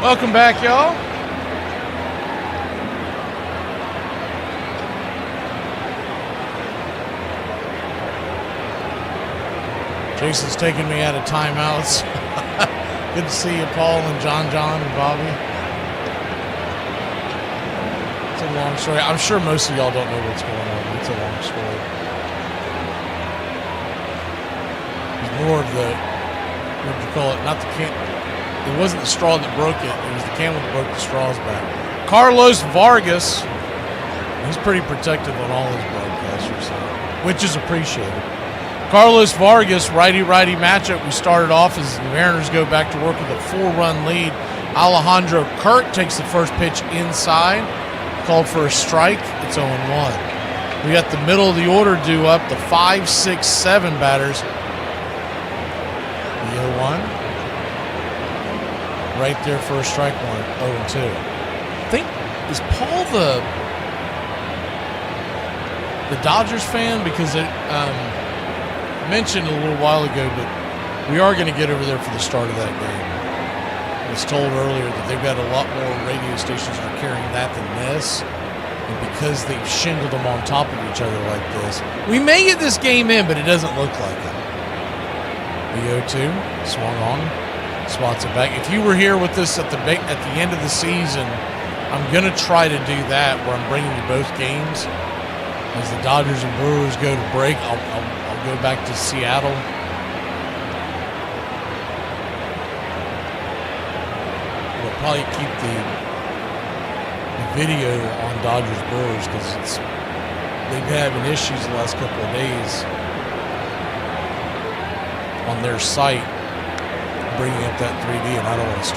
Welcome back, y'all. Jason's taking me out of timeouts. Good to see you, Paul and John and Bobby. It's a long story. I'm sure most of y'all don't know what's going on. It's a long story. It's more of the, what would you call it? Not the can. It wasn't the straw that broke it. It was the camel that broke the straws back. Carlos Vargas. He's pretty protective on all his broadcasters, which is appreciated. Carlos Vargas, righty-righty matchup. We started off as the Mariners go back to work with a 4-run lead. Alejandro Kirk takes the first pitch inside. Called for a strike. It's 0-1. We got the middle of the order due up. The 5, 6, 7 batters. The 0-1. Right there for a strike one, 0-2. I think, is Paul the Dodgers fan? Because it mentioned a little while ago, but we are going to get over there for the start of that game. I was told earlier that they've got a lot more radio stations that are carrying that than this. And because they've shingled them on top of each other like this, we may get this game in, but it doesn't look like it. The 0-2, swung on. Spots it back. If you were here with us at the end of the season, I'm going to try to do that where I'm bringing you both games. As the Dodgers and Brewers go to break, I'll go back to Seattle. We'll probably keep the video on Dodgers Brewers because they've been having issues the last couple of days on their site. Bringing up that 3D, and I don't want to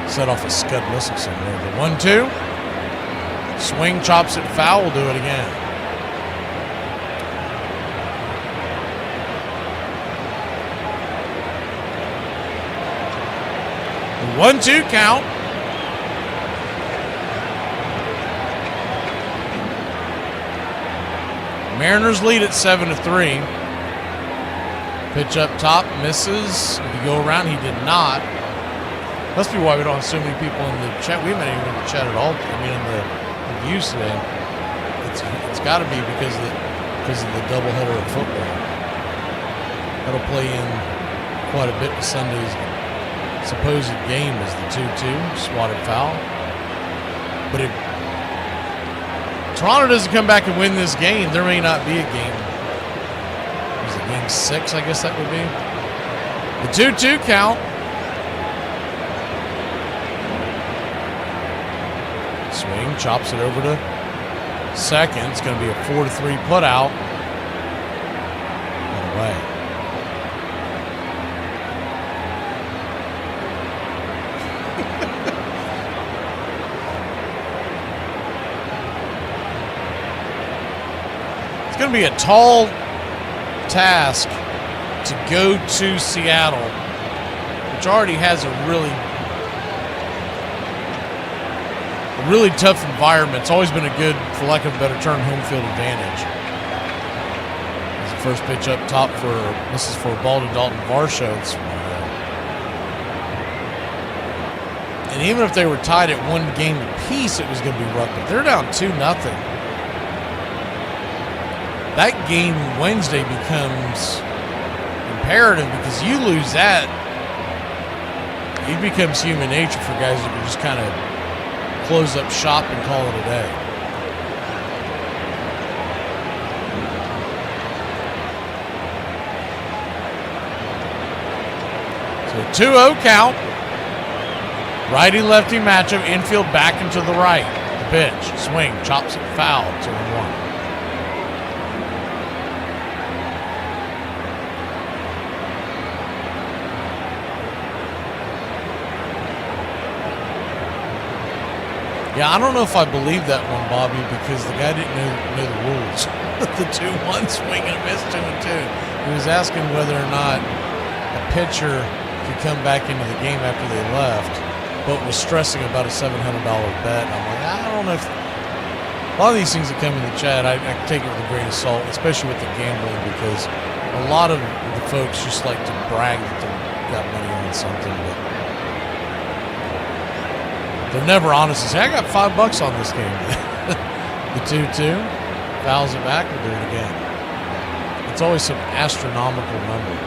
set off a scud missile somewhere. The 1-2, swing, chops it foul. We'll do it again. The 1-2 count. Mariners lead at 7-3. Pitch up top, misses. If you go around, he did not. Must be why we don't have so many people in the chat. We haven't even in the chat at all. I mean, in the views today. It's got to be because of the doubleheader of football. That'll play in quite a bit to Sunday's supposed game as the 2-2 swatted foul. But if Toronto doesn't come back and win this game, there may not be a game. Game 6, I guess that would be. The 2-2 count. Swing, chops it over to second. It's going to be a 4-3 put out. And away. It's going to be a tall task to go to Seattle, which already has a really tough environment. It's always been a good, for lack of a better term, home field advantage. As the first pitch up top this is for a ball to Dalton Varsho. And even if they were tied at 1 game apiece, it was going to be rough. But they're down 2-0. That game Wednesday becomes imperative because you lose that, it becomes human nature for guys that can just kind of close up shop and call it a day. So 2-0 count. Righty-lefty matchup, infield back and to the right. The pitch, swing, chops it, foul, 2-1. Yeah, I don't know if I believe that one, Bobby, because the guy didn't know the rules. The 2-1 swing and a miss, 2-2. He was asking whether or not a pitcher could come back into the game after they left, but was stressing about a $700 bet. And I'm like, I don't know if a lot of these things that come in the chat, I take it with a grain of salt, especially with the gambling, because a lot of the folks just like to brag that they got money on something, but they're never honest and say, I got $5 on this game. The 2-2, fouls it back, we'll do it again. It's always some astronomical number.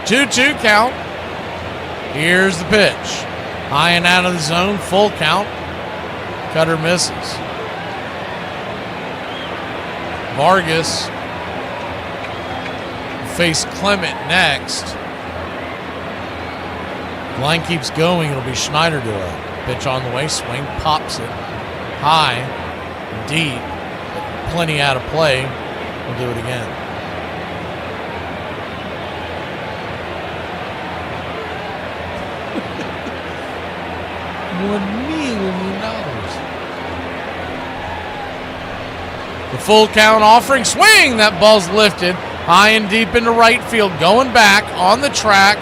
Two-two count. Here's the pitch. High and out of the zone, full count. Cutter misses. Vargas will face Clement next. Line keeps going. It'll be Schneider to it. Pitch on the way. Swing. Pops it. High. Deep. But plenty out of play. We'll do it again. $1 million. The full count offering, swing, that ball's lifted high and deep into right field, going back on the track,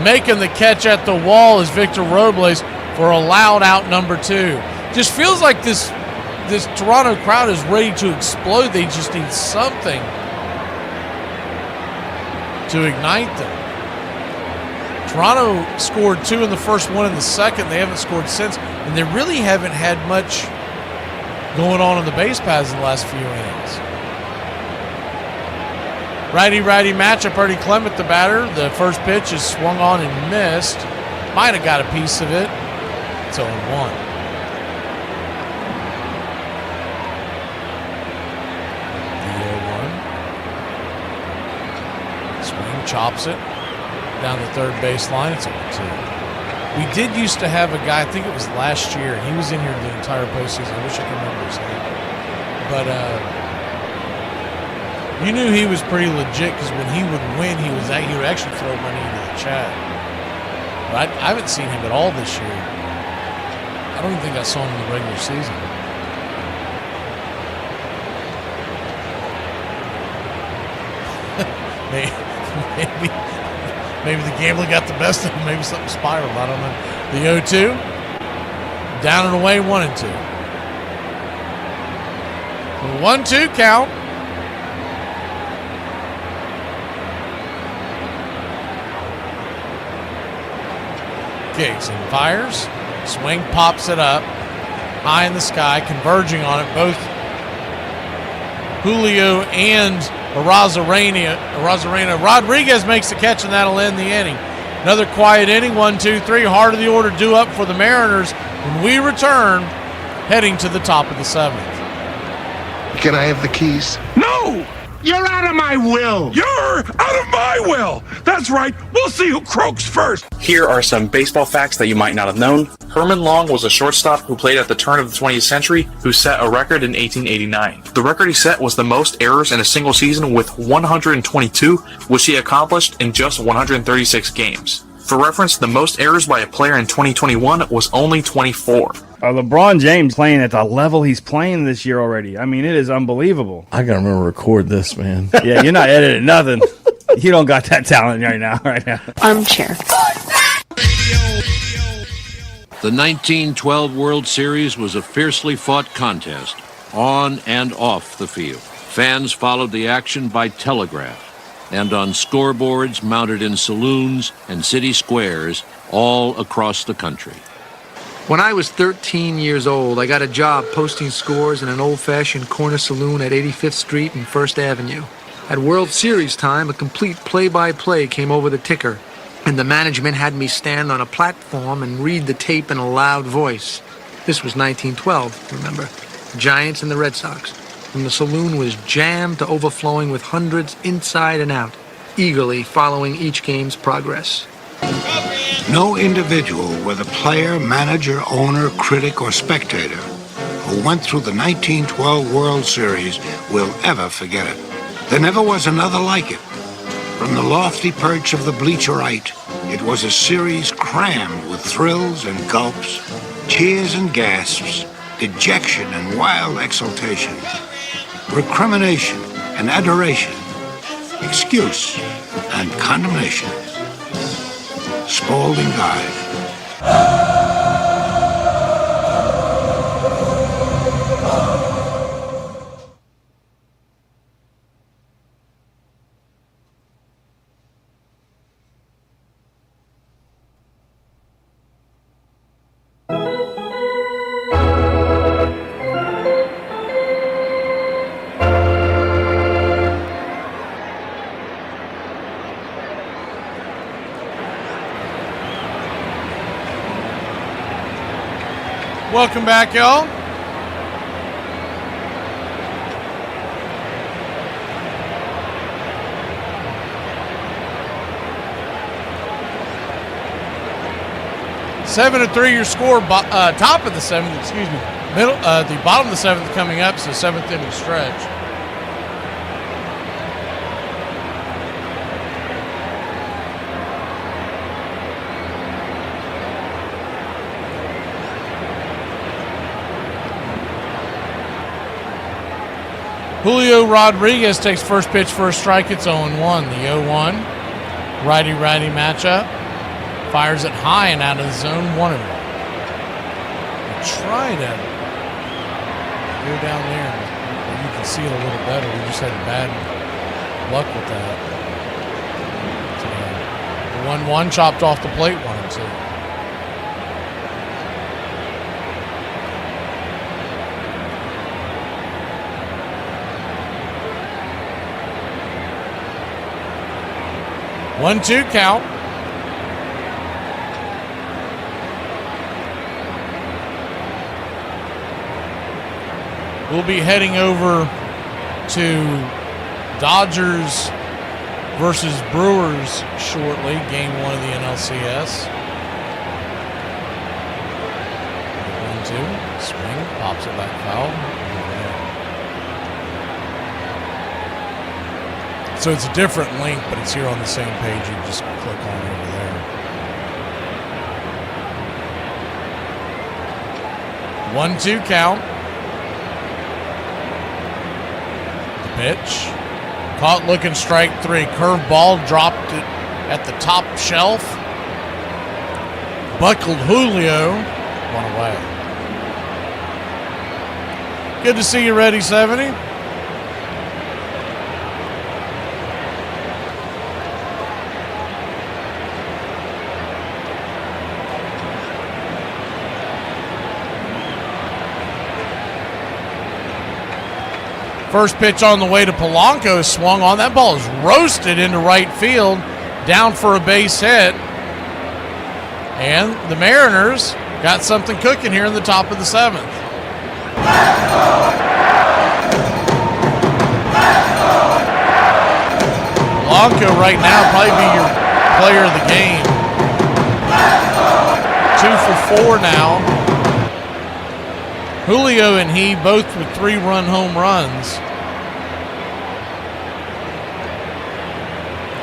making the catch at the wall is Victor Robles for a loud out number 2. Just feels like this Toronto crowd is ready to explode. They just need something to ignite them. Toronto scored 2 in the first, 1 in the second. They haven't scored since, and they really haven't had much going on the base paths in the last few innings. Righty-righty matchup. Ernie Clement, the batter. The first pitch is swung on and missed. Might have got a piece of it. It's 0-1. The 0-1. Swing, chops it down the third baseline. It's 0-2. We did used to have a guy, I think it was last year. He was in here the entire postseason. I wish I could remember his name. But you knew he was pretty legit because when he would win, he would actually throw money into the chat. But I haven't seen him at all this year. I don't even think I saw him in the regular season. Maybe the gambling got the best of him. Maybe something spiraled. I don't know. The 0-2. Down and away, 1-2. The 1-2 count. Kicks and fires. Swing, pops it up. High in the sky, converging on it. Both Julio and Arozarena. Rodriguez makes the catch, and that'll end the inning. Another quiet inning, 1-2-3. Heart of the order due up for the Mariners when we return, heading to the top of the 7th. Can I have the keys? No! You're out of my will! You're out of my will! That's right, we'll see who croaks first! Here are some baseball facts that you might not have known. Herman Long was a shortstop who played at the turn of the 20th century who set a record in 1889. The record he set was the most errors in a single season with 122, which he accomplished in just 136 games. For reference, the most errors by a player in 2021 was only 24. LeBron James playing at the level he's playing this year already. I mean, it is unbelievable. I gotta remember to record this, man. Yeah, you're not editing nothing. You don't got that talent right now. Armchair. The 1912 World Series was a fiercely fought contest, on and off the field. Fans followed the action by telegraph and on scoreboards mounted in saloons and city squares all across the country. When I was 13 years old, I got a job posting scores in an old-fashioned corner saloon at 85th Street and 1st Avenue. At World Series time, a complete play-by-play came over the ticker, and the management had me stand on a platform and read the tape in a loud voice. This was 1912, remember? The Giants and the Red Sox. When the saloon was jammed to overflowing with hundreds inside and out, eagerly following each game's progress. No individual, whether player, manager, owner, critic, or spectator, who went through the 1912 World Series will ever forget it. There never was another like it. From the lofty perch of the bleacher right, it was a series crammed with thrills and gulps, cheers and gasps, dejection and wild exultation, recrimination and adoration, excuse and condemnation. Spalding died. Welcome back, y'all. Seven to 3 your score, top of the seventh, excuse me. Middle, the bottom of the seventh coming up, so seventh inning stretch. Julio Rodriguez takes first pitch for a strike. It's 0-1. The 0-1 righty-righty matchup. Fires it high and out of the zone. 1-1. Try to go down there. You can see it a little better. We just had bad luck with that. The 1-1 chopped off the plate. 1-2. One-two count. We'll be heading over to Dodgers versus Brewers shortly. Game 1 of the NLCS. 1-2. Swing. Pops it back foul. So it's a different link, but it's here on the same page. You just click on over there. 1-2 count. The pitch. Caught looking strike 3. Curve ball, dropped it at the top shelf. Buckled Julio. 1 away. Good to see you ready, 70. First pitch on the way to Polanco is swung on. That ball is roasted into right field, down for a base hit. And the Mariners got something cooking here in the top of the 7th. Polanco right now probably be your player of the game. 2 for 4 now. Julio and he both with 3-run home runs.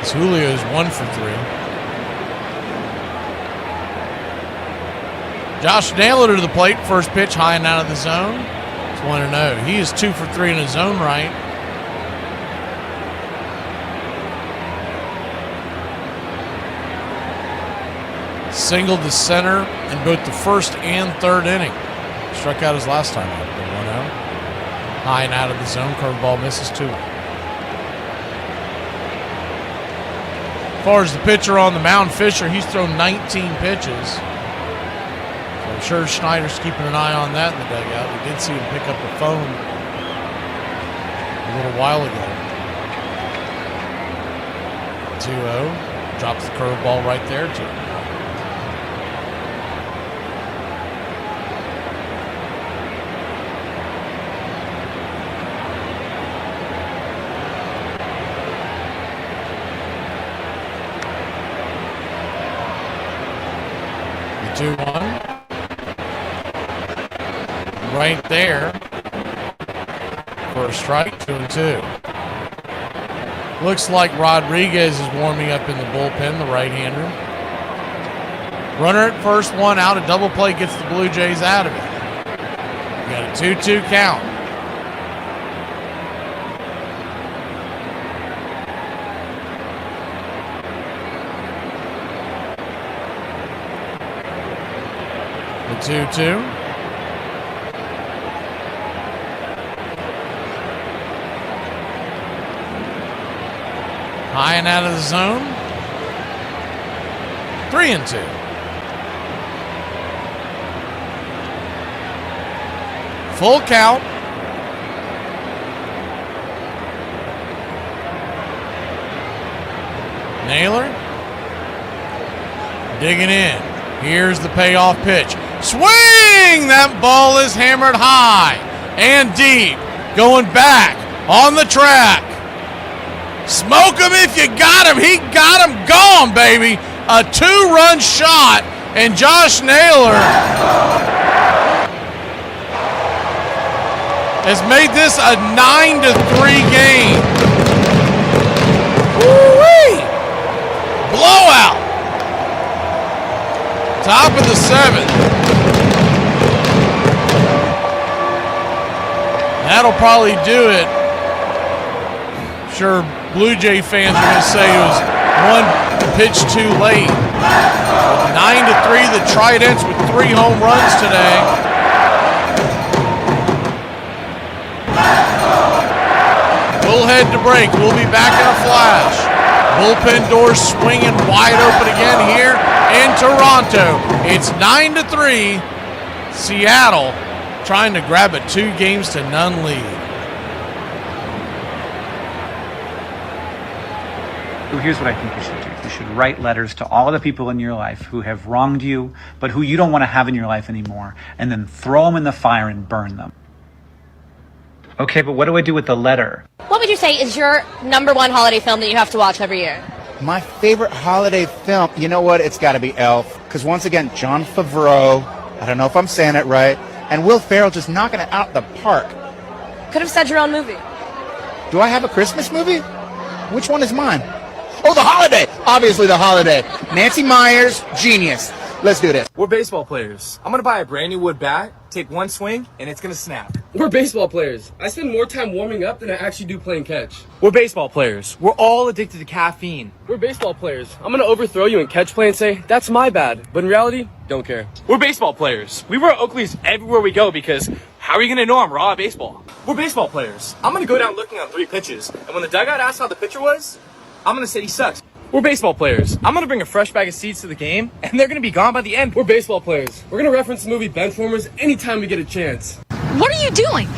As Julio's 1 for 3. Josh Naylor to the plate. First pitch high and out of the zone. It's 1-0. He is 2 for 3 in his own right. Single to center in both the first and third inning. Struck out his last time out. 1-0. High and out of the zone. Curveball misses 2. As far as the pitcher on the mound, Fisher, he's thrown 19 pitches. So I'm sure Schneider's keeping an eye on that in the dugout. We did see him pick up the phone a little while ago. 2-0. Drops the curveball right there, too. 2-1. Right there. For a strike, 2-2. Looks like Rodriguez is warming up in the bullpen, the right-hander. Runner at first, one out. A double play gets the Blue Jays out of it. We got a 2-2 count. The 2-2. High and out of the zone. 3-2. Full count. Naylor. Digging in. Here's the payoff pitch. Swing! That ball is hammered high and deep. Going back on the track. Smoke him if you got him. He got him. Gone, baby. A 2-run shot. And Josh Naylor has made this a 9-3 game. Woo-wee! Blowout. Top of the 7th. That'll probably do it. Sure, Blue Jay fans are going to say it was one pitch too late. 9-3, the Tridents with 3 home runs today. We'll head to break. We'll be back in a flash. Bullpen doors swinging wide open again here in Toronto. It's 9-3. Seattle trying to grab a 2-0 lead. So here's what I think you should do. You should write letters to all the people in your life who have wronged you, but who you don't want to have in your life anymore, and then throw them in the fire and burn them. Okay, but what do I do with the letter? What would you say is your #1 holiday film that you have to watch every year? My favorite holiday film, you know what? It's got to be Elf. Because once again, Jon Favreau, I don't know if I'm saying it right, and Will Ferrell just knocking it out the park. Could have said your own movie. Do I have a Christmas movie? Which one is mine? Oh, The Holiday! Obviously The Holiday. Nancy Myers, genius. Let's do this. We're baseball players. I'm gonna buy a brand new wood bat, take one swing, and it's gonna snap. We're baseball players. I spend more time warming up than I actually do playing catch. We're baseball players. We're all addicted to caffeine. We're baseball players. I'm gonna overthrow you in catch play and say, that's my bad. But in reality, don't care. We're baseball players. We wear Oakleys everywhere we go because how are you gonna know I'm raw at baseball? We're baseball players. I'm gonna go down looking on 3 pitches, and when the dugout asks how the pitcher was, I'm gonna say he sucks. We're baseball players. I'm gonna bring a fresh bag of seeds to the game, and they're gonna be gone by the end. We're baseball players. We're gonna reference the movie Benchwarmers anytime we get a chance. What are you doing?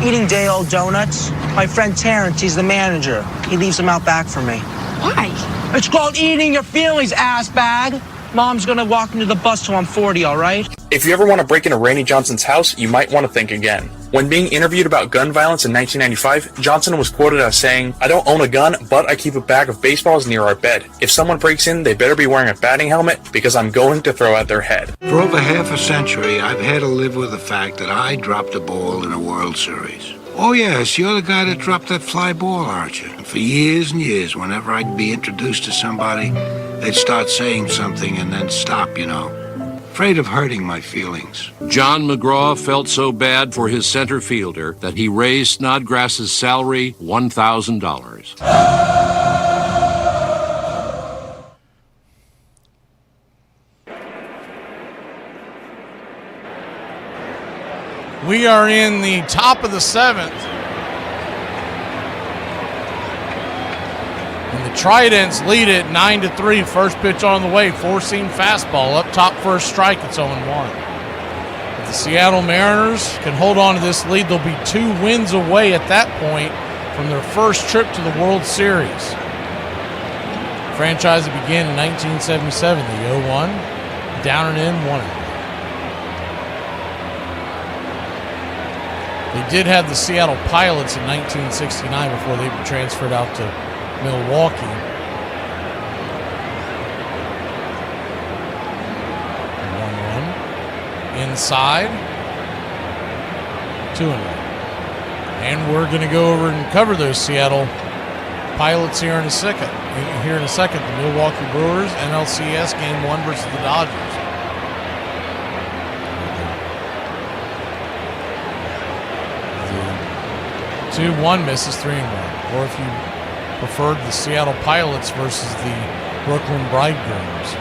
Eating day-old donuts. My friend Terrence, he's the manager. He leaves them out back for me. Why? It's called eating your feelings, ass bag. Mom's gonna walk into the bus till I'm 40, all right? If you ever want to break into Randy Johnson's house, you might want to think again. When being interviewed about gun violence in 1995, Johnson was quoted as saying, "I don't own a gun, but I keep a bag of baseballs near our bed. If someone breaks in, they better be wearing a batting helmet because I'm going to throw out their head." For over half a century, I've had to live with the fact that I dropped a ball in a World Series. Oh yes, you're the guy that dropped that fly ball, aren't you? For years and years, whenever I'd be introduced to somebody, they'd start saying something and then stop, you know. Afraid of hurting my feelings. John McGraw felt so bad for his center fielder that he raised Snodgrass's salary $1,000. We are in the top of the 7th. And the Tridents lead it 9-3. First pitch on the way. 4-seam fastball. Up top first strike. It's 0-1. If the Seattle Mariners can hold on to this lead, they'll be 2 wins away at that point from their first trip to the World Series. The franchise that began in 1977. The 0-1. Down and in, 1-0. They did have the Seattle Pilots in 1969 before they were transferred out to Milwaukee. 1-1. inside. 2-1. And we're going to go over and cover those Seattle Pilots here in a second. The Milwaukee Brewers, NLCS Game 1 versus the Dodgers. The 2-1 misses 3-1. Or if you preferred, the Seattle Pilots versus the Brooklyn Bridegrooms.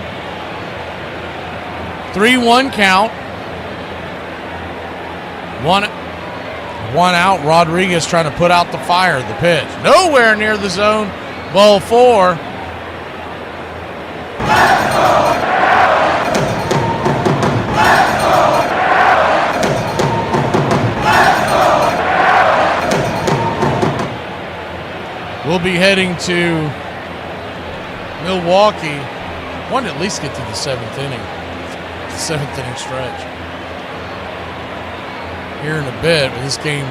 3-1 count. One out. Rodriguez trying to put out the fire. The pitch. Nowhere near the zone. Ball 4. We'll be heading to Milwaukee. Want to at least get to the 7th inning. The 7th inning stretch. Here in a bit, with this game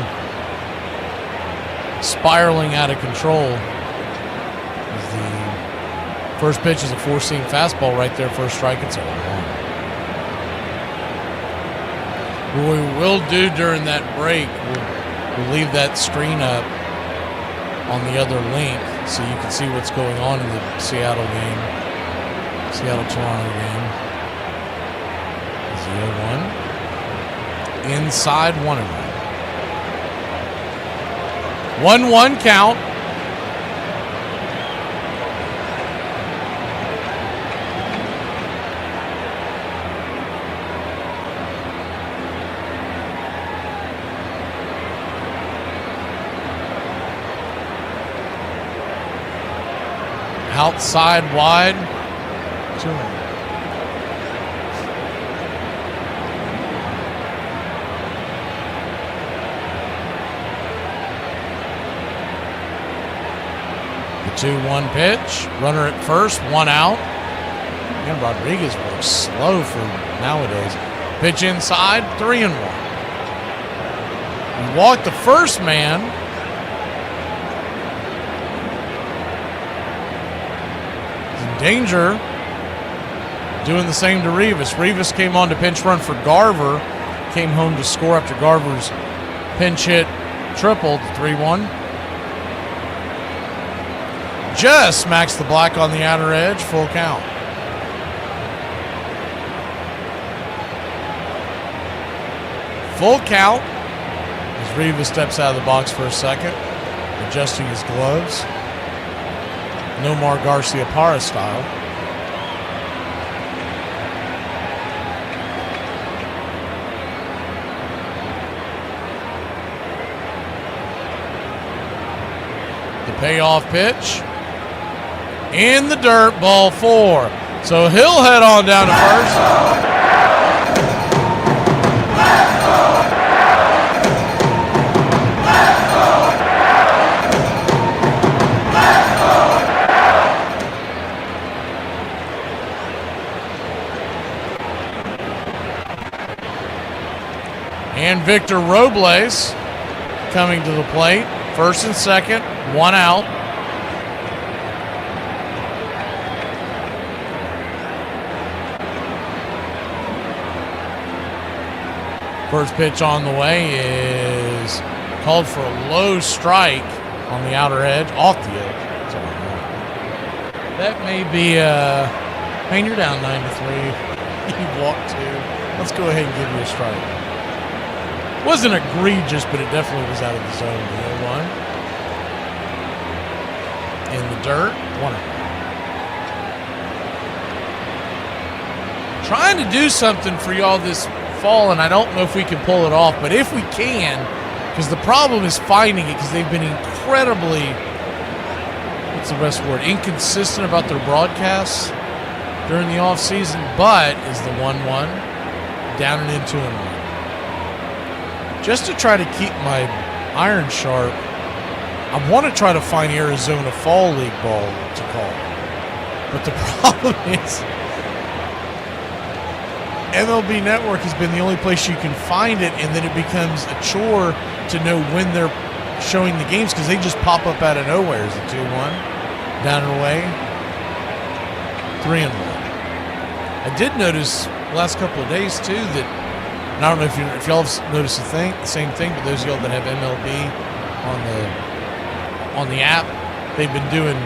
spiraling out of control. The first pitch is a 4-seam fastball right there, first strike. It's 0-1. What we will do during that break, we'll leave that screen up on the other link so you can see what's going on in the Seattle game. Seattle-Toronto game. 0-1. Inside 1-1. 1-1 count. Outside wide. 2-1. The 2-1 pitch. Runner at first, 1 out. And Rodriguez works slow for nowadays. Pitch inside, 3-1. He walked the first man. Danger doing the same to Rivas. Rivas came on to pinch run for Garver. Came home to score after Garver's pinch hit tripled 3-1. Just smacks the black on the outer edge. Full count. Full count as Rivas steps out of the box for a second, adjusting his gloves. Nomar Garcia-Parra style. The payoff pitch. In the dirt, ball 4. So he'll head on down to first. And Victor Robles coming to the plate. First and second, 1 out. First pitch on the way is called for a low strike on the outer edge, off the edge. Sorry. That may be, man, you're down 9-3. You walked 2. Let's go ahead and give you a strike. Wasn't egregious, but it definitely was out of the zone. The 0-1. In the dirt, 1 out. Trying to do something for y'all this fall, and I don't know if we can pull it off, but if we can, because the problem is finding it, because they've been incredibly, what's the best word, inconsistent about their broadcasts during the offseason, but is the 1-1 down and in 2-1. Just to try to keep my iron sharp, I want to try to find Arizona Fall League ball to call. But the problem is MLB Network has been the only place you can find it, and then it becomes a chore to know when they're showing the games because they just pop up out of nowhere. Is it 2-1? Down and away? 3-1. I did notice the last couple of days, too, that And I don't know if y'all have noticed the same thing, but those of y'all that have MLB on the app, they've been doing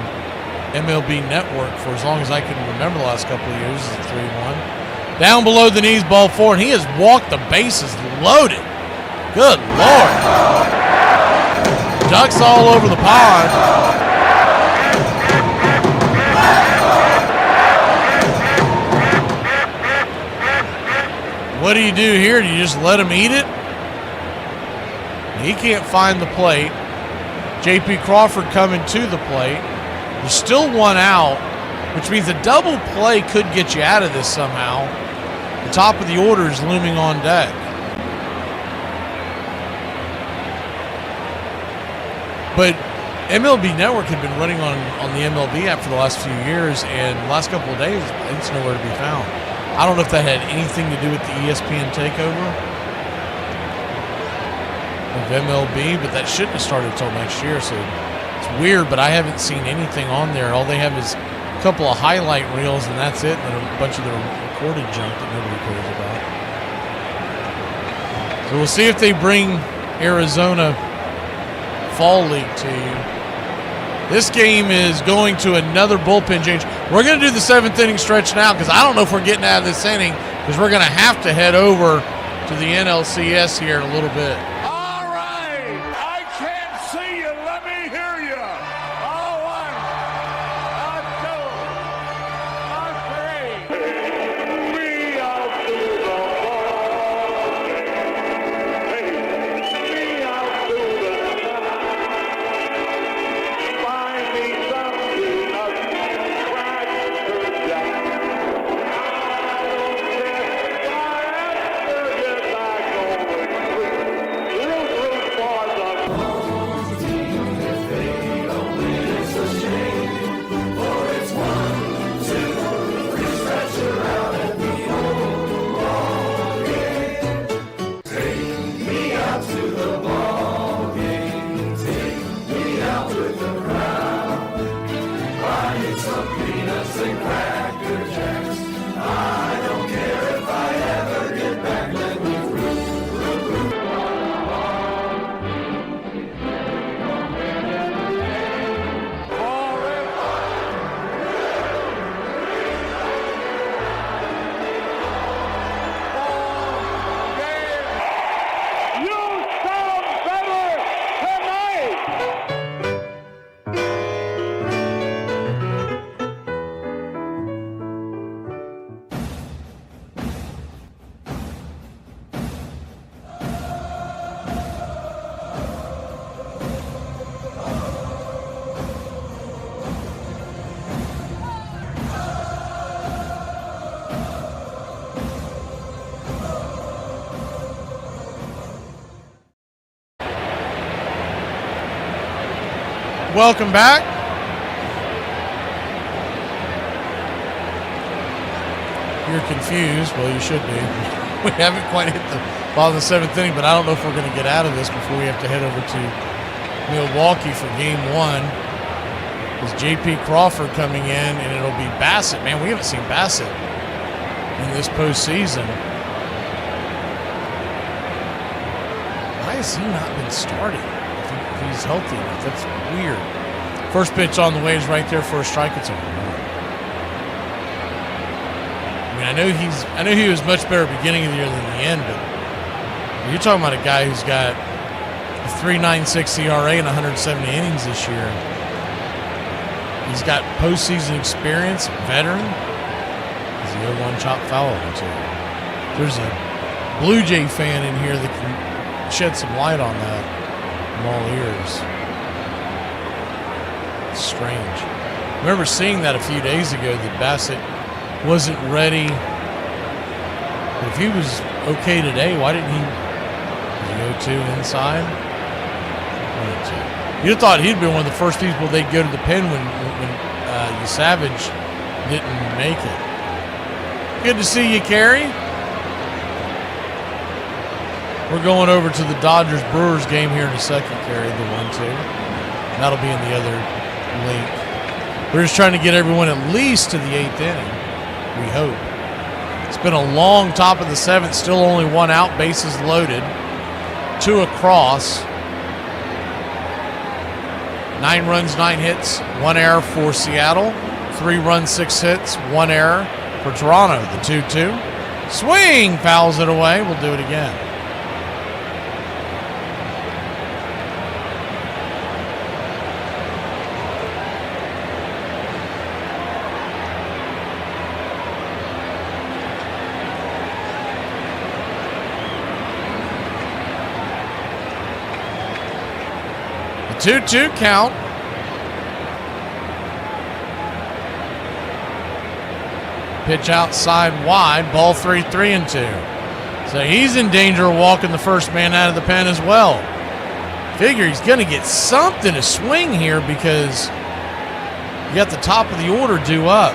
MLB Network for as long as I can remember the last couple of years. It's a 3-1. Down below the knees, ball four, and he has walked the bases loaded. Good Lord. Ducks all over the pond. What do you do here? Do you just let him eat it? He can't find the plate. J.P. Crawford coming to the plate. There's still one out, which means a double play could get you out of this somehow. The top of the order is looming on deck. But MLB Network had been running on the MLB app for the last few years, and the last couple of days, it's nowhere to be found. I don't know if that had anything to do with the ESPN takeover of MLB, but that shouldn't have started until next year, so it's weird, but I haven't seen anything on there. All they have is a couple of highlight reels, and that's it, and a bunch of the recorded junk that nobody cares about. So we'll see if they bring Arizona Fall League to you. This game is going to another bullpen change. We're going to do the 7th inning stretch now because I don't know if we're getting out of this inning because we're going to have to head over to the NLCS here in a little bit. All right. I can't see you. Let me hear you. All one, a two, a three. Me out to the ball game. Hey, me out to the find me something up Cracker Jack. I don't care if I have to get back over quick. Root for the team. If they don't win, it's a shame. For it's 1, 2, 3, stretch around at the old ball game. Take me out to the ball game. Take me out with the crowd. Buy me some peanuts and Cracker Jacks. I don't care if I ever get back. Let me root. You sound better tonight. Welcome back. You're confused. Well, you should be. We haven't quite hit the bottom of the 7th inning, but I don't know if we're going to get out of this before we have to head over to Milwaukee for game 1. There's J.P. Crawford coming in, and it'll be Bassett. Man, we haven't seen Bassett in this postseason. Why has he not been starting? If he's healthy enough, that's weird. First pitch on the way is right there for a strike. It's over. I mean, I know he was much better at the beginning of the year than the end, but you're talking about a guy who's got a 3.96 ERA and 170 innings this year. He's got postseason experience, veteran. He's the 0-1 chop foul too. There's a Blue Jay fan in here that can shed some light on that. I'm all ears. It's strange. I remember seeing that a few days ago that Bassett wasn't ready. But if he was okay today, why didn't he go 2 inside? 1-2. You'd have thought he'd been one of the first people they'd go to the pen when Savage didn't make it. Good to see you, Kerry. We're going over to the Dodgers-Brewers game here in a second, Kerry, the 1-2. That'll be in the other link. We're just trying to get everyone at least to the 8th inning, we hope. It's been a long top of the 7th, still only 1 out, bases loaded. 2 across. 9 runs, 9 hits, 1 error for Seattle. 3 runs, 6 hits, 1 error for Toronto. The 2-2. Swing, fouls it away. We'll do it again. The 2-2 count. Pitch outside wide, ball 3-3-2. So he's in danger of walking the first man out of the pen as well. Figure he's going to get something to swing here because you got the top of the order due up.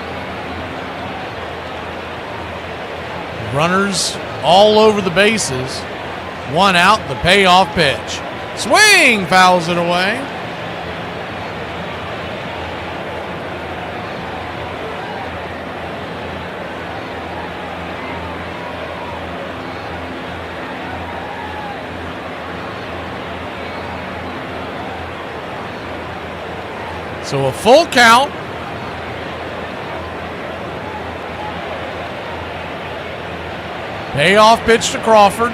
Runners all over the bases. 1 out, the payoff pitch. Swing, fouls it away. So a full count. Payoff pitch to Crawford.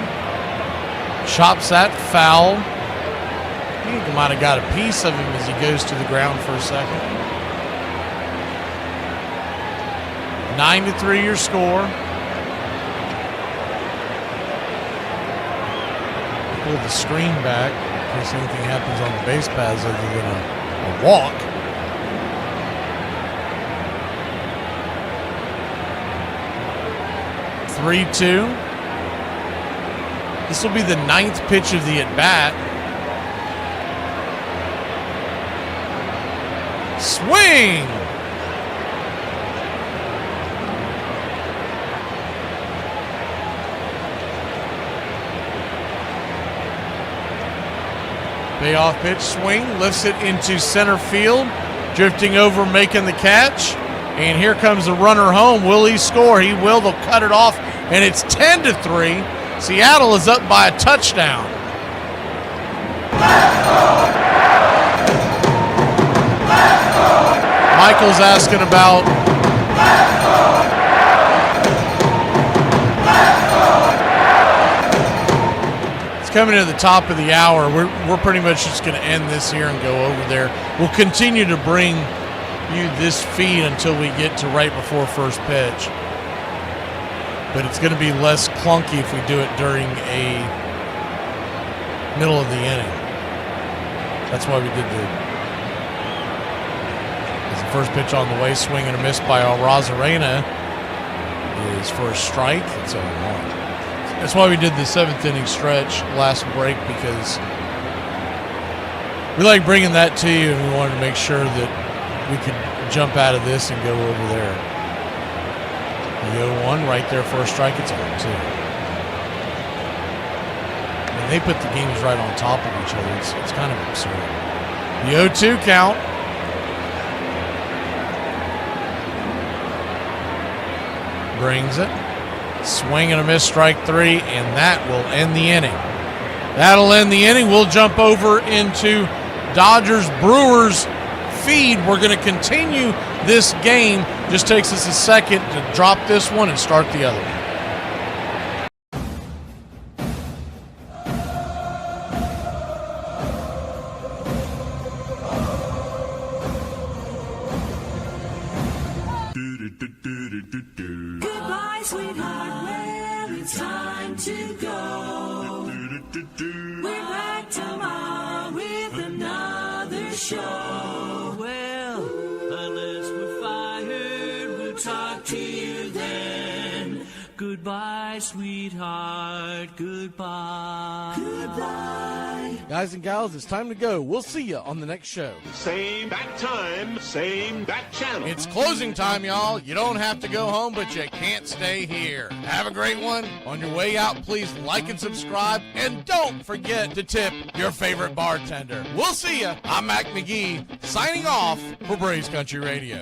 Chops that foul. I think he might have got a piece of him as he goes to the ground for a second. 9-3 your score. Pull the screen back in case anything happens on the base paths other than a walk. Three, 2. This will be the 9th pitch of the at-bat. Swing! Payoff pitch, swing, lifts it into center field, drifting over, making the catch. And here comes the runner home. Will he score? He will. They'll cut it off, and it's 10-3. Seattle is up by a touchdown. Michael's asking about it's coming to the top of the hour. We're pretty much just going to end this here and go over there. We'll continue to bring you this feed until we get to right before first pitch. But it's going to be less clunky if we do it during a middle of the inning. That's why we did the first pitch on the way, swing and a miss by Rosarena is for a strike. It's 0-1. That's why we did the 7th inning stretch last break, because we like bringing that to you, and we wanted to make sure that we could jump out of this and go over there. The 0-1 right there for a strike. It's 0-2. And they put the games right on top of each other. It's kind of absurd. The 0-2 count. Brings it. Swing and a miss, strike 3, and that will end the inning. That'll end the inning. We'll jump over into Dodgers Brewers feed. We're going to continue this game. Just takes us a second to drop this one and start the other one. Goodbye, sweetheart. Well, it's time to go. We're back tomorrow with another show. Well, unless we're fired, we'll talk to you then. Goodbye, sweetheart. Goodbye. Goodbye. Guys and gals, it's time to go. We'll see you on the next show. Same bat time, same bat channel. It's closing time, y'all. You don't have to go home, but you can't stay here. Have a great one. On your way out, please like and subscribe. And don't forget to tip your favorite bartender. We'll see you. I'm Mac McGee, signing off for Braves Country Radio.